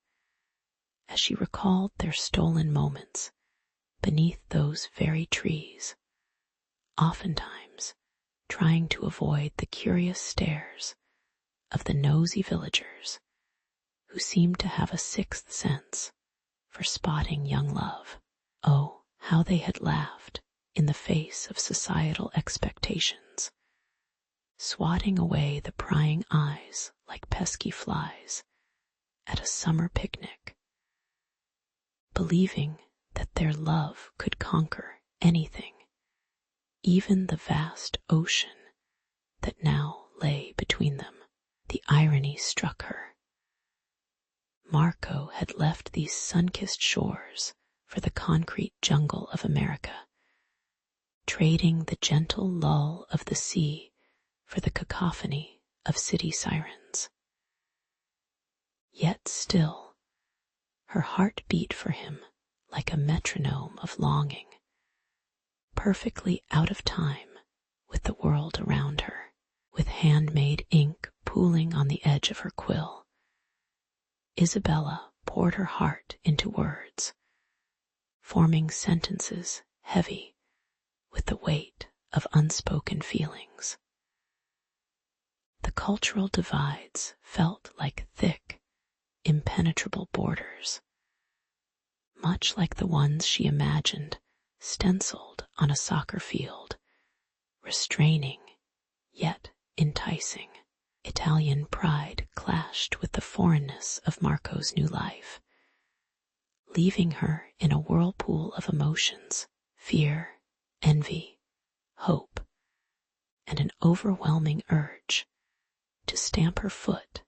as she recalled their stolen moments beneath those very trees, oftentimes trying to avoid the curious stares of the nosy villagers who seemed to have a sixth sense for spotting young love. Oh, how they had laughed in the face of societal expectations, swatting away the prying eyes like pesky flies at a summer picnic, believing that their love could conquer anything, even the vast ocean that now lay between them. The irony struck her. Marco had left these sun-kissed shores for the concrete jungle of America, trading the gentle lull of the sea for the cacophony of city sirens. Yet still, her heart beat for him like a metronome of longing, perfectly out of time with the world around her. With handmade ink pooling on the edge of her quill, Isabella poured her heart into words, forming sentences heavy with the weight of unspoken feelings. The cultural divides felt like thick, impenetrable borders, much like the ones she imagined stenciled on a soccer field, restraining yet enticing. Italian pride clashed with the foreignness of Marco's new life, leaving her in a whirlpool of emotions: fear, envy, hope, and an overwhelming urge to stamp her foot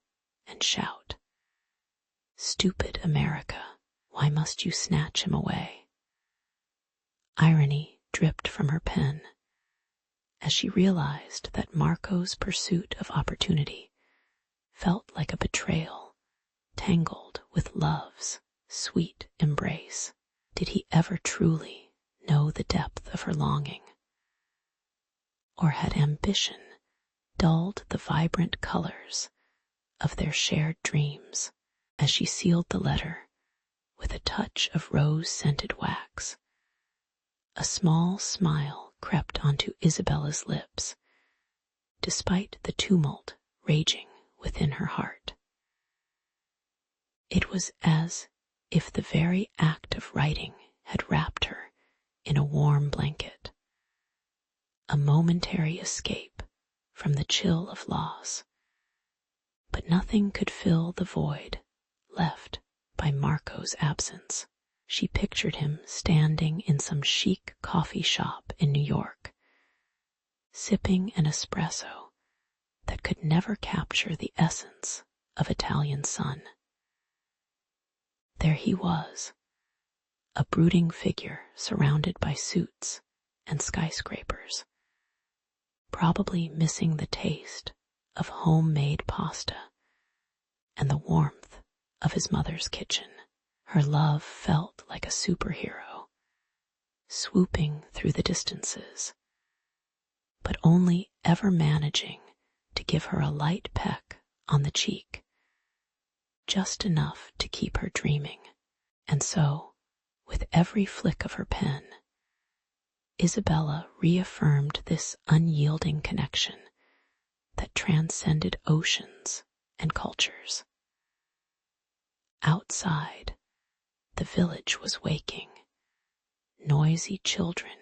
and shout, "Stupid America, why must you snatch him away?" Irony dripped from her pen as she realized that Marco's pursuit of opportunity felt like a betrayal tangled with love's sweet embrace. Did he ever truly know the depth of her longing? Or had ambition dulled the vibrant colors of their shared dreams? As she sealed the letter with a touch of rose-scented wax, a small smile crept onto Isabella's lips, despite the tumult raging within her heart. It was as if the very act of writing had wrapped her in a warm blanket, a momentary escape from the chill of loss. But nothing could fill the void left by Marco's absence. She pictured him standing in some chic coffee shop in New York, sipping an espresso that could never capture the essence of Italian sun. There he was, a brooding figure surrounded by suits and skyscrapers, probably missing the taste of homemade pasta and the warmth of his mother's kitchen. Her love felt like a superhero, swooping through the distances, but only ever managing to give her a light peck on the cheek, just enough to keep her dreaming. And so, with every flick of her pen, Isabella reaffirmed this unyielding connection that transcended oceans and cultures. Outside, the village was waking, noisy children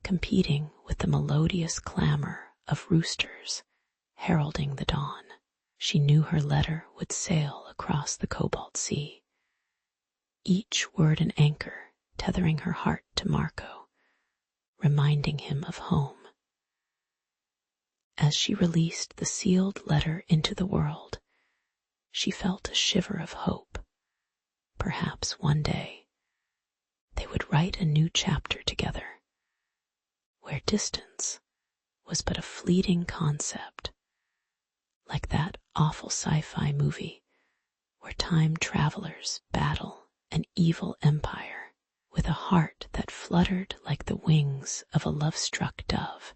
competing with the melodious clamor of roosters heralding the dawn. She knew her letter would sail across the cobalt sea, each word an anchor tethering her heart to Marco, reminding him of home. As she released the sealed letter into the world, she felt a shiver of hope. Perhaps one day they would write a new chapter together, where distance was but a fleeting concept, like that awful sci-fi movie where time travelers battle an evil empire. With a heart that fluttered like the wings of a love-struck dove,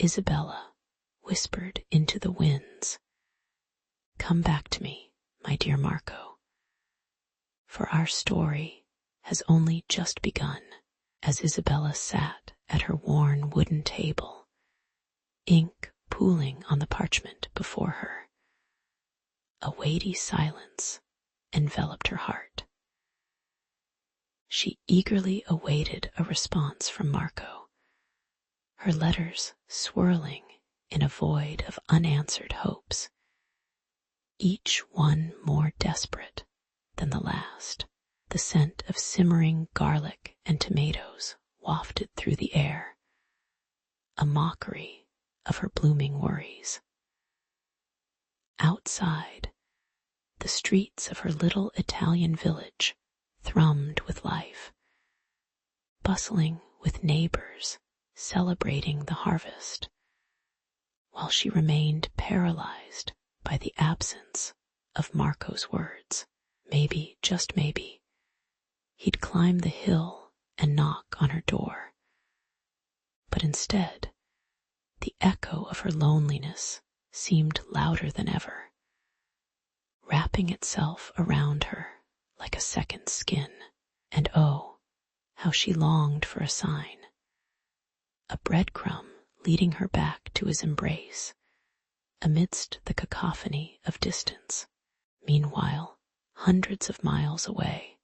Isabella whispered into the winds, "Come back to me, my dear Marco, for our story has only just begun." As Isabella sat at her worn wooden table, ink pooling on the parchment before her, a weighty silence enveloped her heart. She eagerly awaited a response from Marco, her letters swirling in a void of unanswered hopes, each one more desperate than the last. The scent of simmering garlic and tomatoes wafted through the air, a mockery of her blooming worries. Outside, the streets of her little Italian village thrummed with life, bustling with neighbors celebrating the harvest, while she remained paralyzed by the absence of Marco's words. Maybe, just maybe, he'd climb the hill and knock on her door. But instead, the echo of her loneliness seemed louder than ever, wrapping itself around her like a second skin. And oh, how she longed for a sign, a breadcrumb leading her back to his embrace amidst the cacophony of distance. Meanwhile, hundreds of miles away,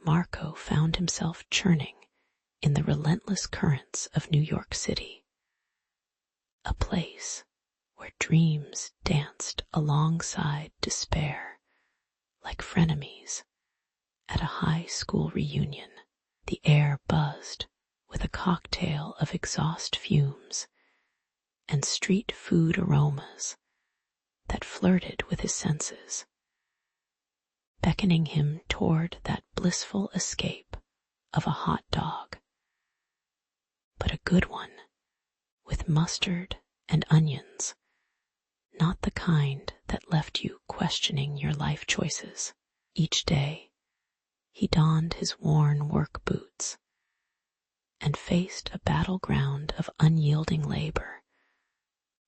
Marco found himself churning in the relentless currents of New York City, a place where dreams danced alongside despair like frenemies at a high school reunion. The air buzzed with a cocktail of exhaust fumes and street food aromas that flirted with his senses, beckoning him toward that blissful escape of a hot dog, but a good one, with mustard and onions, not the kind that left you questioning your life choices. Each day, he donned his worn work boots and faced a battleground of unyielding labor,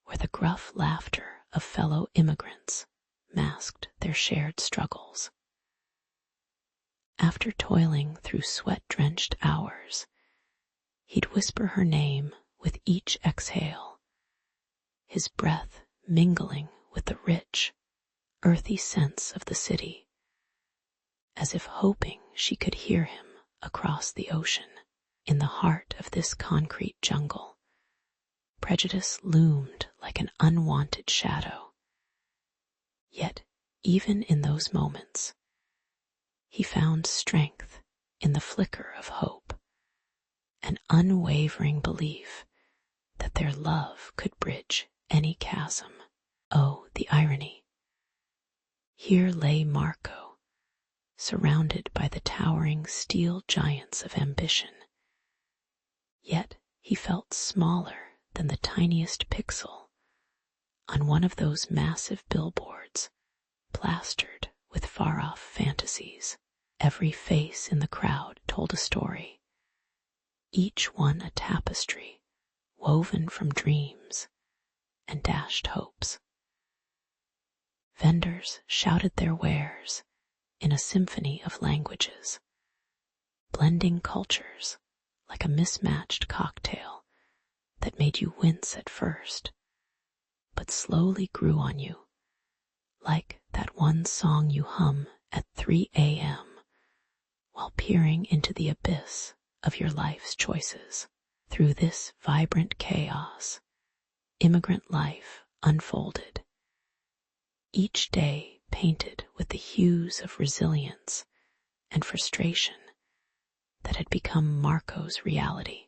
where the gruff laughter of fellow immigrants masked their shared struggles. After toiling through sweat-drenched hours, he'd whisper her name with each exhale, his breath mingling with the rich, earthy scents of the city, as if hoping she could hear him across the ocean. In the heart of this concrete jungle, prejudice loomed like an unwanted shadow. Yet, even in those moments, he found strength in the flicker of hope, an unwavering belief that their love could bridge any chasm. Oh, the irony. Here lay Marco, surrounded by the towering steel giants of ambition. Yet he felt smaller than the tiniest pixel on one of those massive billboards plastered with far-off fantasies. Every face in the crowd told a story, each one a tapestry woven from dreams and dashed hopes. Vendors shouted their wares in a symphony of languages, blending cultures like a mismatched cocktail that made you wince at first, but slowly grew on you, like that one song you hum at 3 a.m. while peering into the abyss of your life's choices. Through this vibrant chaos, immigrant life unfolded, each day painted with the hues of resilience and frustration that had become Marco's reality.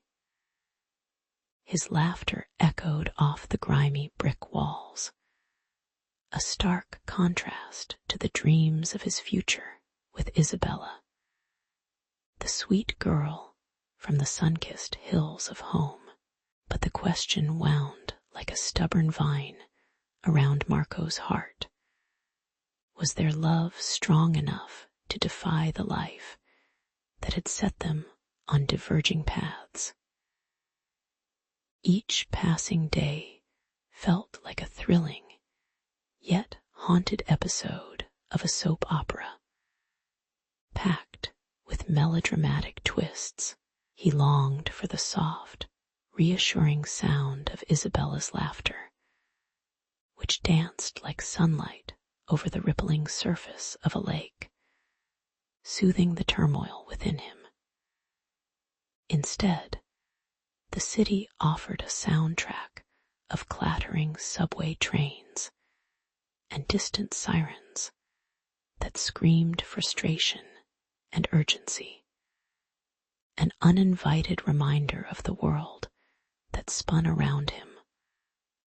His laughter echoed off the grimy brick walls, a stark contrast to the dreams of his future with Isabella, the sweet girl from the sun-kissed hills of home. But the question wound like a stubborn vine around Marco's heart. Was their love strong enough to defy the life that had set them on diverging paths? Each passing day felt like a thrilling, yet haunted episode of a soap opera, packed with melodramatic twists. He longed for the soft, reassuring sound of Isabella's laughter, which danced like sunlight over the rippling surface of a lake, soothing the turmoil within him. Instead, the city offered a soundtrack of clattering subway trains and distant sirens that screamed frustration and urgency, an uninvited reminder of the world that spun around him,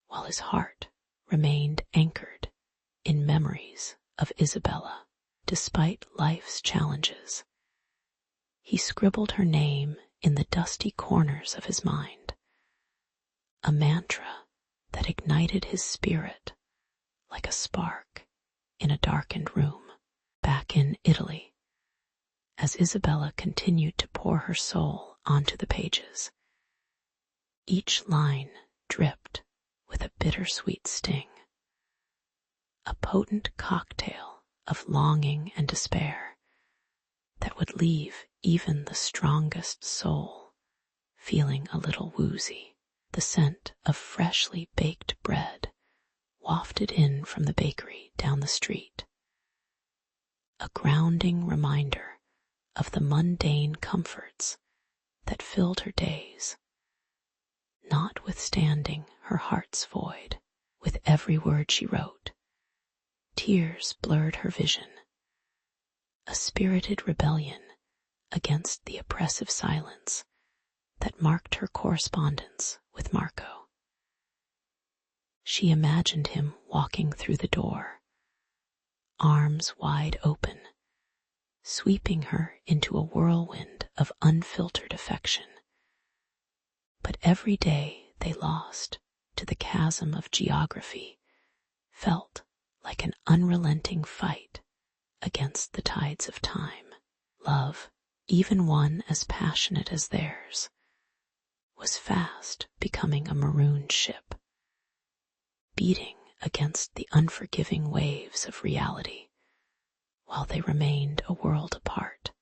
while his heart remained anchored in memories of Isabella. Despite life's challenges, he scribbled her name in the dusty corners of his mind, a mantra that ignited his spirit like a spark in a darkened room. Back in Italy, as Isabella continued to pour her soul onto the pages, each line dripped with a bittersweet sting, a potent cocktail of longing and despair that would leave even the strongest soul feeling a little woozy. The scent of freshly baked bread wafted in from the bakery down the street, a grounding reminder of the mundane comforts that filled her days. Notwithstanding her heart's void, with every word she wrote, tears blurred her vision, a spirited rebellion against the oppressive silence that marked her correspondence with Marco. She imagined him walking through the door, arms wide open, sweeping her into a whirlwind of unfiltered affection. But every day they lost to the chasm of geography felt like an unrelenting fight against the tides of time. Love, even one as passionate as theirs, was fast becoming a marooned ship, beating against the unforgiving waves of reality, while they remained a world apart,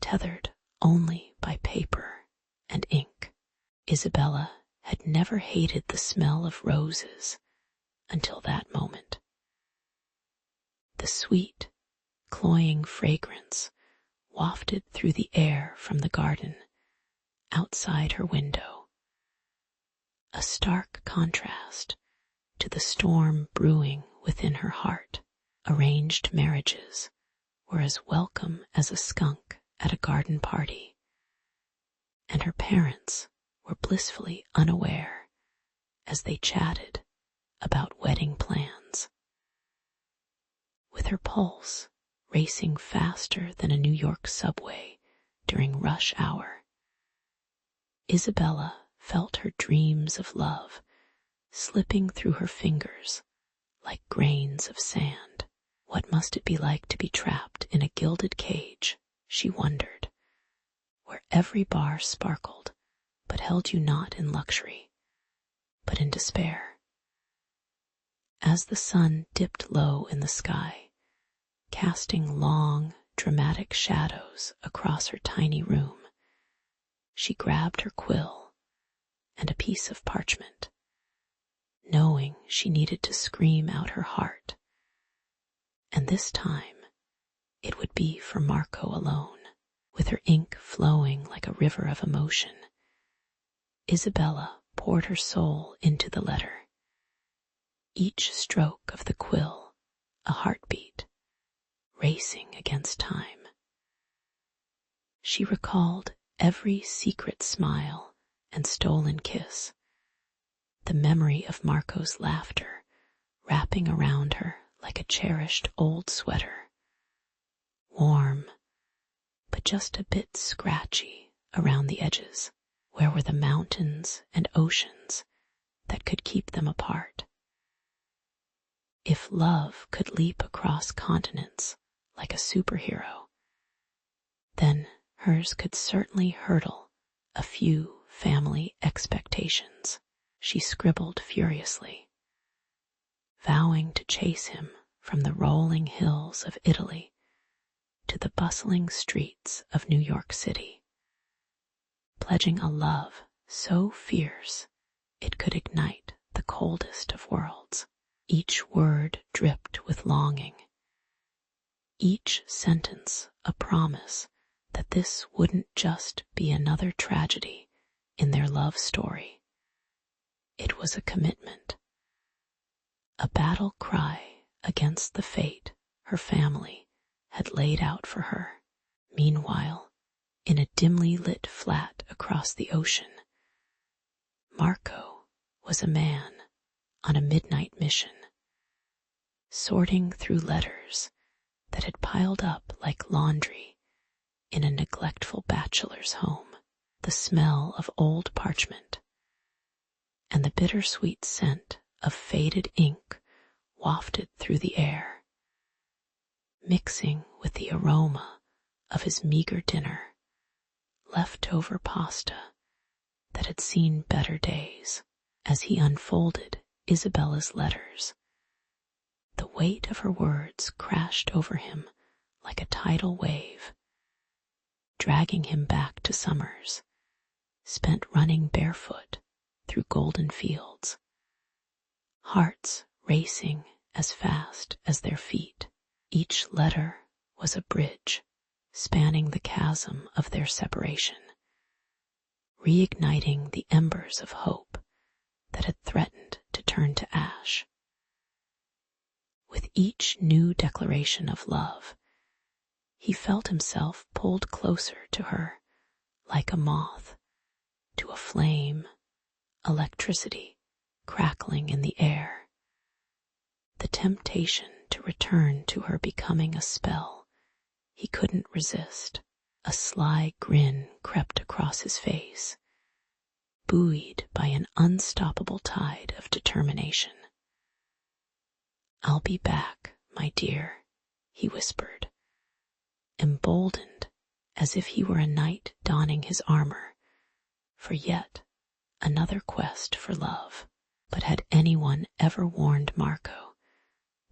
tethered only by paper and ink. Isabella had never hated the smell of roses until that moment. The sweet, cloying fragrance wafted through the air from the garden outside her window, a stark contrast to the storm brewing within her heart. Arranged marriages were as welcome as a skunk at a garden party, and her parents were blissfully unaware as they chatted about wedding plans. With her pulse racing faster than a New York subway during rush hour, Isabella felt her dreams of love slipping through her fingers like grains of sand. What must it be like to be trapped in a gilded cage, she wondered, where every bar sparkled but held you not in luxury, but in despair. As the sun dipped low in the sky, casting long, dramatic shadows across her tiny room, she grabbed her quill and a piece of parchment, knowing she needed to scream out her heart. And this time, it would be for Marco alone. With her ink flowing like a river of emotion, Isabella poured her soul into the letter. Each stroke of the quill a heartbeat, racing against time. She recalled every secret smile and stolen kiss, the memory of Marco's laughter wrapping around her like a cherished old sweater, warm, but just a bit scratchy around the edges. Where were the mountains and oceans that could keep them apart? If love could leap across continents like a superhero, then hers could certainly hurdle a few family expectations. She scribbled furiously, vowing to chase him from the rolling hills of Italy to the bustling streets of New York City, pledging a love so fierce it could ignite the coldest of worlds. Each word dripped with longing, each sentence a promise that this wouldn't just be another tragedy in their love story. It was a commitment, a battle cry against the fate her family had laid out for her. Meanwhile, in a dimly lit flat across the ocean, Marco was a man on a midnight mission, sorting through letters that had piled up like laundry in a neglectful bachelor's home. The smell of old parchment and the bittersweet scent of faded ink wafted through the air, mixing with the aroma of his meager dinner, leftover pasta that had seen better days. As he unfolded Isabella's letters, the weight of her words crashed over him like a tidal wave, dragging him back to summers spent running barefoot through golden fields, hearts racing as fast as their feet. Each letter was a bridge spanning the chasm of their separation, reigniting the embers of hope that had threatened to turn to ash. With each new declaration of love, he felt himself pulled closer to her like a moth to a flame, electricity crackling in the air. The temptation to return to her becoming a spell he couldn't resist. A sly grin crept across his face, buoyed by an unstoppable tide of determination. "I'll be back, my dear," he whispered, emboldened as if he were a knight donning his armor for yet another quest for love. But had anyone ever warned Marco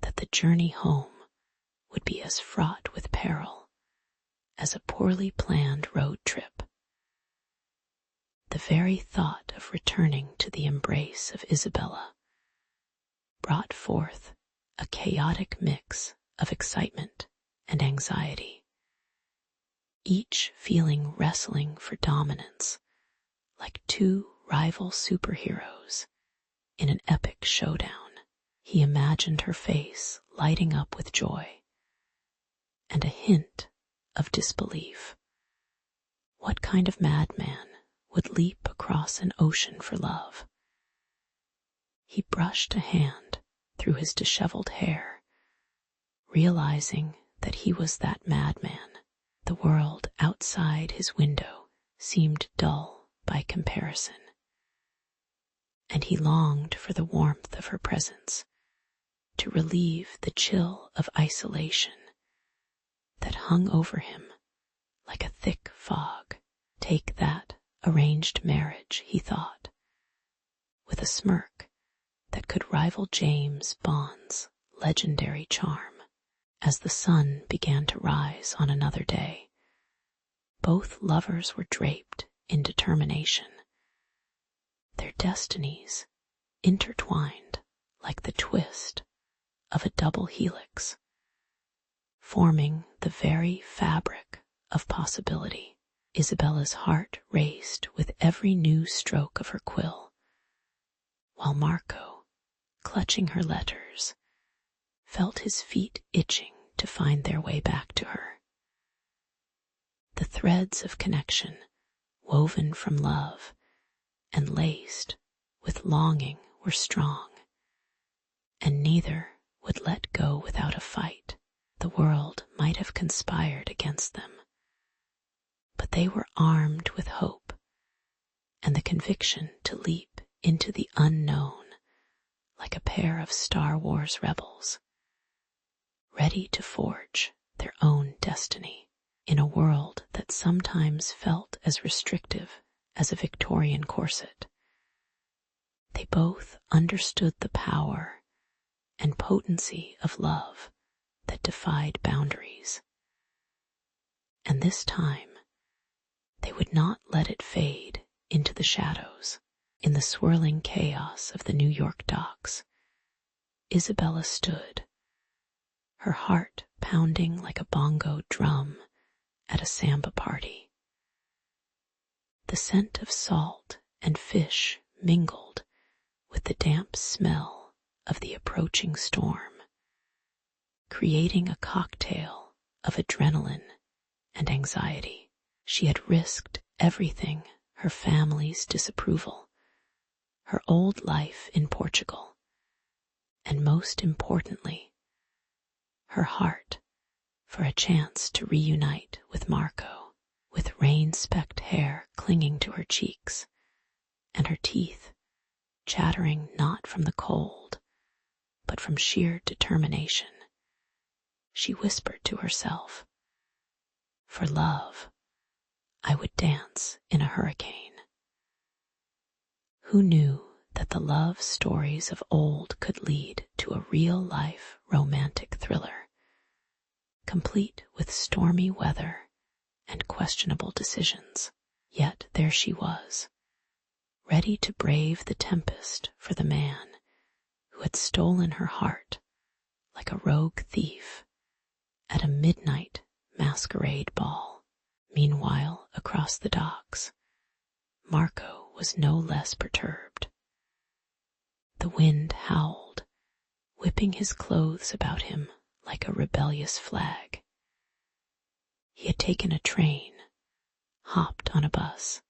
that the journey home would be as fraught with peril as a poorly planned road trip? The very thought of returning to the embrace of Isabella brought forth a chaotic mix of excitement and anxiety, each feeling wrestling for dominance like two rival superheroes in an epic showdown. He imagined her face lighting up with joy and a hint of disbelief. What kind of madman would leap across an ocean for love? He brushed a hand through his disheveled hair, realizing that he was that madman. The world outside his window seemed dull by comparison, and he longed for the warmth of her presence to relieve the chill of isolation that hung over him like a thick fog. Take that arranged marriage, he thought, with a smirk that could rival James Bond's legendary charm. As the sun began to rise on another day, both lovers were draped in determination, their destinies intertwined like the twist of a double helix, forming the very fabric of possibility. Isabella's heart raced with every new stroke of her quill, while Marco, clutching her letters, felt his feet itching to find their way back to her. The threads of connection, woven from love and laced with longing, were strong, and neither would let go without a fight. The world might have conspired against them, but they were armed with hope and the conviction to leap into the unknown like a pair of Star Wars rebels, ready to forge their own destiny in a world that sometimes felt as restrictive as a Victorian corset. They both understood the power and potency of love that defied boundaries, and this time they would not let it fade into the shadows. In the swirling chaos of the New York docks, Isabella stood, her heart pounding like a bongo drum at a samba party. The scent of salt and fish mingled with the damp smell of the approaching storm, creating a cocktail of adrenaline and anxiety. She had risked everything: her family's disapproval, her old life in Portugal, and most importantly, her heart, for a chance to reunite with Marco. With rain-specked hair clinging to her cheeks and her teeth chattering not from the cold but from sheer determination, she whispered to herself, "For love, I would dance in a hurricane." Who knew that the love stories of old could lead to a real-life romantic thriller, complete with stormy weather and questionable decisions? Yet there she was, ready to brave the tempest for the man who had stolen her heart like a rogue thief at a midnight masquerade ball. Meanwhile, across the docks, Marco was no less perturbed. The wind howled, whipping his clothes about him like a rebellious flag. He had taken a train, hopped on a bus,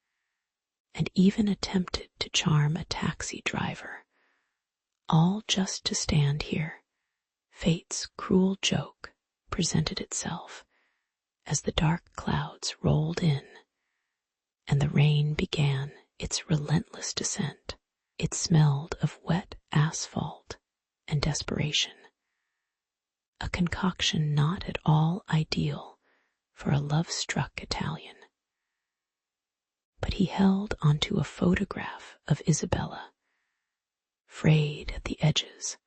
and even attempted to charm a taxi driver, all just to stand here. Fate's cruel joke presented itself as the dark clouds rolled in and the rain began its relentless descent. It smelled of wet asphalt and desperation, a concoction not at all ideal for a love-struck Italian. But he held onto a photograph of Isabella, frayed at the edges,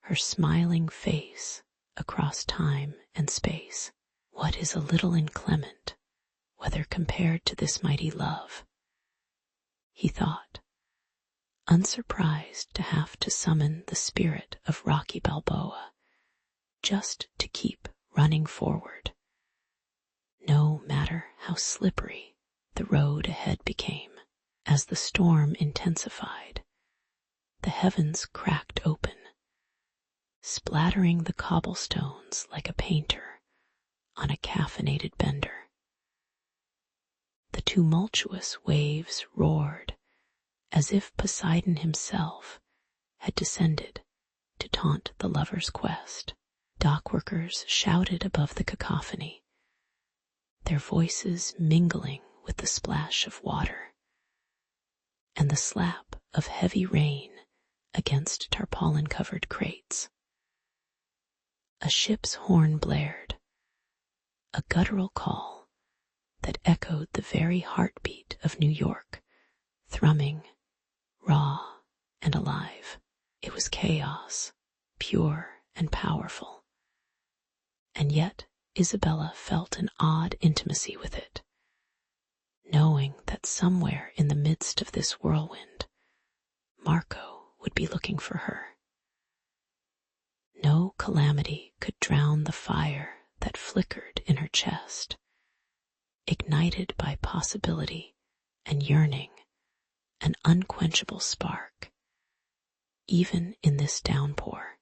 her smiling face across time and space. What is a little inclement, whether compared to this mighty love? He thought, unsurprised to have to summon the spirit of Rocky Balboa just to keep running forward, no matter how slippery the road ahead became. As the storm intensified, the heavens cracked open, splattering the cobblestones like a painter on a caffeinated bender. The tumultuous waves roared as if Poseidon himself had descended to taunt the lover's quest. Dockworkers shouted above the cacophony, their voices mingling with the splash of water and the slap of heavy rain against tarpaulin-covered crates. A ship's horn blared, a guttural call that echoed the very heartbeat of New York, thrumming, raw and alive. It was chaos, pure and powerful, and yet Isabella felt an odd intimacy with it. knowing that somewhere in the midst of this whirlwind, Marco would be looking for her. No calamity could drown the fire that flickered in her chest, ignited by possibility and yearning, an unquenchable spark. Even in this downpour,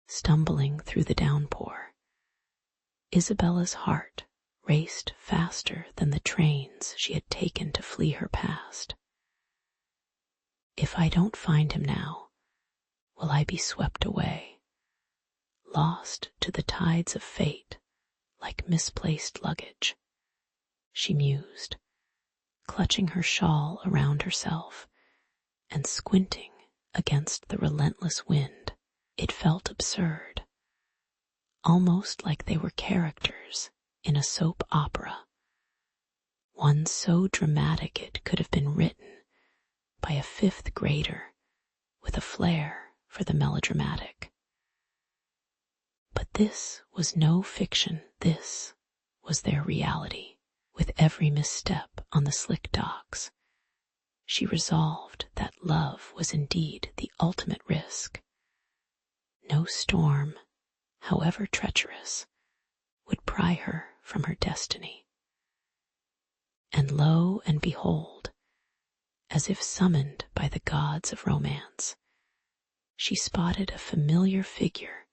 stumbling through the downpour, Isabella's heart raced faster than the trains she had taken to flee her past. If I don't find him now, will I be swept away, lost to the tides of fate like misplaced luggage? She mused, clutching her shawl around herself and squinting against the relentless wind. It felt absurd, almost like they were characters in a soap opera, one so dramatic it could have been written by a fifth grader with a flair for the melodramatic. But this was no fiction, this was their reality. With every misstep on the slick docks, she resolved that love was indeed the ultimate risk. No storm, however treacherous, would pry her from her destiny. And lo and behold, as if summoned by the gods of romance, she spotted a familiar figure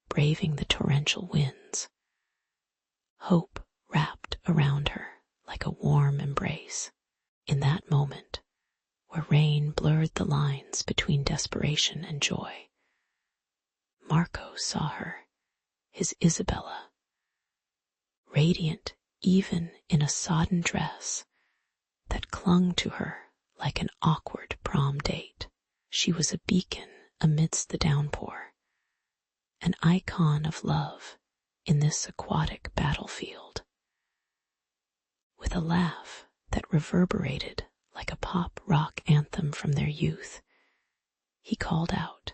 braving the torrential winds. Hope wrapped around her like a warm embrace. In that moment, where rain blurred the lines between desperation and joy, Marco saw her, his Isabella, radiant even in a sodden dress that clung to her like an awkward prom date. She was a beacon amidst the downpour, an icon of love in this aquatic battlefield. With a laugh that reverberated like a pop rock anthem from their youth, he called out,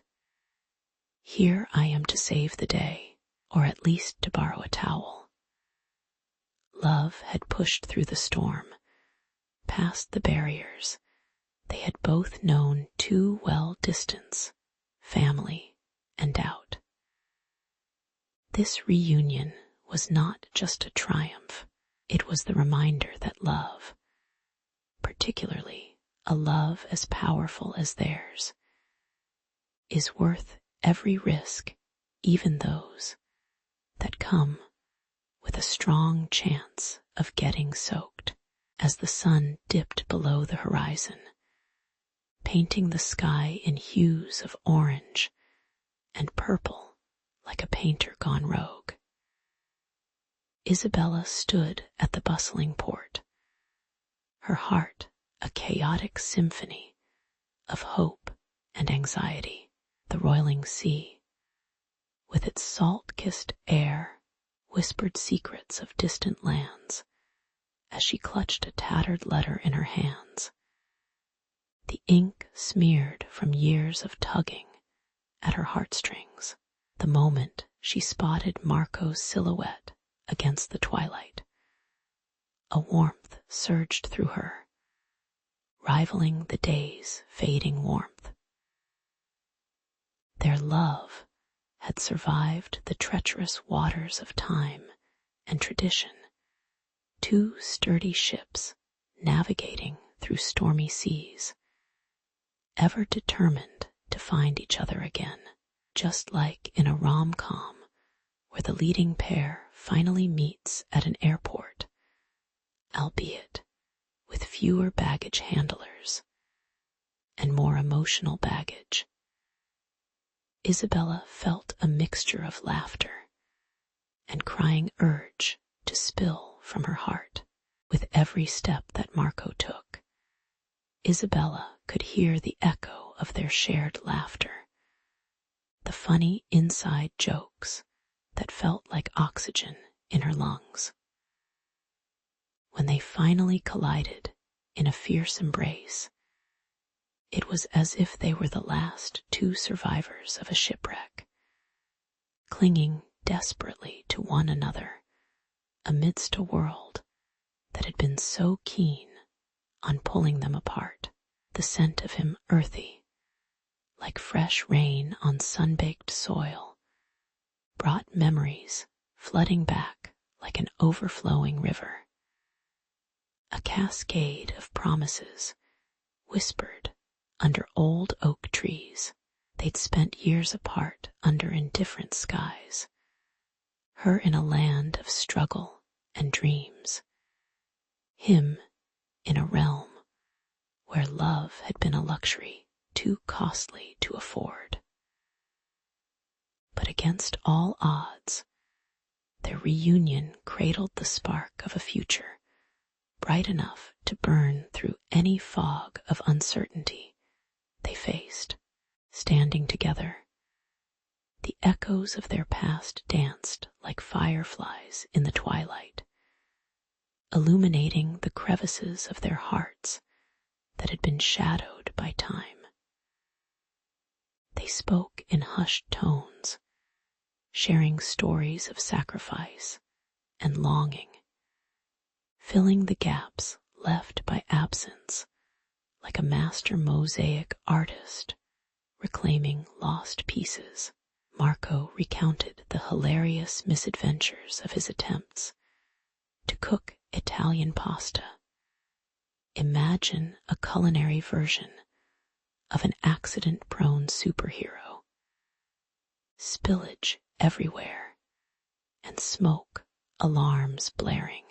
"Here I am to save the day, or at least to borrow a towel." Love had pushed through the storm, past the barriers they had both known too well: distance, family, and doubt. This reunion was not just a triumph, it was the reminder that love, particularly a love as powerful as theirs, is worth every risk, even those that come with a strong chance of getting soaked. As the sun dipped below the horizon, painting the sky in hues of orange and purple like a painter gone rogue, Isabella stood at the bustling port, her heart a chaotic symphony of hope and anxiety. The roiling sea, with its salt-kissed air, whispered secrets of distant lands as she clutched a tattered letter in her hands, the ink smeared from years of tugging at her heartstrings. The moment she spotted Marco's silhouette against the twilight, a warmth surged through her, rivaling the day's fading warmth. Their love had survived the treacherous waters of time and tradition, two sturdy ships navigating through stormy seas, ever determined to find each other again, just like in a rom-com where the leading pair finally meets at an airport, albeit with fewer baggage handlers and more emotional baggage. Isabella felt a mixture of laughter and crying urge to spill from her heart. With every step that Marco took, Isabella could hear the echo of their shared laughter, the funny inside jokes that felt like oxygen in her lungs. When they finally collided in a fierce embrace, it was as if they were the last two survivors of a shipwreck, clinging desperately to one another amidst a world that had been so keen on pulling them apart. The scent of him earthy, like fresh rain on sun-baked soil, brought memories flooding back like an overflowing river. A cascade of promises whispered under old oak trees. They'd spent years apart under indifferent skies, her in a land of struggle and dreams, him in a realm where love had been a luxury too costly to afford. But against all odds, their reunion cradled the spark of a future bright enough to burn through any fog of uncertainty they faced. Standing together, the echoes of their past danced like fireflies in the twilight, illuminating the crevices of their hearts that had been shadowed by time. They spoke in hushed tones, sharing stories of sacrifice and longing, filling the gaps left by absence like a master mosaic artist reclaiming lost pieces. Marco recounted the hilarious misadventures of his attempts to cook Italian pasta. Imagine a culinary version of an accident-prone superhero. Spillage everywhere, and smoke alarms blaring.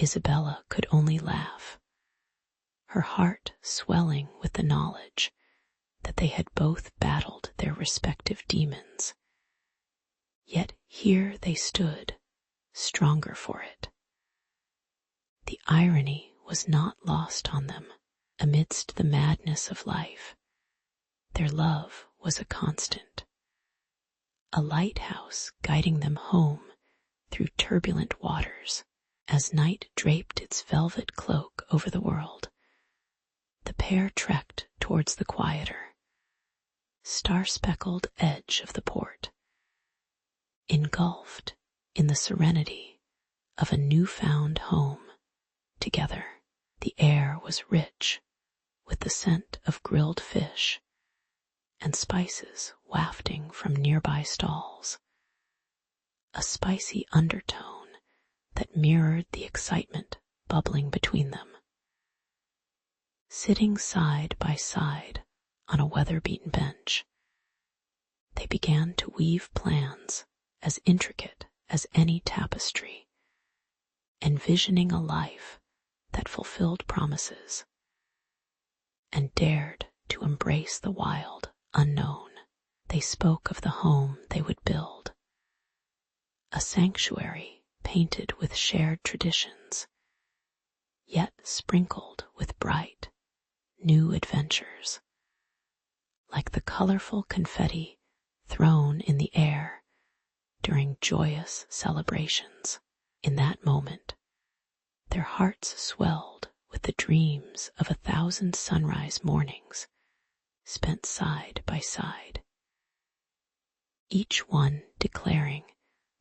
Isabella could only laugh, her heart swelling with the knowledge that they had both battled their respective demons. Yet here they stood, stronger for it. The irony was not lost on them. Amidst the madness of life, their love was a constant, a lighthouse guiding them home through turbulent waters. As night draped its velvet cloak over the world, the pair trekked towards the quieter, star-speckled edge of the port, engulfed in the serenity of a newfound home. Together, the air was rich with the scent of grilled fish and spices wafting from nearby stalls, a spicy undertone that mirrored the excitement bubbling between them. Sitting side by side on a weather-beaten bench, they began to weave plans as intricate as any tapestry, envisioning a life that fulfilled promises and dared to embrace the wild unknown. They spoke of the home they would build, a sanctuary painted with shared traditions, yet sprinkled with bright, new adventures, like the colorful confetti thrown in the air during joyous celebrations. In that moment, their hearts swelled with the dreams of 1,000 sunrise mornings spent side by side, each one declaring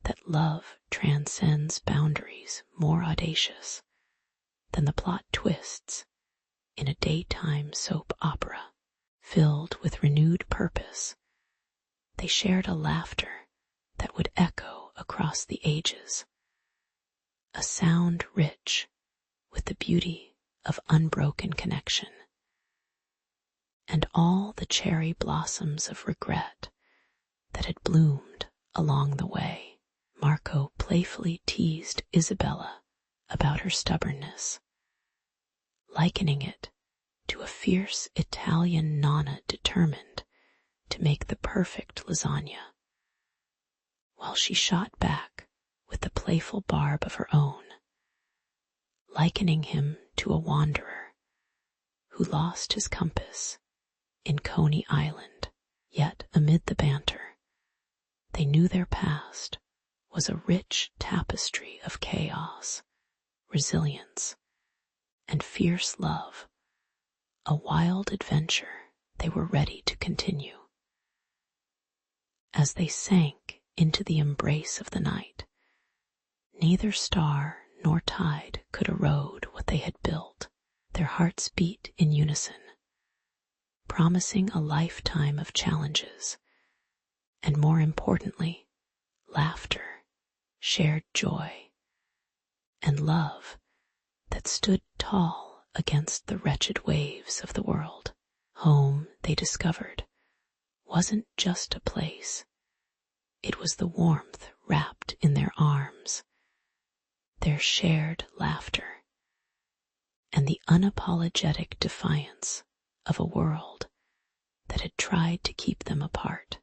that love transcends boundaries more audacious than the plot twists in a daytime soap opera. Filled with renewed purpose, they shared a laughter that would echo across the ages, a sound rich with the beauty of unbroken connection. And all the cherry blossoms of regret that had bloomed along the way. Marco playfully teased Isabella about her stubbornness, likening it to a fierce Italian nonna determined to make the perfect lasagna, while she shot back with the playful barb of her own, likening him to a wanderer who lost his compass in Coney Island. Yet amid the banter, they knew their past was a rich tapestry of chaos, resilience, and fierce love, a wild adventure they were ready to continue. As they sank into the embrace of the night, neither star nor tide could erode what they had built. Their hearts beat in unison, promising a lifetime of challenges, and more importantly, laughter, shared joy, and love that stood tall against the wretched waves of the world. Home, they discovered, wasn't just a place. It was the warmth wrapped in their arms, their shared laughter, and the unapologetic defiance of a world that had tried to keep them apart.